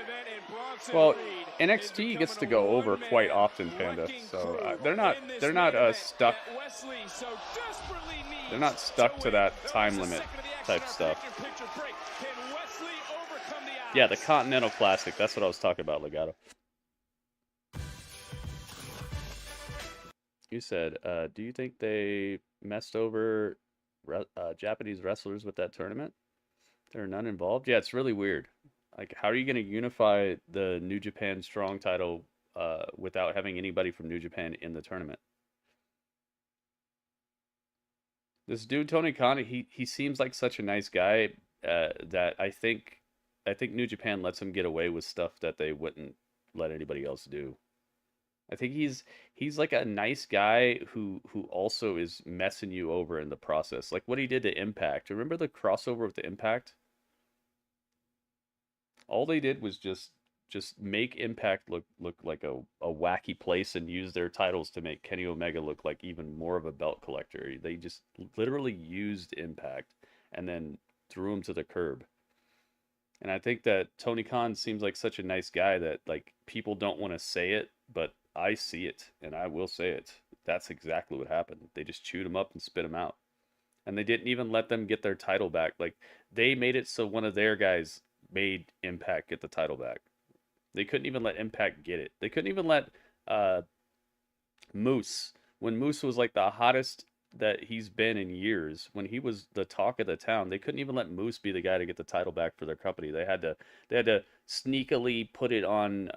Well, NXT gets to go over quite often, Panda. So they're not stuck. They're not stuck to that time limit type stuff. Yeah, the Continental Classic. That's what I was talking about, Legato. You said, do you think they messed over Japanese wrestlers with that tournament? There are none involved? Yeah, it's really weird. Like, how are you going to unify the New Japan Strong title without having anybody from New Japan in the tournament? This dude, Tony Khan, he seems like such a nice guy that I think New Japan lets him get away with stuff that they wouldn't let anybody else do. I think he's like a nice guy who also is messing you over in the process. Like what he did to Impact. Remember the crossover with the Impact? All they did was just just make Impact look like a wacky place and use their titles to make Kenny Omega look like even more of a belt collector. They just literally used Impact and then threw him to the curb. And I think that Tony Khan seems like such a nice guy that like people don't want to say it, but I see it and I will say it. That's exactly what happened. They just chewed him up and spit him out. And they didn't even let them get their title back. Like, they made it so one of their guys made Impact get the title back. They couldn't even let Impact get it. They couldn't even let Moose, when Moose was like the hottest that he's been in years, when he was the talk of the town, they couldn't even let Moose be the guy to get the title back for their company. They had to sneakily put it on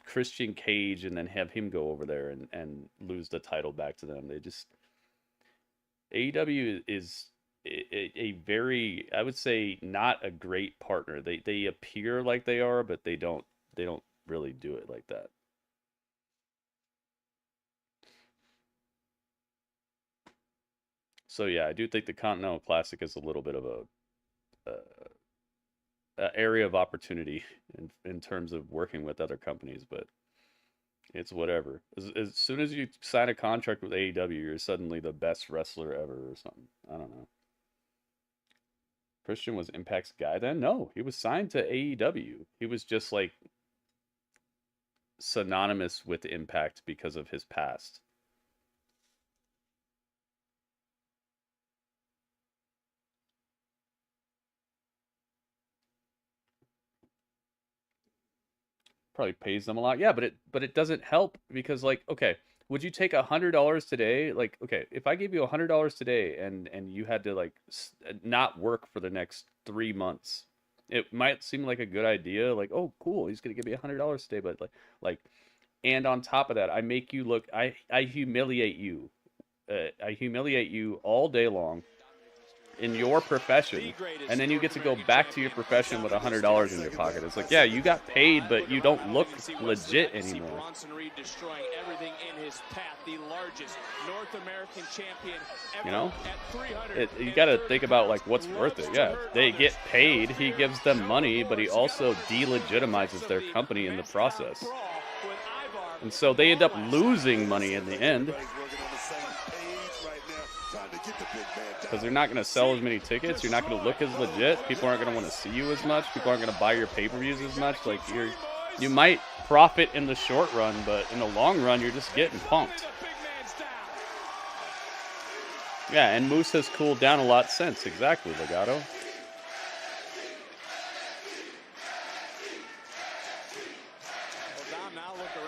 Christian Cage and then have him go over there and lose the title back to them. They just... AEW is a very, I would say, not a great partner. They appear like they are, but they don't really do it like that. So yeah, I do think the Continental Classic is a little bit of a area of opportunity in terms of working with other companies, but it's whatever. As soon as you sign a contract with AEW, you're suddenly the best wrestler ever or something. I don't know. Christian was Impact's guy then? No, he was signed to AEW. He was just like synonymous with Impact because of his past. Probably pays them a lot. Yeah, but it doesn't help because, like, okay, would you take $100 today? Like, okay, if I gave you $100 today and you had to like not work for the next 3 months, it might seem like a good idea. Like, oh, cool, he's gonna give me $100 today, but like, and on top of that, I make you look, I humiliate you, all day long in your profession, and then you get to go back to your profession with $100 in your pocket. It's like, yeah, you got paid, but you don't look legit anymore. Bronson Reed destroying everything in his path, the largest North American champion ever, You know, at 300. you got to think about like what's worth it. Yeah, they get paid, he gives them money, but he also delegitimizes their company in the process. And so they end up losing money in the end, because they're not going to sell as many tickets. You're not going to look as legit. People aren't going to want to see you as much. People aren't going to buy your pay-per-views as much. Like, you might profit in the short run, but in the long run, you're just getting punked. Yeah, and Moose has cooled down a lot since. Exactly, Legato.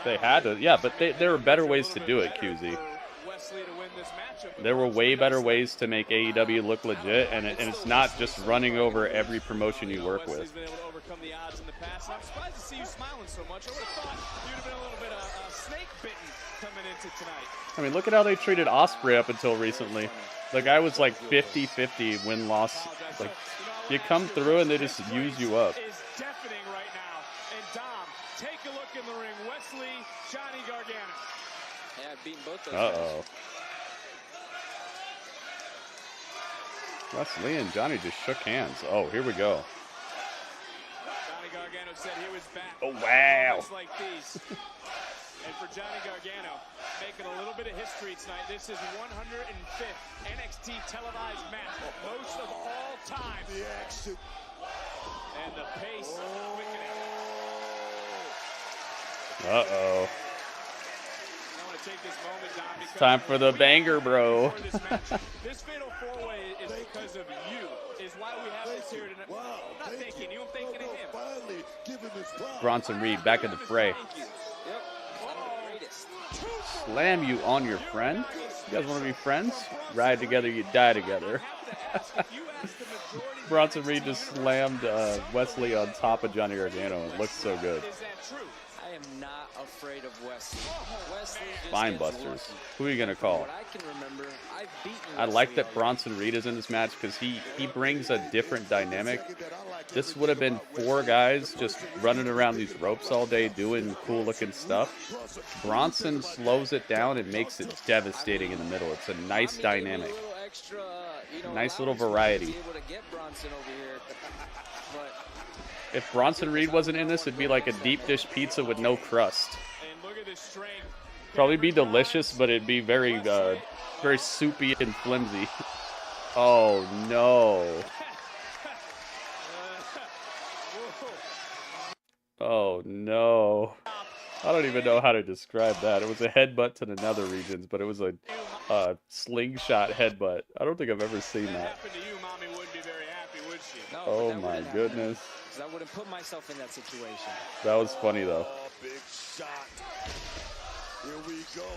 They had to, yeah, but there were better ways to do it, QZ. There were way better ways to make AEW look legit, and it's not just running over every promotion you work with. I'm surprised to see you smiling so much. I would have thought you'd have been a little bit snake bitten coming into tonight. I mean, look at how they treated Ospreay up until recently. The guy was like 50-50 win-loss. Like, you come through and they just use you up. Is deafening right now. And Dom, take a look in the ring. Wes Lee, Johnny Gargano. Yeah, I've beaten both those Uh-oh. Wes Lee and Johnny just shook hands. Oh, here we go. Johnny Gargano said he was back. Oh, wow. Like these. And for Johnny Gargano, making a little bit of history tonight. This is 105th NXT televised match, most of all time. The action. And the pace quickening. Uh-oh. I want to take this moment, Dom, because It's time for the banger, bro. this fatal four-way is because of you. Is why we have this here tonight. Wow. I'm not thanking you. I'm thanking him. Finally giving this pride. Bronson Reed back in the fray. Slam you on your friend? You guys want to be friends? Ride together, you die together. Bronson Reed just slammed Wes Lee on top of Johnny Gargano. It looks so good. I am not afraid of Wes Lee. Wes Lee just Fine gets Busters. worky. Who are you going to call? What I can remember, I've beaten I Wes like Lee that Bronson Reed is in this match because he brings a different dynamic. This would have been 4 guys just running around these ropes all day doing cool looking stuff. Bronson slows it down and makes it devastating in the middle. It's a nice dynamic. Extra, Nice little variety. Be able to get Bronson over here. But If Bronson Reed wasn't in this, it'd be like a deep dish pizza with no crust. Probably be delicious, but it'd be very, very soupy and flimsy. Oh no! Oh no! I don't even know how to describe that. It was a headbutt to the nether regions, but it was a slingshot headbutt. I don't think I've ever seen that. Oh my goodness. I wouldn't put myself in that situation. That was funny though. Big shot. Here we go.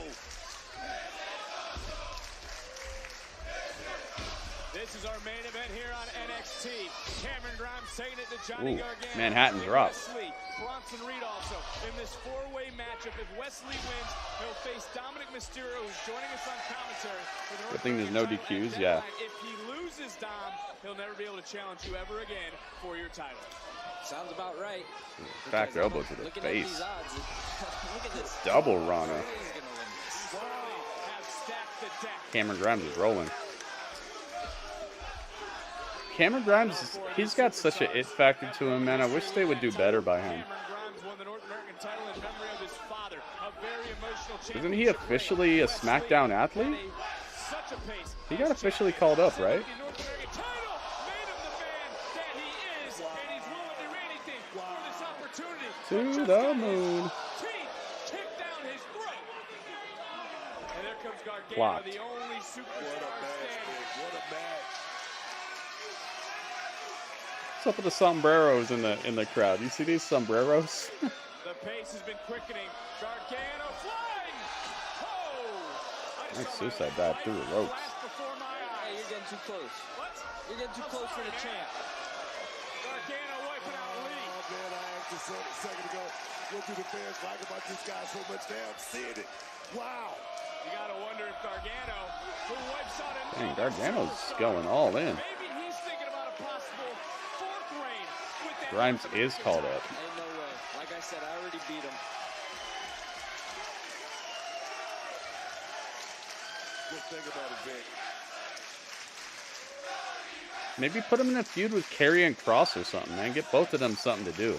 This is our main event here on NXT. Cameron Grimes taking it to Johnny Gargano. Manhattan drop. Wes Lee, Bronson Reed also in this four-way matchup. If Wes Lee wins, he'll face Dominic Mysterio, who's joining us on commentary. Good thing there's no DQs, yeah. If he loses, Dom, he'll never be able to challenge you ever again for your title. Sounds about right. Back elbow to the face. Look at this. Double Rana. Cameron Grimes is rolling. Cameron Grimes, he's got such an it factor to him, man. I wish they would do better by him. Isn't he officially a SmackDown athlete? He got officially called up, right? To the moon. Blocked. What's up with the sombreros in the crowd? You see these sombreros? The pace has been quickening. Gargano flying. Oh! Nice suicide dive through the ropes. Hey, you're getting too close. What? You're getting too close for the champ. Gargano wiping out Lee. Oh man, I asked this a second ago. What do the fans like about this guy so much? Damn, seeing it. Wow. You gotta wonder if Gargano, who wipes out a Dang, Gargano's going all in. maybe he's thinking about a possible fourth reign with that. Grimes is called up. Ain't no way. Like I said, I already beat him. Just think about it, Vic. Maybe put him in a feud with Karrion and Cross or something, man. Get both of them something to do.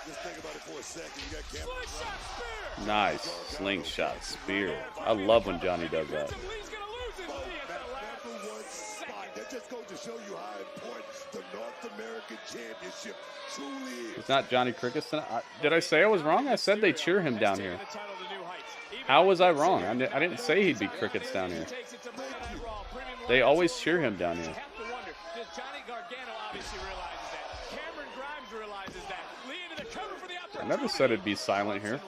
Just think about it for a second. You got Cameron. Nice slingshot spear. I love when Johnny does that. That just goes to show you how important the North American Championship truly is. It's not Johnny Crickets tonight. Did I say I was wrong? I said they cheer him down here. How was I wrong? I didn't say he'd be Crickets down here. They always cheer him down here. Johnny Gargano obviously realizes that. Cameron Grimes realizes that. Lee into the cover for the I never said it'd be silent here.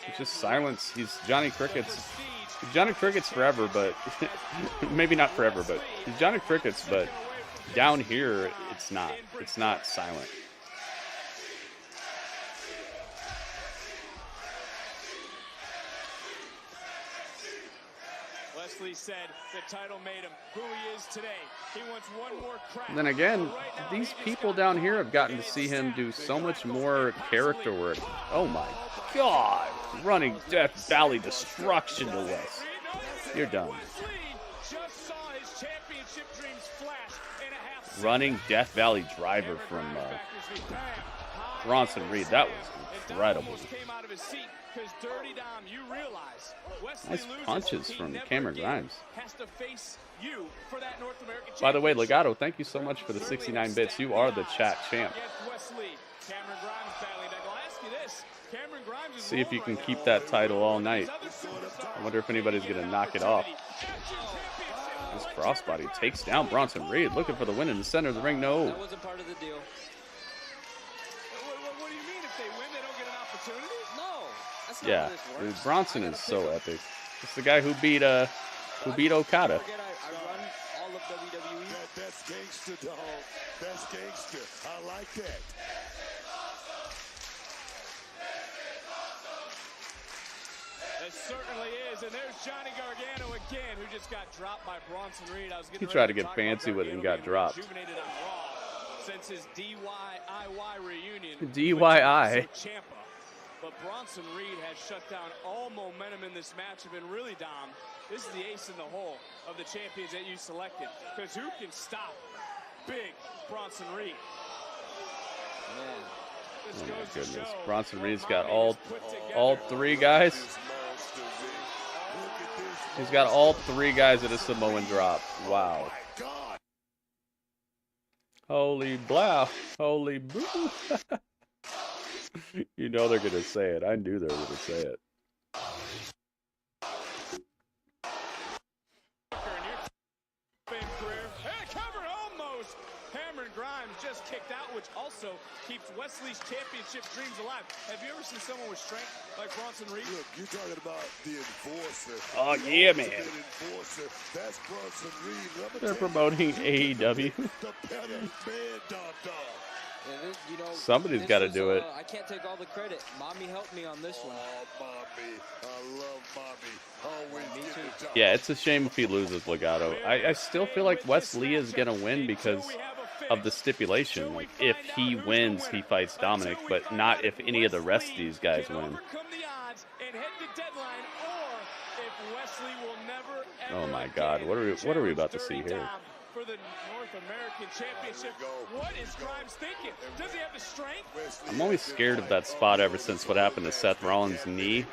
It's just silence. He's Johnny Crickets. He's Johnny Crickets forever, but maybe not forever, but he's Johnny Crickets, but down here it's not. It's not silent. Wes Lee said the title made him who he is today. He wants one more crack. And then again, these people down here have gotten to see him do so much more character work. Oh my God! Running Death Valley destruction to Wes. You're done. Running Death Valley driver from Bronson Reed. That was incredible. Nice punches from Cameron Grimes. By the way, Legato, thank you so much for the 69 bits. You are the chat champ. See if you can keep that title all night. I wonder if anybody's going to knock it off. This crossbody takes down Bronson Reed, looking for the win in the center of the ring. No. That wasn't part of the deal. What do you mean if they win, they don't get an opportunity? No. That's not Yeah, how this works. dude, Bronson is so epic. It's the guy who beat Okada. I run all of WWE. That's gangster, dog. That's gangster. I like that. It certainly is, and there's Johnny Gargano again, who just got dropped by Bronson Reed. He tried to get fancy with it and got dropped. Since his DIY reunion. DIY. But Bronson Reed has shut down all momentum in this match. And really, Dom, this is the ace in the hole of the champions that you selected. Because who can stop big Bronson Reed. Oh my goodness. Bronson Reed's got all three guys. He's got all three guys at a Samoan drop. Wow. Holy blah. Holy boo. You know they're going to say it. I knew they were going to say it. Just kicked out, which also keeps Wes Lee's championship dreams alive. Have you ever seen someone with strength like Bronson Reed? Look, you're talking about the enforcer. Oh, yeah, man. Enforcer. That's Bronson Reed. They're promoting AEW. The better man, dog. And this, you know, somebody's got to do it. I can't take all the credit. Mommy helped me on this one. Oh, Mommy. I love Mommy. Always me too. Yeah, it's a shame if he loses Legato. I still feel like Wes Lee is going to win because of the stipulation. Like, if he wins, he fights Dominic, but not if any of the rest of these guys win. Oh my God, what are we about to see here? For the North American Championship, what is Grimes thinking? Does he have the strength? I'm always scared of that spot ever since what happened to Seth Rollins' knee.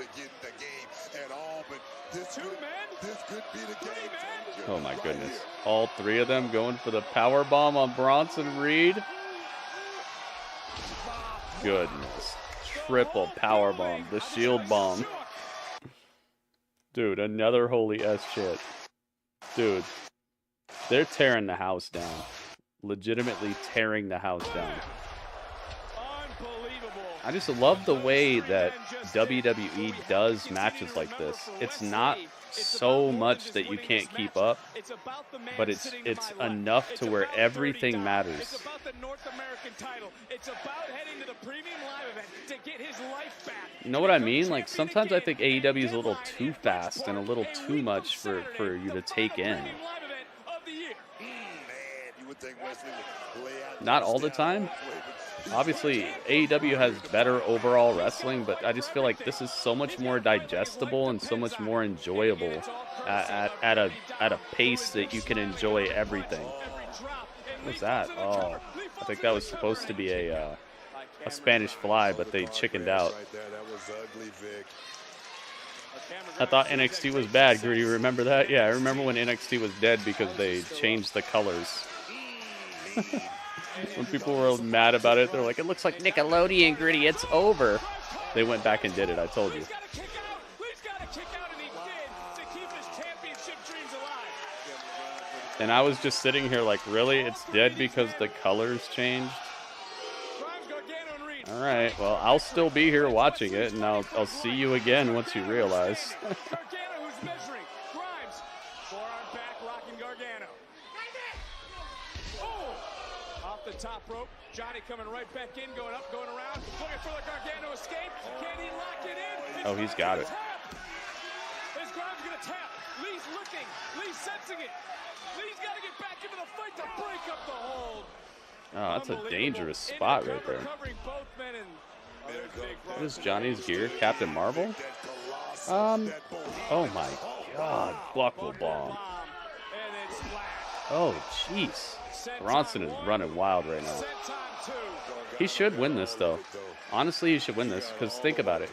Oh my goodness. All three of them going for the power bomb on Bronson Reed. Goodness. Triple power bomb. The shield bomb. Dude, another holy S shit. Dude. They're tearing the house down. Legitimately tearing the house down. I just love the way that WWE does matches like this. It's not so much that you can't keep up, but it's enough to where everything matters. You know what I mean? Like, sometimes I think AEW is a little too fast and a little too much for you to take in. Not all the time. Obviously, AEW has better overall wrestling, but I just feel like this is so much more digestible and so much more enjoyable at a pace that you can enjoy everything. What's that? Oh, I think that was supposed to be a Spanish fly, but they chickened out. I thought NXT was bad. Gritty, remember that? Yeah, I remember when NXT was dead because they changed the colors. When people were mad about it, they're like, it looks like Nickelodeon, Gritty, it's over. They went back and did it, I told you. And I was just sitting here like, really? It's dead because the colors changed? Alright, well, I'll still be here watching it, and I'll see you again once you realize. The top rope, Johnny coming right back in, going up, going around, looking for the Gargano escape. Can he lock it in? Oh, he's got it. Is Grimes gonna tap? Lee's looking. Lee's sensing it. Lee's got to get back into the fight to break up the hold. Oh, that's a dangerous spot right there. What is Johnny's gear? Captain Marvel? Oh my God, buckle bomb. Oh, jeez. Bronson is running wild right now. He should win this, though. Honestly, he should win this, because think about it.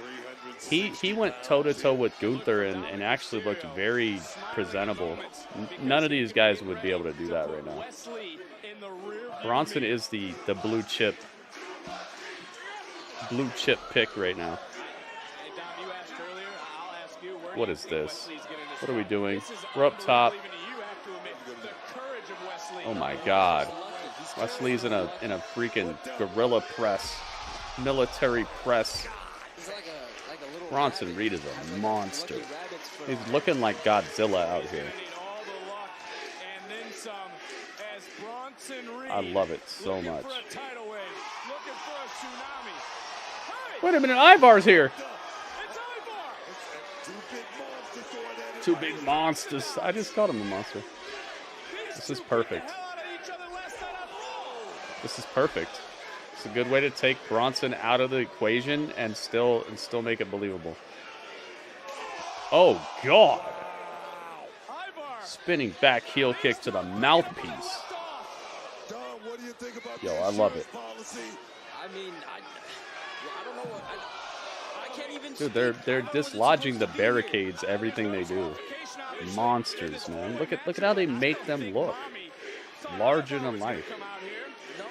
He went toe-to-toe with Gunther and actually looked very presentable. None of these guys would be able to do that right now. Bronson is the blue chip pick right now. What is this? What are we doing? We're up top. Oh my God. Wes Lee's in a freaking gorilla press. Military press. Bronson Reed is a monster. He's looking like Godzilla out here. I love it so much. Wait a minute, Ivar's here. Two big monsters. I just called him a monster. This is perfect. This is perfect. It's a good way to take Bronson out of the equation and still make it believable. Oh God! Spinning back heel kick to the mouthpiece. think about Yo, I love it. policy? I mean, I don't know what I can't even. Dude, they're dislodging the barricades, everything they do. Monsters, man. Look at how they make them look. Larger than life. No,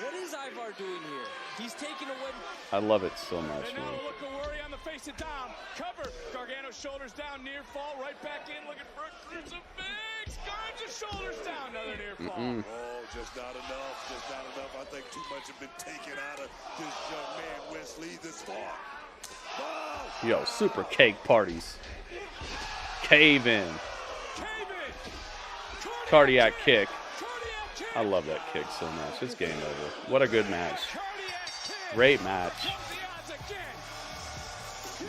what is Ivar doing here? He's taking away. I love it so much, man. Look a worry on the face of Dom. Cover. Gargano's shoulders down, near fall, right back in, looking for a crucifix. Garza's shoulders down, another near fall. Oh, just not enough. Just not enough. I think too much has been taken out of this young man, Wes Lee, this far. Oh! Yo, super cake parties. Cave in. Cardiac kick. I love that kick so much. It's game over. What a good match. Great match.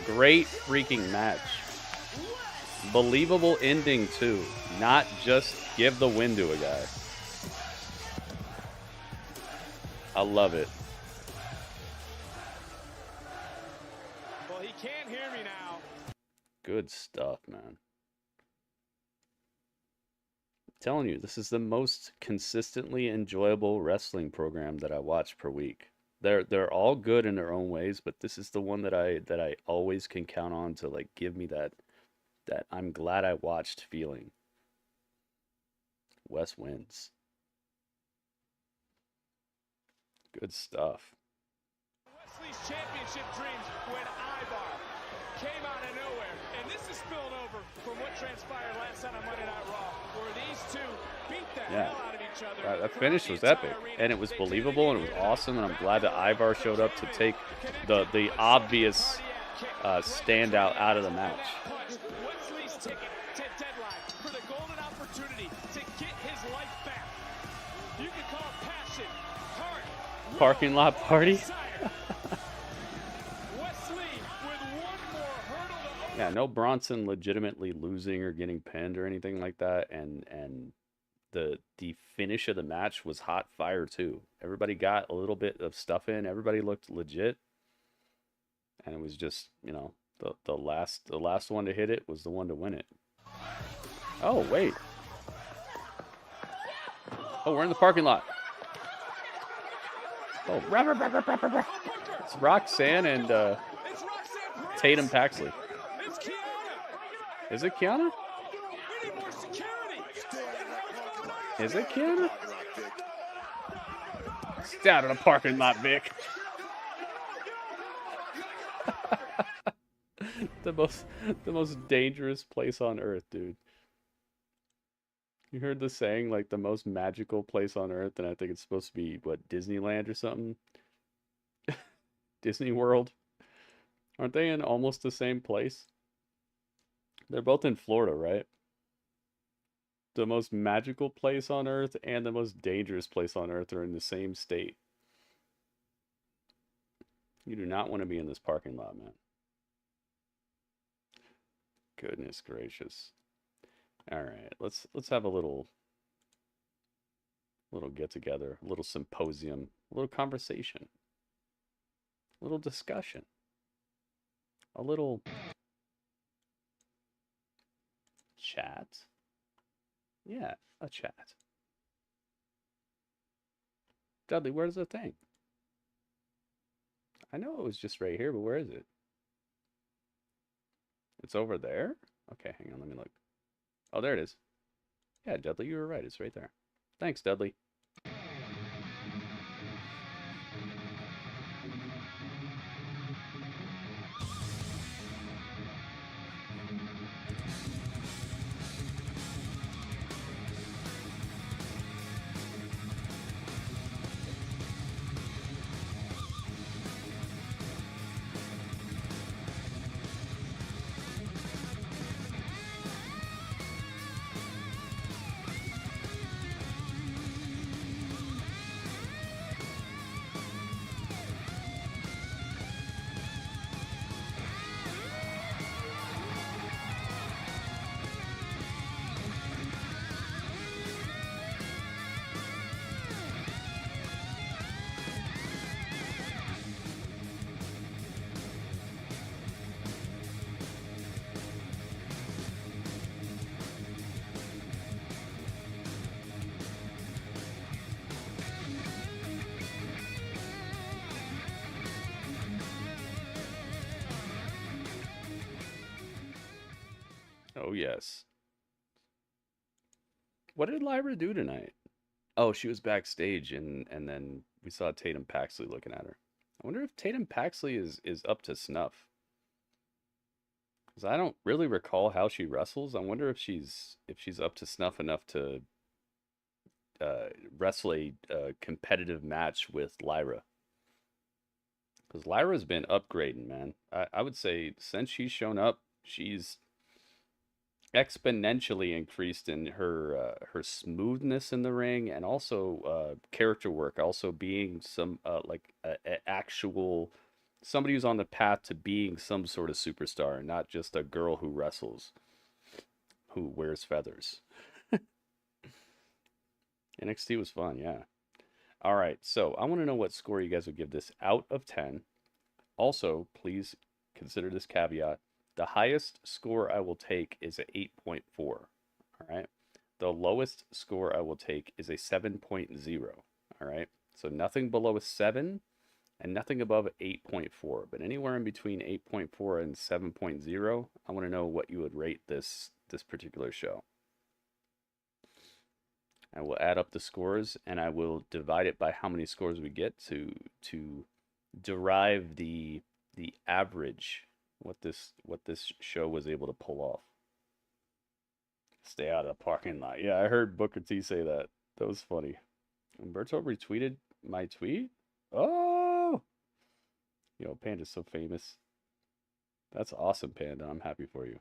Great freaking match. Believable ending too. Not just give the win to a guy. I love it. Well, he can't hear me now. Good stuff, man. I'm telling you, this is the most consistently enjoyable wrestling program that I watch per week. They're all good in their own ways, but this is the one that I always can count on to like give me that I'm glad I watched feeling. Wes wins. Good stuff. Wesley's championship dreams when Ivar came out of nowhere, and this is spilled over from what transpired last night on Monday Night Raw, where these two beat the hell out of each other. That finish was epic, and it was believable, and it was awesome, and I'm glad that Ivar showed up to take the obvious standout out of the match. Wesley's ticket to Deadline for the golden opportunity to get his life back. You can call it passion, heart, Parking lot party. Yeah, no Bronson legitimately losing or getting pinned or anything like that, and the finish of the match was hot fire too. Everybody got a little bit of stuff in. Everybody looked legit, and it was just, you know, the last one to hit it was the one to win it. Oh wait. Oh, we're in the parking lot. Oh, it's Roxanne and Tatum Paxley. Is it Kiana? Is it Kiana? Stay out of the parking lot, Vic. the most dangerous place on earth, dude. You heard the saying, like, the most magical place on earth, and I think it's supposed to be, what, Disneyland or something? Disney World? Aren't they in almost the same place? They're both in Florida, right? The most magical place on earth and the most dangerous place on earth are in the same state. You do not want to be in this parking lot, man. Goodness gracious. All right, let's have a little get together, a little symposium, a little conversation, a little discussion, a little chat. Yeah, a chat. Dudley, where's the thing? I know it was just right here, but where is it? It's over there? Okay, hang on, let me look. Oh, there it is. Yeah, Dudley, you were right. It's right there. Thanks, Dudley. Oh, yes. What did Lyra do tonight? Oh, she was backstage, and then we saw Tatum Paxley looking at her. I wonder if Tatum Paxley is up to snuff. Because I don't really recall how she wrestles. I wonder if she's up to snuff enough to wrestle a competitive match with Lyra. Because Lyra's been upgrading, man. I would say since she's shown up, she's exponentially increased in her smoothness in the ring, and also character work. Also being some like actual somebody who's on the path to being some sort of superstar, not just a girl who wrestles, who wears feathers. NXT was fun, yeah. All right, so I want to know what score you guys would give this out of 10. Also, please consider this caveat. The highest score I will take is a 8.4. All right. The lowest score I will take is a 7.0. All right. So nothing below a 7 and nothing above 8.4. But anywhere in between 8.4 and 7.0, I want to know what you would rate this particular show. I will add up the scores, and I will divide it by how many scores we get to derive the average, what this show was able to pull off. Stay out of the parking lot. Yeah, I heard Booker T say that. That was funny. Humberto retweeted my tweet? Oh! Yo, Panda's so famous. That's awesome, Panda. I'm happy for you.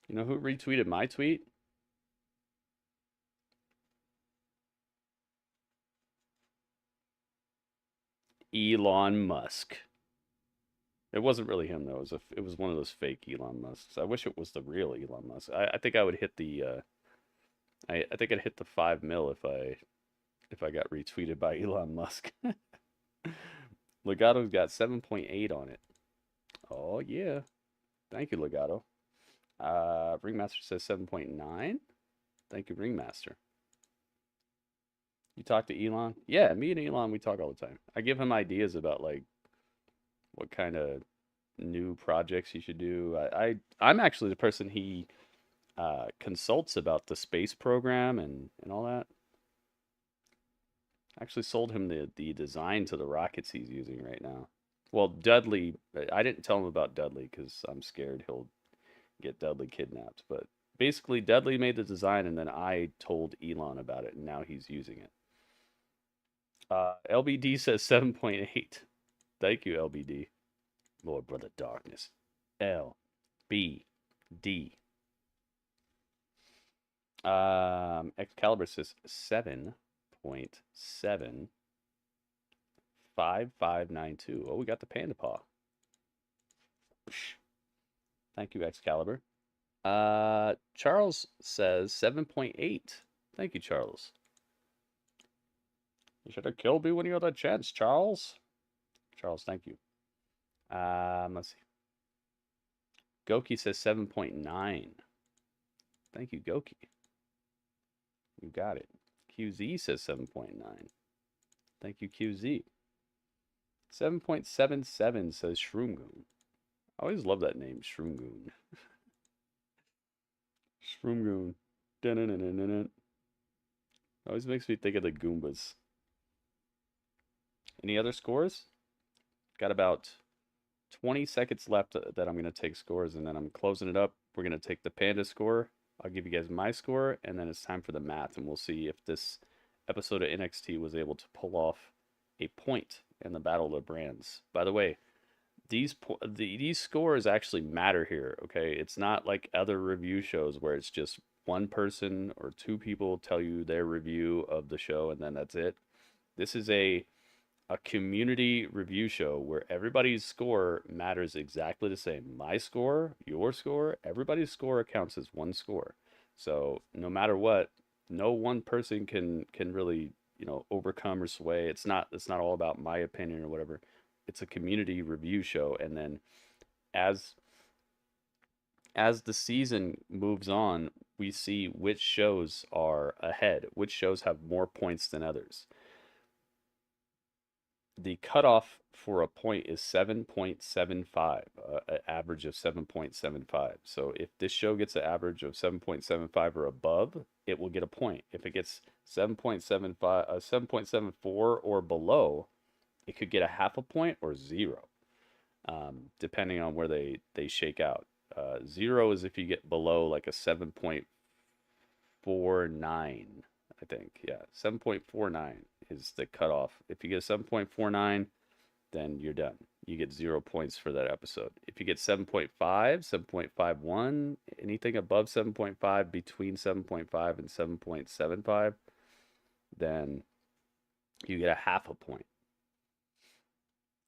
You know who retweeted my tweet? Elon Musk. It wasn't really him though. It was one of those fake Elon Musks. I wish it was the real Elon Musk. I think I would hit the I think I'd hit the 5 mil if I got retweeted by Elon Musk. Legato's got 7.8 on it. Oh yeah. Thank you, Legato. Ringmaster says 7.9. Thank you, Ringmaster. You talk to Elon? Yeah, me and Elon, we talk all the time. I give him ideas about like what kind of new projects he should do. I'm actually the person he consults about the space program and all that. I actually sold him the design to the rockets he's using right now. Well, Dudley, I didn't tell him about Dudley because I'm scared he'll get Dudley kidnapped. But basically, Dudley made the design, and then I told Elon about it, and now he's using it. LBD says 7.8. Thank you, LBD. Lord Brother Darkness. LBD. Excalibur says 7.7. 5592. Oh, we got the Panda Paw. Thank you, Excalibur. Charles says 7.8. Thank you, Charles. You should have killed me when you had a chance, Charles. Charles, thank you. Let's see. Goki says 7.9. Thank you, Goki. You got it. QZ says 7.9. Thank you, QZ. 7.77 says Shroomgoon. I always love that name, Shroomgoon. Shroomgoon. Always makes me think of the Goombas. Any other scores? Got about 20 seconds left that I'm going to take scores, and then I'm closing it up. We're going to take the Panda score. I'll give you guys my score, and then it's time for the math, and we'll see if this episode of NXT was able to pull off a point in the Battle of the Brands. By the way, these scores actually matter here, okay? It's not like other review shows where it's just one person or two people tell you their review of the show, and then that's it. This is a community review show where everybody's score matters exactly the same. My score, your score, everybody's score counts as one score. So no matter what, no one person can really, overcome or sway. It's not all about my opinion or whatever. It's a community review show, and then as the season moves on, we see which shows are ahead, which shows have more points than others. the cutoff for a point is 7.75, an average of 7.75. So if this show gets an average of 7.75 or above, it will get a point. If it gets 7.75, 7.74 or below, it could get a half a point or 0, depending on where they shake out. 0 is if you get below like a 7.49, I think. Yeah, 7.49 is the cutoff. If you get 7.49, then you're done. You get 0 points for that episode. If you get 7.5, 7.51, anything above 7.5, between 7.5 and 7.75, then you get a half a point.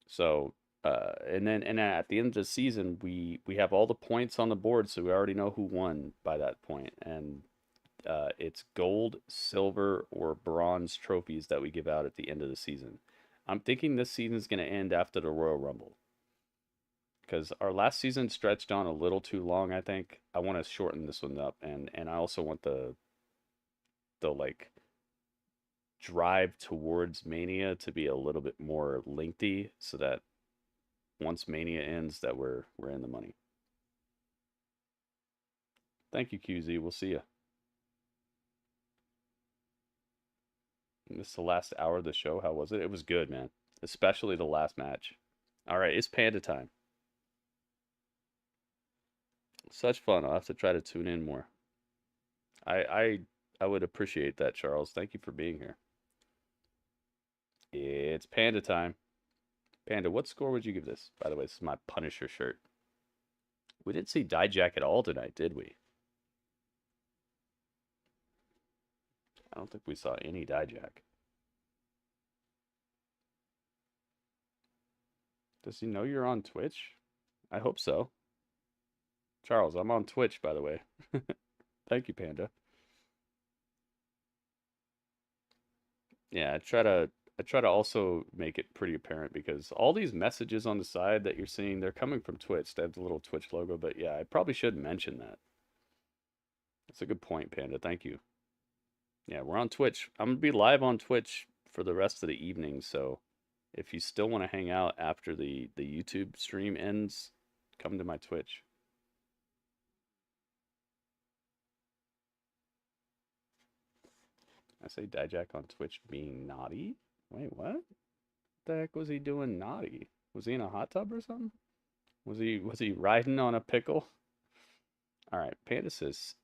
So, and at the end of the season, we have all the points on the board, so we already know who won by that point. And it's gold, silver, or bronze trophies that we give out at the end of the season. I'm thinking this season is going to end after the Royal Rumble, because our last season stretched on a little too long. I think I want to shorten this one up, and I also want the like drive towards Mania to be a little bit more lengthy, so that once Mania ends, that we're in the money. Thank you, QZ. We'll see you. This is the last hour of the show. How was it? It was good, man. Especially the last match. All right, it's Panda time. Such fun. I'll have to try to tune in more. I would appreciate that, Charles. Thank you for being here. It's Panda time. Panda, what score would you give this? By the way, this is my Punisher shirt. We didn't see Dijak at all tonight, did we? I don't think we saw any Dijak. Does he know you're on Twitch? I hope so. Charles, I'm on Twitch, by the way. Thank you, Panda. Yeah, I try to also make it pretty apparent, because all these messages on the side that you're seeing, they're coming from Twitch. They have the little Twitch logo, but yeah, I probably should mention that. That's a good point, Panda. Thank you. Yeah, we're on Twitch. I'm going to be live on Twitch for the rest of the evening, so if you still want to hang out after the YouTube stream ends, come to my Twitch. I say Dijak on Twitch being naughty? Wait, what? What the heck was he doing naughty? Was he in a hot tub or something? Was he riding on a pickle? All right, Panda says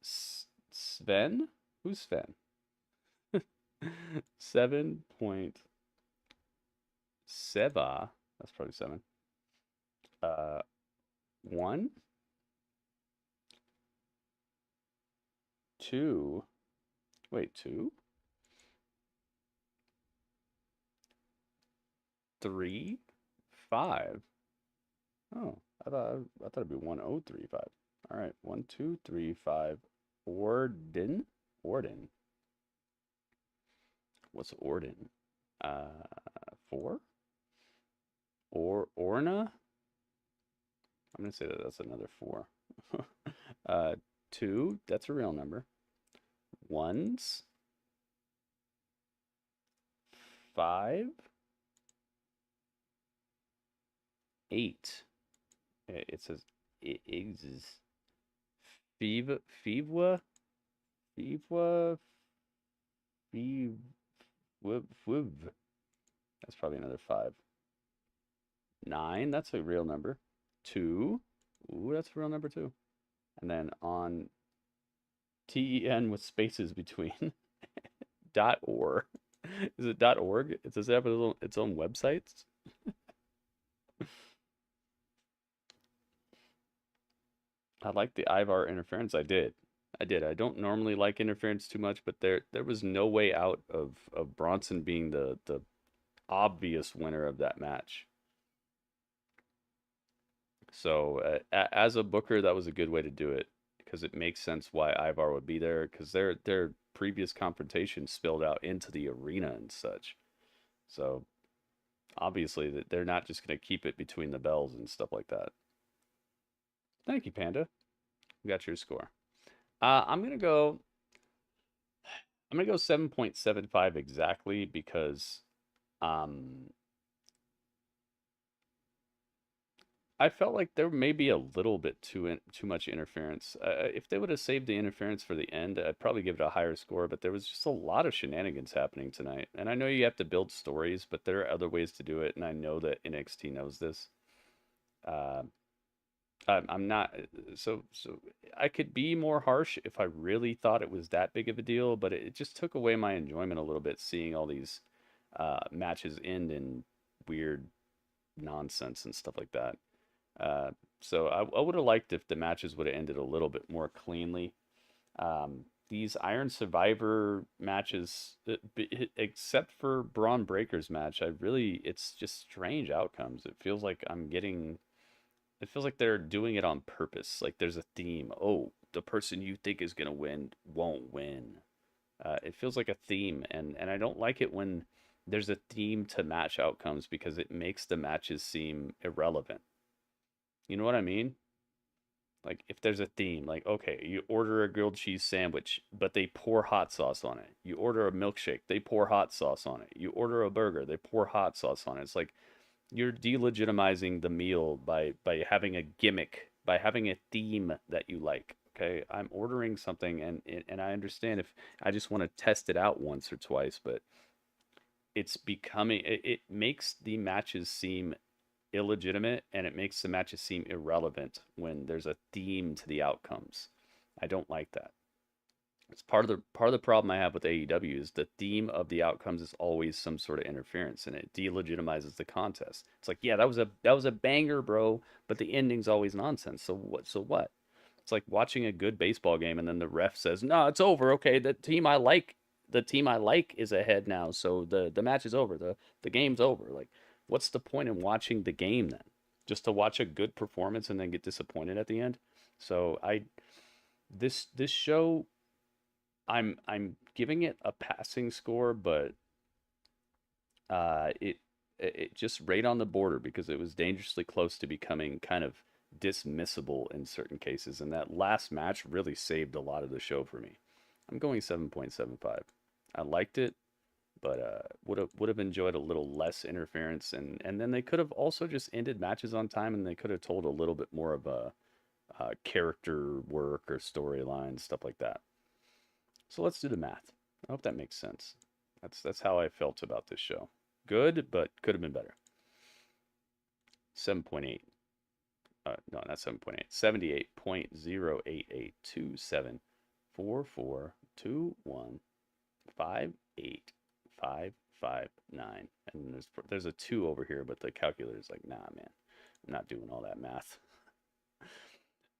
Sven? Who's Sven? 7.7. That's probably 7. 1, 2. Wait, 2, 3, 5. Oh, I thought it'd be 1035. All right, 1, 2, 3, 5. Orden. What's Orden? 4? Orna? I'm gonna say that that's another 4. 2, that's a real number. 1s. 5. 8. It says Iggs. Fivwa. That's probably another 5. 9, that's a real number. 2, ooh, that's a real number too. And then on TEN with spaces between. .or. Is it .org? Does it have its own websites? I like the Ivar interference. I did. I don't normally like interference too much, but there was no way out of Bronson being the obvious winner of that match. So as a booker, that was a good way to do it, because it makes sense why Ivar would be there, because their previous confrontation spilled out into the arena and such. So obviously that they're not just going to keep it between the bells and stuff like that. Thank you, Panda. We got your score. I'm gonna go 7.75 exactly, because I felt like there may be a little bit too much interference. If they would have saved the interference for the end, I'd probably give it a higher score. But there was just a lot of shenanigans happening tonight, and I know you have to build stories, but there are other ways to do it, and I know that NXT knows this. Uh, I'm not so I could be more harsh if I really thought it was that big of a deal, but it just took away my enjoyment a little bit seeing all these matches end in weird nonsense and stuff like that. So I would have liked if the matches would have ended a little bit more cleanly. These Iron Survivor matches, except for Bron Breakker's match, it's just strange outcomes. It feels like they're doing it on purpose. Like there's a theme. Oh, the person you think is gonna win won't win. It feels like a theme, and I don't like it when there's a theme to match outcomes because it makes the matches seem irrelevant. You know what I mean? Like if there's a theme, like okay, you order a grilled cheese sandwich, but they pour hot sauce on it. You order a milkshake, they pour hot sauce on it. You order a burger, they pour hot sauce on it. It's like you're delegitimizing the meal by having a gimmick, by having a theme that you like. Okay, I'm ordering something, and I understand if I just want to test it out once or twice, but it makes the matches seem illegitimate, and it makes the matches seem irrelevant when there's a theme to the outcomes. I don't like that. It's part of the problem I have with AEW is the theme of the outcomes is always some sort of interference, and it delegitimizes the contest. It's like, yeah, that was a banger, bro, but the ending's always nonsense. So what? It's like watching a good baseball game and then the ref says, "No, it's over. Okay, the team I like is ahead now, so the match is over. The game's over." Like, what's the point in watching the game then? Just to watch a good performance and then get disappointed at the end? So this show, I'm giving it a passing score, but it just right on the border because it was dangerously close to becoming kind of dismissible in certain cases, and that last match really saved a lot of the show for me. I'm going 7.75. I liked it, but would have enjoyed a little less interference, and then they could have also just ended matches on time, and they could have told a little bit more of a character work or storyline, stuff like that. So let's do the math. I hope that makes sense. That's how I felt about this show. Good, but could have been better. 7.8. No, not 7.8. 78.088274421585559. And there's a 2 over here, but the calculator's like, nah, man, I'm not doing all that math.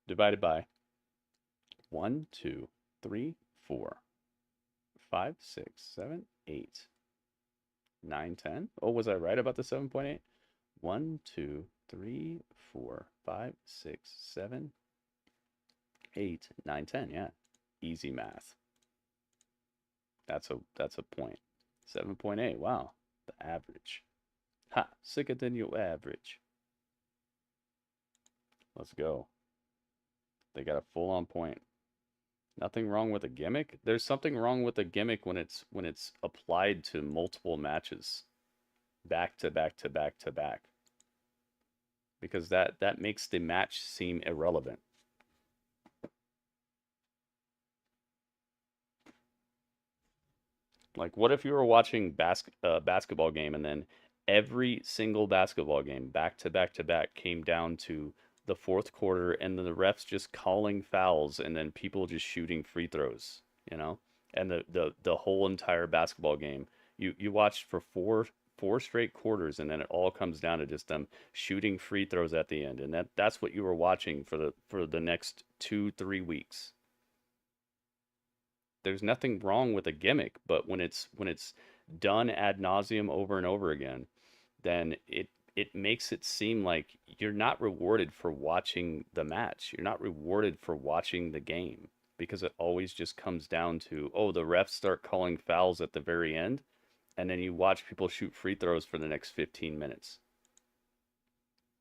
Divided by 1, 2, 3, 4, 5, 6, 7, 8, 9, 10. Oh, was I right about the 7.8? 1, 2, 3, 4, 5, 6, 7, 8, 9, 10. Yeah, easy math. That's a point. 7.8. Wow, the average. Ha, sicker than your average. Let's go. They got a full-on point. Nothing wrong with a gimmick. There's something wrong with a gimmick when it's applied to multiple matches, back to back to back to back. Because that makes the match seem irrelevant. Like, what if you were watching basketball game and then every single basketball game back to back to back came down to the fourth quarter and then the refs just calling fouls and then people just shooting free throws, you know? And the whole entire basketball game, you watched for four straight quarters, and then it all comes down to just them shooting free throws at the end, and that's what you were watching for the next 2-3 weeks. There's nothing wrong with a gimmick, but when it's done ad nauseum over and over again, then it makes it seem like you're not rewarded for watching the match. You're not rewarded for watching the game, because it always just comes down to, oh, the refs start calling fouls at the very end, and then you watch people shoot free throws for the next 15 minutes.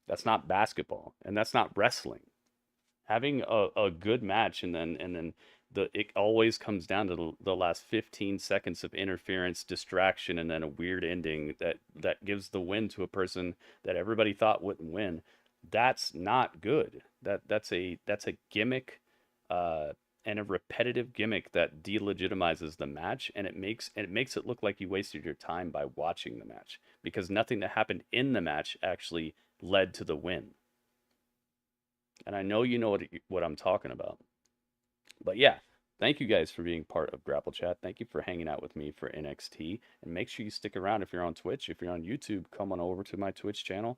That's not basketball, and that's not wrestling. Having a good match and then it always comes down to the last 15 seconds of interference, distraction, and then a weird ending that gives the win to a person that everybody thought wouldn't win. that's not good. That's a gimmick, and a repetitive gimmick that delegitimizes the match, and it makes it look like you wasted your time by watching the match, because nothing that happened in the match actually led to the win. And I know you know what I'm talking about. But yeah, thank you guys for being part of Grapple Chat. Thank you for hanging out with me for NXT, and make sure you stick around if you're on Twitch. If you're on YouTube, come on over to my Twitch channel.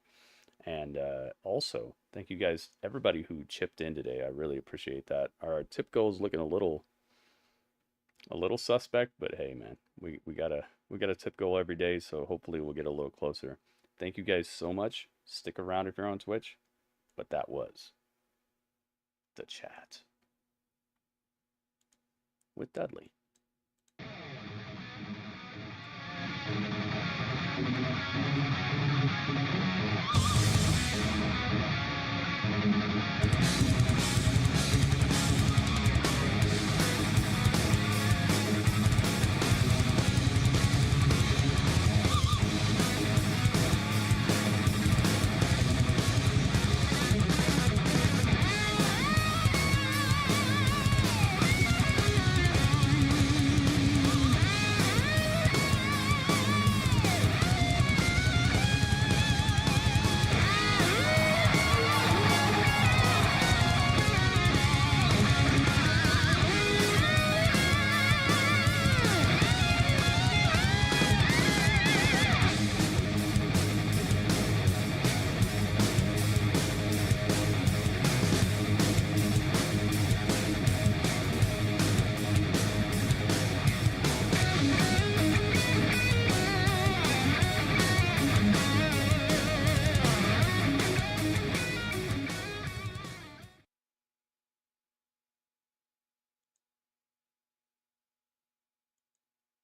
And also, thank you guys, everybody who chipped in today. I really appreciate that. Our tip goal is looking a little suspect, but hey, man, we got a tip goal every day, so hopefully we'll get a little closer. Thank you guys so much. Stick around if you're on Twitch. But that was the chat with Dudley.